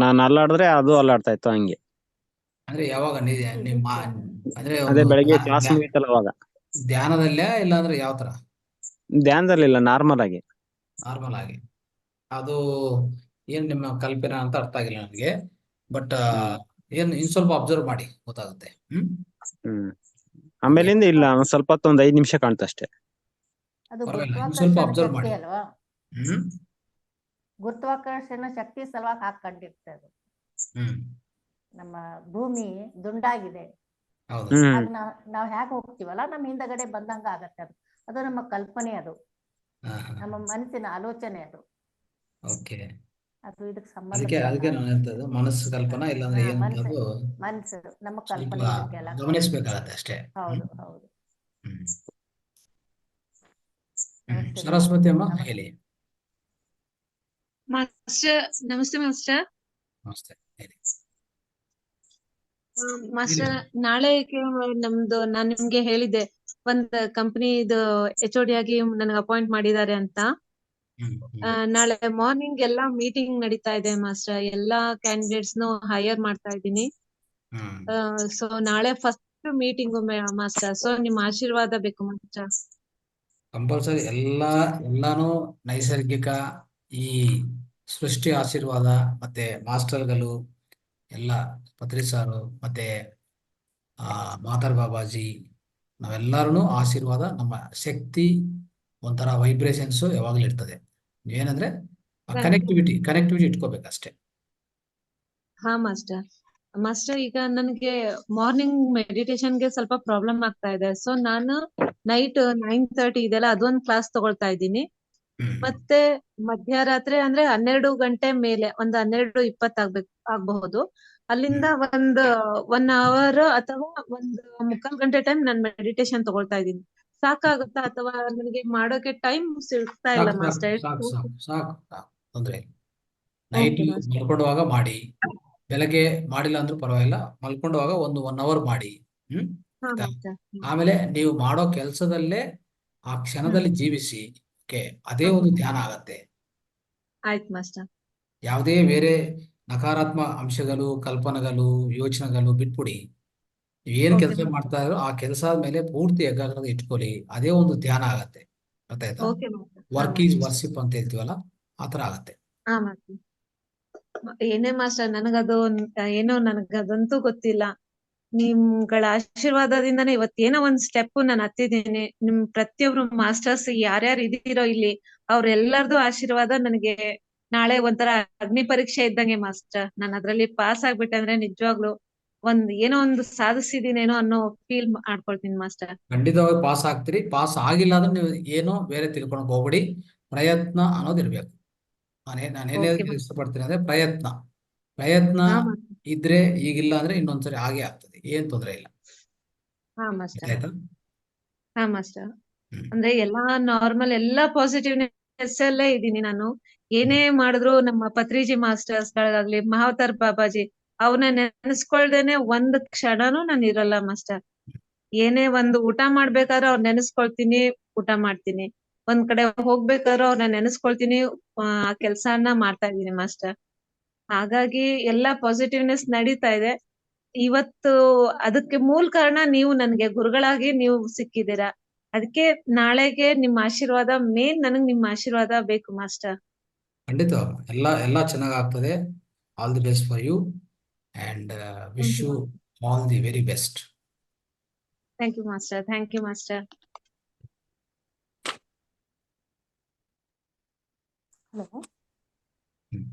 ನಾನ್ ಅಲ್ಲಾಡಿದ್ರೆ ಅದು ಅಲ್ಲಾಡ್ತಾ ಇತ್ತು ಹಂಗೆ. ಅಂದ್ರೆ ಯಾವಾಗ ನಿಮ್ಮ ಅಂದ್ರೆ ಅದೇ ಬೆಳಗ್ಗೆ ಕ್ಲಾಸ್ ಮುಗಿತಲ್ಲ ಅವಾಗ. ಧ್ಯಾನದಲ್ಲೇ ಇಲ್ಲ ಅಂದ್ರೆ ಯಾವ ತರ? ಧ್ಯಾನದಲ್ಲಿಲ್ಲ, ನಾರ್ಮಲ್ ಆಗಿ. ಅದು ಏನ್ ನಿಮ್ಮ ಕಲ್ಪನೆ ಅಂತ ಅರ್ಥ ಆಗಿಲ್ಲ ನನಗೆ. ಬಟ್ ಇನ್ ಸ್ವಲ್ಪ ಅಬ್ಸರ್ವ್ ಮಾಡಿ ಗೊತ್ತಾಗುತ್ತೆ. ಆಮೇಲಿಂದ ಇಲ್ಲ, ಒಂದ್ ಸ್ವಲ್ಪ ಹೊತ್ತು, ಒಂದ್ 5 ನಿಮಿಷ ಕಾಣ್ತಷ್ಟೇ. ಅದು ಪರವಾಗಿಲ್ಲ, ಇನ್ ಸ್ವಲ್ಪ ಅಬ್ಸರ್ವ್ ಮಾಡಿ. ಅಲ್ವಾ? ಗುರುತ್ವಾಕರ್ಷಣ ಶಕ್ತಿ ಸಲುವಾಗಿ ಹಾಕೊಂಡಿರ್ತದೆ. ನಮ್ಮ ಭೂಮಿ ದುಂಡಾಗಿದೆ. ಆಗ ನಾವ್ ಹೇಗೆ ಹೋಗ್ತೀವಲ್ಲ, ನಮ್ಮ ಹಿಂದಗಡೆ ಬಂದಂಗ ಆಗತ್ತೆ. ಅದು ನಮ್ಮ ಕಲ್ಪನೆ, ಅದು ನಮ್ಮ ಮನಸ್ಸಿನ ಆಲೋಚನೆ. ಅದು ಇದಕ್ಕೆ ಸಂಬಂಧ. ಅದಕ್ಕೆ ನಾನು ಹೇಳ್ತದ್ದು ಮನಸ್ಸು ಕಲ್ಪನಾ, ಇಲ್ಲಾಂದ್ರೆ ಮನಸ್ಸು ನಮ್ಮ ಕಲ್ಪನೆ ಗಮನಿಸ್ಬೇಕಾಗತ್ತೆ ಅಷ್ಟೇ. ಹೌದು. ಸರಸ್ವತಿ ಅಮ್ಮ ಹೇಳಿ. ನಮಸ್ತೆ ಮಾಸ್ಟರ್. ಹೇಳಿ ಮಾಸ್ಟರ್, ನಾಳೆ ನಮ್ದು ನಾನ್ ನಿಮ್ಗೆ ಹೇಳಿದ್ದೆ, ಒಂದ್ ಕಂಪನಿದು HOD ಆಗಿ ನನಗೆ ಅಪಾಯಿಂಟ್ ಮಾಡಿದ್ದಾರೆ ಅಂತ. ನಾಳೆ ಮಾರ್ನಿಂಗ್ ಎಲ್ಲಾ ಮೀಟಿಂಗ್ ನಡೀತಾ ಇದೆ ಮಾಸ್ಟರ್. ಎಲ್ಲಾ ಕ್ಯಾಂಡಿಡೇಟ್ಸ್ ಹೈಯರ್ ಮಾಡ್ತಾ ಇದ್ದೀನಿ. ಸೊ ನಾಳೆ ಫಸ್ಟ್ ಮೀಟಿಂಗ್ ಮಾಸ್ಟರ್. ಸೊ ನಿಮ್ ಆಶೀರ್ವಾದ ಬೇಕು ಮಾಸ್ಟರ್. ಕಂಪಲ್ಸರಿ. ಎಲ್ಲಾನು ನೈಸರ್ಗಿಕ ಈ ಸೃಷ್ಟಿ ಆಶೀರ್ವಾದ, ಮತ್ತೆ ಮಾಸ್ಟರ್ಗಳು ಎಲ್ಲ ಪತ್ರಿ ಸಾರು ಮತ್ತೆ ಮಾತಾರ್ ಬಾಬಾಜಿ, ನಾವೆಲ್ಲರೂ ಆಶೀರ್ವಾದ, ನಮ್ಮ ಶಕ್ತಿ ಒಂಥರ ವೈಬ್ರೇಷನ್ಸ್ ಯಾವಾಗ್ಲೂ ಇರ್ತದೆ. ಏನಂದ್ರೆ ಕನೆಕ್ಟಿವಿಟಿ ಇಟ್ಕೋಬೇಕಷ್ಟೇ. ಹಾ ಮಾಸ್ಟರ್, ಈಗ ನನಗೆ ಮಾರ್ನಿಂಗ್ ಮೆಡಿಟೇಷನ್ಗೆ ಸ್ವಲ್ಪ ಪ್ರಾಬ್ಲಮ್ ಆಗ್ತಾ ಇದೆ. ಸೊ ನಾನು ನೈಟ್ 9:30 ಇದೆಲ್ಲ ಅದೊಂದು ಕ್ಲಾಸ್ ತಗೊಳ್ತಾ ಇದ್ದೀನಿ. ಮತ್ತೆ ಮಧ್ಯರಾತ್ರಿ ಅಂದ್ರೆ 12 ಗಂಟೆ ಮೇಲೆ, ಒಂದು 12:20 ಆಗಬಹುದು. ಅಲ್ಲಿಂದ ಒಂದು 1 ಅವರ್ ಅಥವಾ 1.25 ಗಂಟೆ ಟೈಮ್ ನಾನು ಮೆಡಿಟೇಷನ್ ತಗೊಳ್ತಾ ಇದ್ದೀನಿ. ಸಾಕಾಗುತ್ತಾ ಅಥವಾ ನನಗೆ ಮಾಡೋಕೆ ಟೈಮ್ ಸಿಗ್ತಾ ಇಲ್ಲ ಮಾಸ್ಟರ್? ಸಾಕು, ತೊಂದ್ರೆ ಇಲ್ಲ. ನೈಟ್ ಮಲ್ಕೊಂಡುವಾಗ ಮಾಡಿ, ಬೆಳಗ್ಗೆ ಮಾಡಿಲ್ಲ ಅಂದ್ರೂ ಪರವಾಗಿಲ್ಲ. ಮಲ್ಕೊಂಡುವಾಗ ಒಂದು 1 ಅವರ್ ಮಾಡಿ. ಆಮೇಲೆ ನೀವು ಮಾಡೋ ಕೆಲಸದಲ್ಲೇ ಆ ಕ್ಷಣದಲ್ಲಿ ಜೀವಿಸಿ. ಅದೇ ಒಂದು ಧ್ಯಾನ ಆಗತ್ತೆ. ಆಯ್ತು ಮಾಸ್ಟರ್. ಯಾವುದೇ ಬೇರೆ ನಕಾರಾತ್ಮಕ ಅಂಶಗಳು, ಕಲ್ಪನೆಗಳು, ಯೋಚನೆಗಳು ಬಿಟ್ಬಿಡಿ. ನೀವೇನು ಕೆಲಸ ಮಾಡ್ತಾ ಇರೋ ಆ ಕೆಲಸದ ಮೇಲೆ ಪೂರ್ತಿ ಏಕಾಗ್ರತೆ ಇಟ್ಕೊಳ್ಳಿ. ಅದೇ ಒಂದು ಧ್ಯಾನ ಆಗತ್ತೆ. ಅರ್ಥ ಆಯ್ತಾ? ವರ್ಕ್ ಈಸ್ ವರ್ಶಿಪ್ ಅಂತ ಹೇಳ್ತೀವಲ್ಲ, ಆತರ ಆಗತ್ತೆ. ಏನೇ ಮಾಸ್ಟರ್, ನನಗದಂತೂ ಗೊತ್ತಿಲ್ಲ. ನಿಮ್ಗಳ ಆಶೀರ್ವಾದದಿಂದಾನೇ ಇವತ್ತೇನೋ ಒಂದ್ ಸ್ಟೆಪ್ ನಾನು ಹತ್ತಿದ್ದೀನಿ. ನಿಮ್ ಪ್ರತಿಯೊಬ್ರು ಮಾಸ್ಟರ್ಸ್ ಯಾರ್ಯಾರು ಇದೀರೋ ಇಲ್ಲಿ, ಅವ್ರೆಲ್ಲರದು ಆಶೀರ್ವಾದ ನನಗೆ ನಾಳೆ ಒಂಥರ ಅಗ್ನಿ ಪರೀಕ್ಷೆ ಇದ್ದಂಗೆ ಮಾಸ್ಟರ್. ನಾನು ಅದ್ರಲ್ಲಿ ಪಾಸ್ ಆಗ್ಬಿಟ್ಟೆ ಅಂದ್ರೆ ನಿಜವಾಗ್ಲು ಏನೋ ಒಂದು ಸಾಧಿಸಿದೀನೇನೋ ಅನ್ನೋ ಫೀಲ್ ಮಾಡ್ಕೊಳ್ತೀನಿ ಮಾಸ್ಟರ್. ಖಂಡಿತವಾಗಿ ಪಾಸ್ ಆಗ್ತೀರಿ. ಪಾಸ್ ಆಗಿಲ್ಲ ಅಂದ್ರೆ ನೀವು ಏನೋ ಬೇರೆ ತಿಳ್ಕೊಳಕ್ ಹೋಗ್ಬಿಡಿ. ಪ್ರಯತ್ನ ಅನ್ನೋದಿರ್ಬೇಕು. ನಾನು ಏನ್ ಇಷ್ಟಪಡ್ತೀನಿ ಅಂದ್ರೆ ಪ್ರಯತ್ನ ಇದ್ರೆ, ಈಗಿಲ್ಲ ಅಂದ್ರೆ ಇನ್ನೊಂದ್ಸರಿ ಹಾಗೆ ಆಗ್ತದೆ. ಏನ್ ತೊಂದರೆ ಇಲ್ಲ. ಹಾ ಮಾಸ್ಟರ್. ಆಯ್ತಾ? ಹಾ ಮಾಸ್ಟರ್. ಹ್ಮ್ ಅಂದ್ರೆ ಎಲ್ಲಾ ನಾರ್ಮಲ್ ಎಲ್ಲಾ ಪಾಸಿಟಿವ್ನೆಸ್ ಅಲ್ಲೇ ಇದ್ದೀನಿ ನಾನು. ಏನೇ ಮಾಡಿದ್ರು ನಮ್ಮ ಪತ್ರಿಜಿ ಮಾಸ್ಟರ್ಸ್ ಗಳಾಗ್ಲಿ, ಮಹಾವತಾರ್ ಬಾಬಾಜಿ ಅವ್ರನ್ನ ನೆನೆಸ್ಕೊಳ್ದೇನೆ ಒಂದ್ ಕ್ಷಣನೂ ನಾನು ಇರಲ್ಲ ಮಾಸ್ಟರ್. ಏನೇ ಒಂದು ಊಟ ಮಾಡ್ಬೇಕಾದ್ರೆ ಅವ್ರ ನೆನೆಸ್ಕೊಳ್ತೀನಿ, ಊಟ ಮಾಡ್ತೀನಿ. ಒಂದ್ ಕಡೆ ಹೋಗ್ಬೇಕಾದ್ರೆ ಅವ್ರನ್ನ ನೆನೆಸ್ಕೊಳ್ತೀನಿ, ಆ ಕೆಲ್ಸಾನ ಮಾಡ್ತಾ ಇದೀನಿ ಮಾಸ್ಟರ್. ಹಾಗಾಗಿ ಎಲ್ಲಾ ಪಾಸಿಟಿವ್ನೆಸ್ ನಡೀತಾ ಇದೆ. ಇವತ್ತು ಅದಕ್ಕೆ ಮೂಲ ಕಾರಣ ನೀವು ನನ್ಗೆ ಗುರುಗಳಾಗಿ ನೀವು ಸಿಕ್ಕಿದ್ದೀರಾ. ಅದಕ್ಕೆ ನಾಳೆಗೆ ನಿಮ್ಮ ಆಶೀರ್ವಾದ ಮೇನ್, ನನಗ್ ನಿಮ್ಮ ಆಶೀರ್ವಾದ ಬೇಕು ಮಾಸ್ಟರ್. ಖಂಡಿತ ಎಲ್ಲ ಚೆನ್ನಾಗ್ ಆಗ್ತದೆ. All the best for you and wish thank you you all the very best. Thank you master. Thank you master. Hello hmm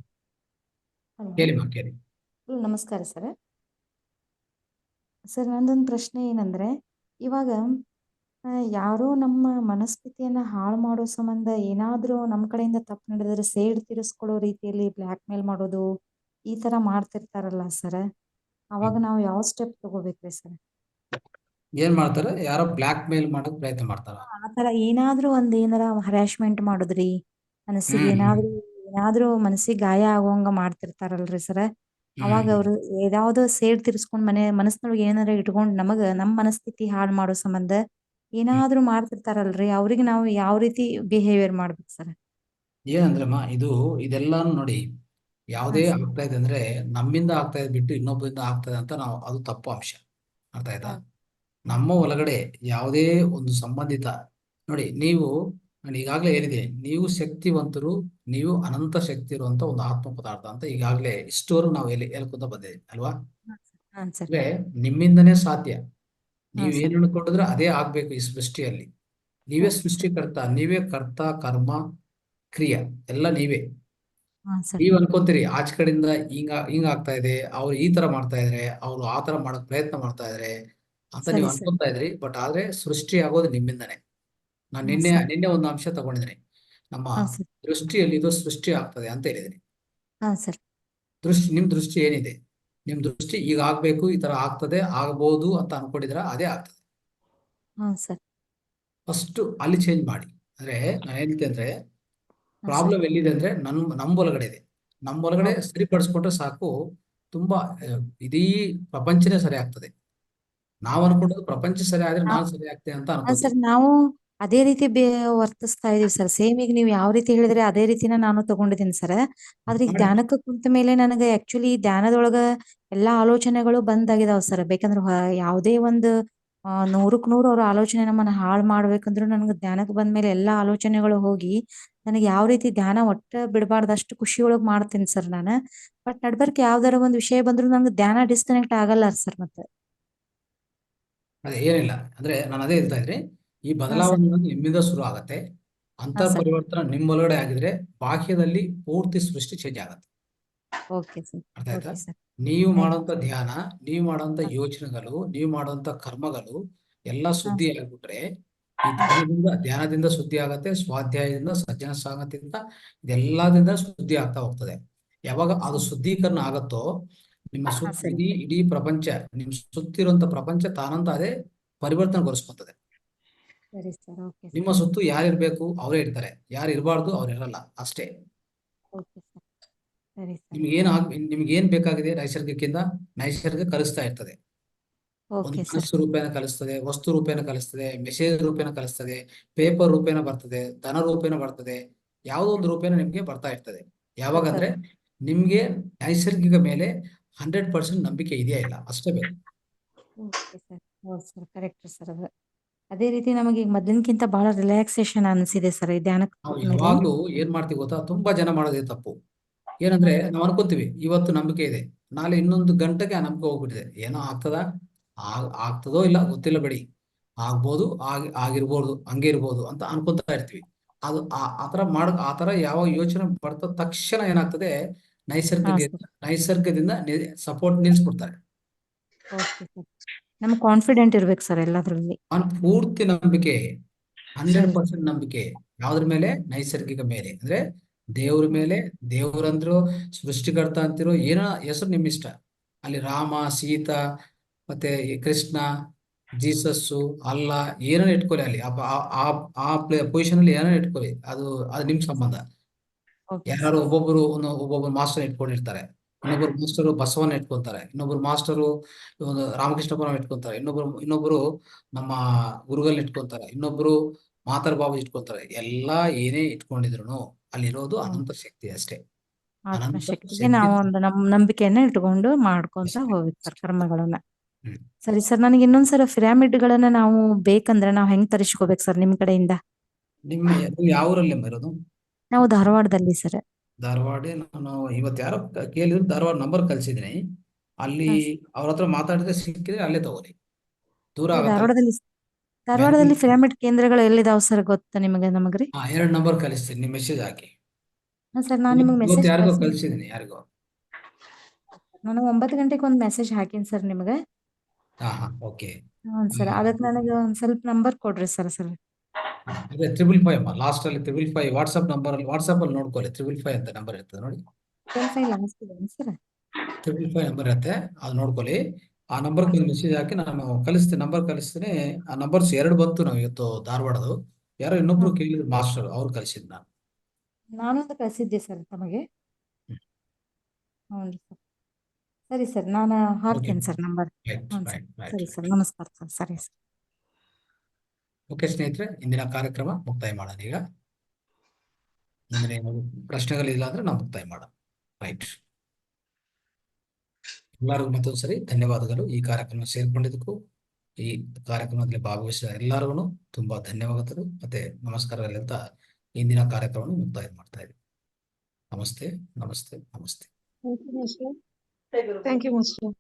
hello ಕೇಳಿಮ್ಮ ಕೇಳಿ. ನಮಸ್ಕಾರ ಸರ್. ಸರ್ ನಂದೊಂದು ಪ್ರಶ್ನೆ ಏನಂದ್ರೆ, ಇವಾಗ ಯಾರೋ ನಮ್ಮ ಮನಸ್ಥಿತಿಯನ್ನ ಹಾಳು ಮಾಡೋ ಸಂಬಂಧ ಏನಾದ್ರೂ ನಮ್ಮ ಕಡೆಯಿಂದ ತಪ್ಪು ನಡೆದ್ರೆ ಸೇಡ್ ತೀರಿಸ್ಕೊಳ್ಳೋ ರೀತಿಯಲ್ಲಿ ಬ್ಲ್ಯಾಕ್ ಮೇಲ್ ಮಾಡೋದು ಈ ತರ ಮಾಡ್ತಿರ್ತಾರಲ್ಲ ಸರ್, ಅವಾಗ ನಾವು ಯಾವ ಸ್ಟೆಪ್ ತಗೋಬೇಕ್ರಿ ಸರ್? ಏನ್ ಮಾಡ್ತಾರೆ? ಯಾರೋ ಬ್ಲ್ಯಾಕ್ ಮೇಲ್ ಮಾಡಕ್ ಪ್ರಯತ್ನ ಮಾಡ್ತಾರ? ಆ ತರ ಏನಾದ್ರೂ ಏನಾರ ಹರಾಸ್ಮೆಂಟ್ ಮಾಡೋದ್ರಿ, ಮನಸ್ಸಿಗೆ ಹ್ಮ್ ಏನಾದ್ರೂ ಮನಸ್ಸಿಗೆ ಗಾಯ ಆಗೋಂಗ ಮಾಡ್ತಿರ್ತಾರಲ್ರಿ ಸರ್, ಅವಾಗ ಹ್ಮ್ ಅವ್ರು ಯಾವ್ದೋ ಸೇಡ್ ತೀರಿಸ್ಕೊಂಡ್ ಮನಸ್ಸಿನೊಳಗೆ ಏನಾರ ಇಟ್ಕೊಂಡ್ ನಮ್ಮ ಮನಸ್ಥಿತಿ ಹಾಳು ಮಾಡೋ ಸಂಬಂಧ ಏನಾದ್ರೂ ಮಾಡ್ತಿರ್ತಾರಲ್ರಿ, ಅವ್ರಿಗೆ ನಾವು ಯಾವ ರೀತಿ ಬಿಹೇವಿಯರ್ ಮಾಡ್ಬೇಕು ಸರ್? ಏನಂದ್ರಮ್ಮ, ಇದೆಲ್ಲಾನು ನೋಡಿ, ಹಾ ಯಾವುದೇ ಸರ್. ಆಗ್ತಾ ಇದೆ ಅಂದ್ರೆ ನಮ್ಮಿಂದ ಆಗ್ತಾ ಇದೆ ಬಿಟ್ಟು ಇನ್ನೊಬ್ಬರಿಂದ ಆಗ್ತದೆ ಅಂತ ನಾವು, ಅದು ತಪ್ಪು ಅಂಶ. ಅರ್ಥ ಆಯ್ತಾ? ಹೌದು. ನಮ್ಮ ಒಳಗಡೆ ಯಾವುದೇ ಒಂದು ಸಂಬಂಧಿತ ನೋಡಿ, ನಾನು ಈಗಾಗಲೇ ಹೇಳಿದೆ, ನೀವು ಶಕ್ತಿವಂತರು, ನೀವು ಅನಂತ ಶಕ್ತಿ ಇರುವಂತ ಒಂದು ಆತ್ಮ ಪದಾರ್ಥ ಅಂತ ಈಗಾಗಲೇ ಇಷ್ಟೋರು ನಾವು ಹೇಳ್ಕೊಂತ ಬಂದಿದ್ದೀವಿ ಅಲ್ವಾ? ಹಾ ಸರ್. ಅಂದ್ರೆ ನಿಮ್ಮಿಂದನೇ ಸಾಧ್ಯ. ಹಾ ನೀವು ಏನ್ ಸರ್. ಅನ್ಕೊಂಡಿದ್ರೆ ಅದೇ ಆಗ್ಬೇಕು ಈ ಸೃಷ್ಟಿಯಲ್ಲಿ. ನೀವೇ ಓಕೆ ಸರ್. ಸೃಷ್ಟಿಕರ್ತ, ನೀವೇ ಕರ್ತ, ಕರ್ಮ, ಕ್ರಿಯೆ ಎಲ್ಲ ನೀವೇ. ಹಾ ಸರ್. ನೀವ್ ಅನ್ಕೋತೀರಿ ಆಚೆ ಕಡೆಯಿಂದ ಹಿಂಗ ಆಗ್ತಾ ಇದೆ, ಅವ್ರು ಈ ತರ ಮಾಡ್ತಾ ಇದಾರೆ, ಅವ್ರು ಆ ತರ ಮಾಡಕ್ ಪ್ರಯತ್ನ ಮಾಡ್ತಾ ಇದಾರೆ ಅಂತ ನೀವು ಸರಿ ಸರ್. ಅನ್ಕೊಂತಾ ಇದ್ರಿ. ಬಟ್ ಆದ್ರೆ ಸೃಷ್ಟಿ ಆಗೋದು ನಿಮ್ಮಿಂದನೇ. ನಾನು ಹಾ ನಿನ್ನೆ ಸರ್. ನಿನ್ನೆ ಒಂದು ಅಂಶ ತಗೊಂಡಿದ್ದೀನಿ. ನಮ್ಮ ಹಾ ಸರ್. ದೃಷ್ಟಿಯಲ್ಲಿ ಇದು ಸೃಷ್ಟಿ ಆಗ್ತದೆ ಅಂತ ಹೇಳಿದ್ದೀನಿ. ಹಾ ಸರ್. ನಿಮ್ ದೃಷ್ಟಿ ಏನಿದೆ? ನಿಮ್ ದೃಷ್ಟಿ ಈಗ ಆಗ್ಬೇಕು, ಈ ತರ ಆಗ್ತದೆ, ಆಗ್ಬೋದು ಅಂತ ಅನ್ಕೊಂಡಿದ್ರ ಅದೇ ಆಗ್ತದೆ. ಹಾ ಸರ್. ಫಸ್ಟ್ ಅಲ್ಲಿ ಚೇಂಜ್ ಮಾಡಿ. ಅಂದ್ರೆ ನಾನು ಹೇಳ್ತೀನಿ ಅಂದ್ರೆ, ಹಾ ಸರ್. ಪ್ರಾಬ್ಲಮ್ ಎಲ್ಲಿದೆ ಅಂದ್ರೆ ನಮ್ಮ ಒಳಗಡೆ ಇದೆ. ನಮ್ಮ ಒಳಗಡೆ ಓಕೆ. ಸರಿಪಡಿಸ್ಕೊಂಡ್ರೆ ಸಾಕು, ತುಂಬಾ ಇಡೀ ಪ್ರಪಂಚನೇ ಸರಿ ಆಗ್ತದೆ. ನಾವು ಅನ್ಕೊಂಡದ್ದು ಪ್ರಪಂಚ ಸರಿ ಆದ್ರೆ ನಾನು ಸರಿ ಆಗ್ತೇನೆ ಅಂತ ಹಾ ಅನ್ಕೋತೀವಿ. ಸರ್, ನಾವು ಅದೇ ರೀತಿ ವರ್ತಿಸ್ತಾ ಇದೀವಿ ಸರ್. ಸೇಮ್ ಈಗ ನೀವು ಯಾವ ರೀತಿ ಹೇಳಿದ್ರೆ ಅದೇ ರೀತಿನ ನಾನು ತಗೊಂಡಿದ್ದೀನಿ ಸರ್. ಆದ್ರೆ ಈಗ ಮಾಡಿ. ಧ್ಯಾನಕ್ಕೆ ಕುಂತ ಮೇಲೆ ನನಗೆ ಆಕ್ಚುಲಿ ಧ್ಯಾನದೊಳಗ ಎಲ್ಲಾ ಆಲೋಚನೆಗಳು ಬಂದಾಗಿದಾವ ಸರ್. ಬೇಕಂದ್ರೆ ಯಾವುದೇ ಒಂದು 100ಕ್ಕೆ 100 ಅವ್ರ ಆಲೋಚನೆ ನಮ್ಮನ್ನ ಹಾಳು ಮಾಡ್ಬೇಕಂದ್ರೂ ನನಗೆ ಧ್ಯಾನಕ್ಕೆ ಬಂದ್ಮೇಲೆ ಎಲ್ಲಾ ಆಲೋಚನೆಗಳು ಹೋಗಿ ನನಗೆ ಯಾವ ರೀತಿ ಧ್ಯಾನ ಒಟ್ಟ ಬಿಡಬಾರ್ದು ಅಷ್ಟು ಖುಷಿಯೊಳಗ್ ಮಾಡ್ತೀನಿ ಸರ್ ನಾನು. ಬಟ್ ನಡ್ಬರ್ಕ್ ಯಾವ್ದಾರ ಒಂದು ವಿಷಯ ಬಂದ್ರು ನಂಗೆ ಧ್ಯಾನ ಡಿಸ್ಕನೆಕ್ಟ್ ಆಗಲ್ಲ ಸರ್ ಮತ್ತೆ. ಅದೇ ಏನಿಲ್ಲ ಅಂದ್ರೆ, ನಾನು ಅದೇ ಹೇಳ್ತಾ ಇದ್ರೆ, ಈ ಹಾ ಸರ್. ಬದಲಾವಣೆ ಅನ್ನೋದು ನಿಮ್ಮಿಂದ ಶುರು ಆಗತ್ತೆ. ಹಾ ಅಂತರ್ ಸರ್. ಪರಿವರ್ತನೆ ನಿಮ್ಮೊಳಗಡೆ ಆಗಿದ್ರೆ ಬಾಹ್ಯದಲ್ಲಿ ಪೂರ್ತಿ ಸೃಷ್ಟಿ ಚೇಂಜ್ ಆಗತ್ತೆ. Okay sir. ಅರ್ಥ ಆಯ್ತಾ? Okay sir. ನೀವು ಥ್ಯಾಂಕ್ ಯು. ಮಾಡುವಂತ ಧ್ಯಾನ, ನೀವು ಮಾಡುವಂತ ಹಾ ಯೋಚನೆಗಳು, ನೀವು ಮಾಡುವಂತ ಕರ್ಮಗಳು ಎಲ್ಲ ಹಾ ಶುದ್ಧಿ ಆಗ್ಬಿಟ್ರೆ, ಈ ಧ್ಯಾನದಿಂದ ಶುದ್ಧಿ ಆಗತ್ತೆ, ಸ್ವಾಧ್ಯಾಯದಿಂದ, ಸಜ್ಜನ ಸಾಂಗತ್ಯದಿಂದ, ಇದೆಲ್ಲದಿಂದ ಶುದ್ಧಿ ಆಗ್ತಾ ಹೋಗ್ತದೆ. ಯಾವಾಗ ಅದು ಶುದ್ಧೀಕರಣ ಆಗತ್ತೋ, ನಿಮ್ಮ ಹಾ ಸರಿ. ಇಡೀ ಪ್ರಪಂಚ, ನಿಮ್ ಸುತ್ತಿರುವಂತ ಪ್ರಪಂಚ ತಾನಂತ ಅದೇ ಪರಿವರ್ತನೆಗೊಳಿಸ್ಕೊತದೆ. ಸರಿ ಸರ್. ಓಕೆ ನಿಮ್ಮ ಸರ್. ಸುತ್ತು ಯಾರು ಇರ್ಬೇಕು ಅವರೇ ಇರ್ತಾರೆ, ಯಾರು ಇರಬಾರ್ದು ಅವ್ರು ಇರಲ್ಲ ಅಷ್ಟೇ. Okay sir. ಸರಿ ಸರ್. ನಿಮ್ಗೆ ಏನ್ ಬೇಕಾಗಿದೆ ನೈಸರ್ಗಿಕ ಕಲಿಸ್ತಾ ಇರ್ತದೆ. ಒಂದು ಓಕೆ ಸರ್. ಮನಸ್ಸು ರೂಪೇಣ ಕಲಿಸ್ತದೆ, ವಸ್ತು ರೂಪೇಣ ಕಲಿಸ್ತದೆ, ಮೆಸೇಜ್ ರೂಪೇಣ ಕಲಿಸ್ತದೆ, ಪೇಪರ್ ರೂಪೇಣ ಬರ್ತದೆ, ಧನ ರೂಪೇಣ ಬರ್ತದೆ, ಯಾವುದೋ ಒಂದು ರೂಪೇಣ ನಿಮ್ಗೆ ಬರ್ತಾ ಇರ್ತದೆ. ಯಾವಾಗ ಅಂದ್ರೆ ನಿಮ್ಗೆ ನೈಸರ್ಗಿಕ ಮೇಲೆ 100% ನಂಬಿಕೆ ಇದೆಯಾ ಇಲ್ಲ ಅಷ್ಟೇ ಬೇಕು. Okay sir. ಹೌದು ಸರ್, ಕರೆಕ್ಟ್ ಸರ್. ಅದು ಅದೇ ರೀತಿ ನಮಗೆ ಈಗ ಮೊದಲಿನಕ್ಕಿಂತ ಬಹಳ ರಿಲ್ಯಾಕ್ಸೇಷನ್ ಅನಿಸಿದೆ ಸರ್ ಈ ಧ್ಯಾನಕ್ಕೆ ನಾವು ಕೂತ ಮೇಲೆ. ಯಾವಾಗ್ಲೂ ಏನ್ ಮಾಡ್ತೀವಿ ಗೊತ್ತಾ? ತುಂಬಾ ಜನ ಮಾಡೋದೇ ತಪ್ಪು. ಏನಂದ್ರೆ, ನಾವು ಅನ್ಕೊಂತೀವಿ ಇವತ್ತು ನಂಬಿಕೆ ಇದೆ, ನಾಳೆ ಇನ್ನೊಂದು ಗಂಟೆಗೆ ಆ ನಂಬಿಕೆ ಹೋಗ್ಬಿಟ್ಟಿದೆ. ಏನೋ ಆಗ್ತದೋ ಇಲ್ಲ ಗೊತ್ತಿಲ್ಲ ಬಿಡಿ, ಆಗ್ಬೋದು, ಆಗಿರ್ಬೋದು, ಹಂಗೆ ಇರ್ಬೋದು ಅಂತ ಅನ್ಕೊಂತಾ ಇರ್ತೀವಿ. ಅದು ಆತರ ಯಾವ ಯೋಚನೆ ಬರ್ತ ತಕ್ಷಣ ಏನಾಗ್ತದೆ, ಹಾ ಸರ್. ನೈಸರ್ಗದಿಂದ ಸಪೋರ್ಟ್ ನಿಲ್ಸ್ಬಿಡ್ತಾರೆ. Okay sir. ನಮ್ಗೆ ಕಾನ್ಫಿಡೆಂಟ್ ಇರ್ಬೇಕು ಸರ್ ಎಲ್ಲದ್ರಲ್ಲಿ. ಪೂರ್ತಿ ನಂಬಿಕೆ, ಸರಿ. 100% ನಂಬಿಕೆ ಯಾವ್ದ್ರ ಮೇಲೆ? ನೈಸರ್ಗಿಕ ಮೇಲೆ. ಅಂದ್ರೆ ದೇವ್ರ ಮೇಲೆ. ದೇವ್ರಂದ್ರು, ಸೃಷ್ಟಿಕರ್ತ ಅಂತಿರೋ ಏನೋ ಹೆಸರು ನಿಮ್ ಇಷ್ಟ. ಅಲ್ಲಿ ರಾಮ, ಸೀತಾ, ಮತ್ತೆ ಈ ಕೃಷ್ಣ, ಜೀಸಸ್ಸು ಅಲ್ಲ ಏನನ್ನ ಇಟ್ಕೊಳ್ಳಿ ಅಲ್ಲಿ ಆ ಪೊಸಿಷನ್ ಅಲ್ಲಿ ಏನನ್ನ ಇಟ್ಕೊಳ್ಳಿ, ಅದು ನಿಮ್ ಸಂಬಂಧ. ಓಕೆ ಯಾರು ಒಬ್ಬೊಬ್ರು ಮಾಸ್ಟರ್ ಇಟ್ಕೊಂಡಿರ್ತಾರೆ, ಇನ್ನೊಬ್ರು ಮಾಸ್ಟರು ಬಸವನ್ನ ಇಟ್ಕೊಂತಾರೆ, ಇನ್ನೊಬ್ರು ಮಾಸ್ಟರು ರಾಮಕೃಷ್ಣ ಪರಮ ಇಟ್ಕೊಂತಾರೆ, ಇನ್ನೊಬ್ರು ನಮ್ಮ ಗುರುಗಳನ್ನ ಇಟ್ಕೊಂತಾರೆ, ಇನ್ನೊಬ್ರು ಮಾತರ್ ಬಾಬು ಇಟ್ಕೊಂತಾರೆ. ಎಲ್ಲಾ ಏನೇ ಇಟ್ಕೊಂಡಿದ್ರು ಅಲ್ಲಿರೋದು ಅನಂತ ಶಕ್ತಿ ಅಷ್ಟೇ. ಅನಂತ ಆತ್ಮಶಕ್ತಿಗೆ ಶಕ್ತಿ. ನಾವು ಒಂದು ನಂಬಿಕೆಯನ್ನ ಇಟ್ಕೊಂಡು ಮಾಡ್ಕೊಂತ ಹೋಗ್ಬೇಕು ಸರ್ ಕರ್ಮಗಳನ್ನ. ಹ್ಮ್. ಸರಿ ಸರ್, ನನಗೆ ಇನ್ನೊಂದ್ಸಲ ಪಿರಾಮಿಡ್ಗಳನ್ನ ನಾವು ಬೇಕಂದ್ರೆ ನಾವು ಹೆಂಗ್ ತರಿಸ್ಕೋಬೇಕು ಸರ್ ನಿಮ್ ಕಡೆಯಿಂದ? ನೀವು ಯಾವ ಊರಲ್ಲಿ ಇರೋದು? ನಾವು ಧಾರವಾಡದಲ್ಲಿ ಸರ್. ಧಾರವಾಡ. ನಾನು ಇವತ್ತು ಯಾರೋ ಕೇಳಿದ್ರು, ಧಾರವಾಡ ನಂಬರ್ ಕಳ್ಸಿದ್ದೀನಿ. ಅಲ್ಲಿ ಅವ್ರ ಹತ್ರ ಮಾತಾಡಿದ್ರೆ ಸಿಕ್ಕಿದ್ರೆ ಅಲ್ಲೇ ತಗೋರಿ, ದೂರ ಆಗತ್ತಲ್ಲ. ಧಾರವಾಡದಲ್ಲಿ ಪಿರಾಮಿಡ್ ಕೇಂದ್ರಗಳು ಎಲ್ಲಿದಾವ್ ಸರ್ ಗೊತ್ತಾ ನಿಮಗೆ? ನಮಗ್ರಿ 2 ನಂಬರ್ ಕಳಿಸ್ತೀನಿ, ನೀವು ಮೆಸೇಜ್ ಹಾಕಿ. ಸರ್ ನಾನು ನಿಮಗೆ ಇವತ್ತು ಮೆಸೇಜ್ ಯಾರಿಗೋ ಕಳ್ಸಿದ್ದೀನಿ, ಯಾರಿಗೋ. ನಾನು 9 ಗಂಟೆಗೆ ಒಂದು ಮೆಸೇಜ್ ಹಾಕಿನಿ ಸರ್ ನಿಮಗೆ. ಹಾ ಓಕೆ. ಹ್ಞೂ ಸರ್, ಅದಕ್ಕೆ ನನಗೆ ಒಂದ್ ಸ್ವಲ್ಪ ನಂಬರ್ ಕೊಡ್ರಿ ಸರ್. ಅದೇ 555 ಅಮ್ಮ, ಲಾಸ್ಟ್ ಅಲ್ಲಿ 555 ವಾಟ್ಸ್ಆಪ್ ನಂಬರ್ ಅಲ್ಲಿ, ವಾಟ್ಸ್ಆಪ್ ಅಲ್ಲಿ ನೋಡ್ಕೊಳ್ಳಿ, 555 ಅಂತ ನಂಬರ್ ಇರ್ತದೆ ನೋಡಿ. 555 ಲಾಸ್ಟ್ ಇದೆ ಸರ್. 555 ನಂಬರ್ ಇರುತ್ತೆ, ಅದು ನೋಡ್ಕೊಳ್ಳಿ. ಆ ನಂಬರ್ ಮೆಸೇಜ್ ಹಾಕಿ ನಾನು ಕಳಿಸ್ತೀನಿ, ನಂಬರ್ ಕಳಿಸ್ತೀನಿ. ಆ ನಂಬರ್ಸ್ 2 ಬಂತು ನಾವು ಇವತ್ತು ಧಾರವಾಡದು. ಯಾರೋ ಇನ್ನೊಬ್ರು ಕೇಳಿದ್ರು ಮಾಸ್ಟರ್, ಅವ್ರು ಕಳಿಸಿದ್ ನಾನು. ನಾನೊಂದು ಕಳಿಸಿದ್ದೆ ಸರ್ ತಮಗೆ. ಹ್ಞೂ ಸರ್. ಸರಿ ಸರ್, ನಾನು ಹಾಕ್ತೇನೆ ಸರ್ ನಂಬರ್. ಹ್ಞೂ ಸರ್. ಸರಿ ಸರ್, ನಮಸ್ಕಾರ ಸರ್. ಸರಿ ಸರ್. ಓಕೆ ಸ್ನೇಹಿತರೆ, ಇಂದಿನ ಕಾರ್ಯಕ್ರಮ ಮುಕ್ತಾಯ ಮಾಡೋಣ ಈಗ. ಮುಂದಿನ ಪ್ರಶ್ನೆಗಳಿಲ್ಲ ಅಂದ್ರೆ ನಾವು ಮುಕ್ತಾಯ ಮಾಡೋಣ. ರೈಟ್. ಎಲ್ಲರಿಗೂ ಮತ್ತೊಂದ್ಸರಿ ಧನ್ಯವಾದಗಳು ಈ ಕಾರ್ಯಕ್ರಮ ಸೇರ್ಕೊಂಡಿದ್ದಕ್ಕೂ. ಈ ಕಾರ್ಯಕ್ರಮದಲ್ಲಿ ಭಾಗವಹಿಸಿದ ಎಲ್ಲರಿಗೂ ತುಂಬಾ ಧನ್ಯವಾದಗಳು ಮತ್ತೆ ನಮಸ್ಕಾರಗಳು ಅಂತ ಇಂದಿನ ಕಾರ್ಯಕ್ರಮವನ್ನು ಮುಕ್ತಾಯ ಮಾಡ್ತಾ ಇದ್ದೀವಿ. ನಮಸ್ತೆ ನಮಸ್ತೆ ನಮಸ್ತೆ. Thank you, Master. Thank you, Master.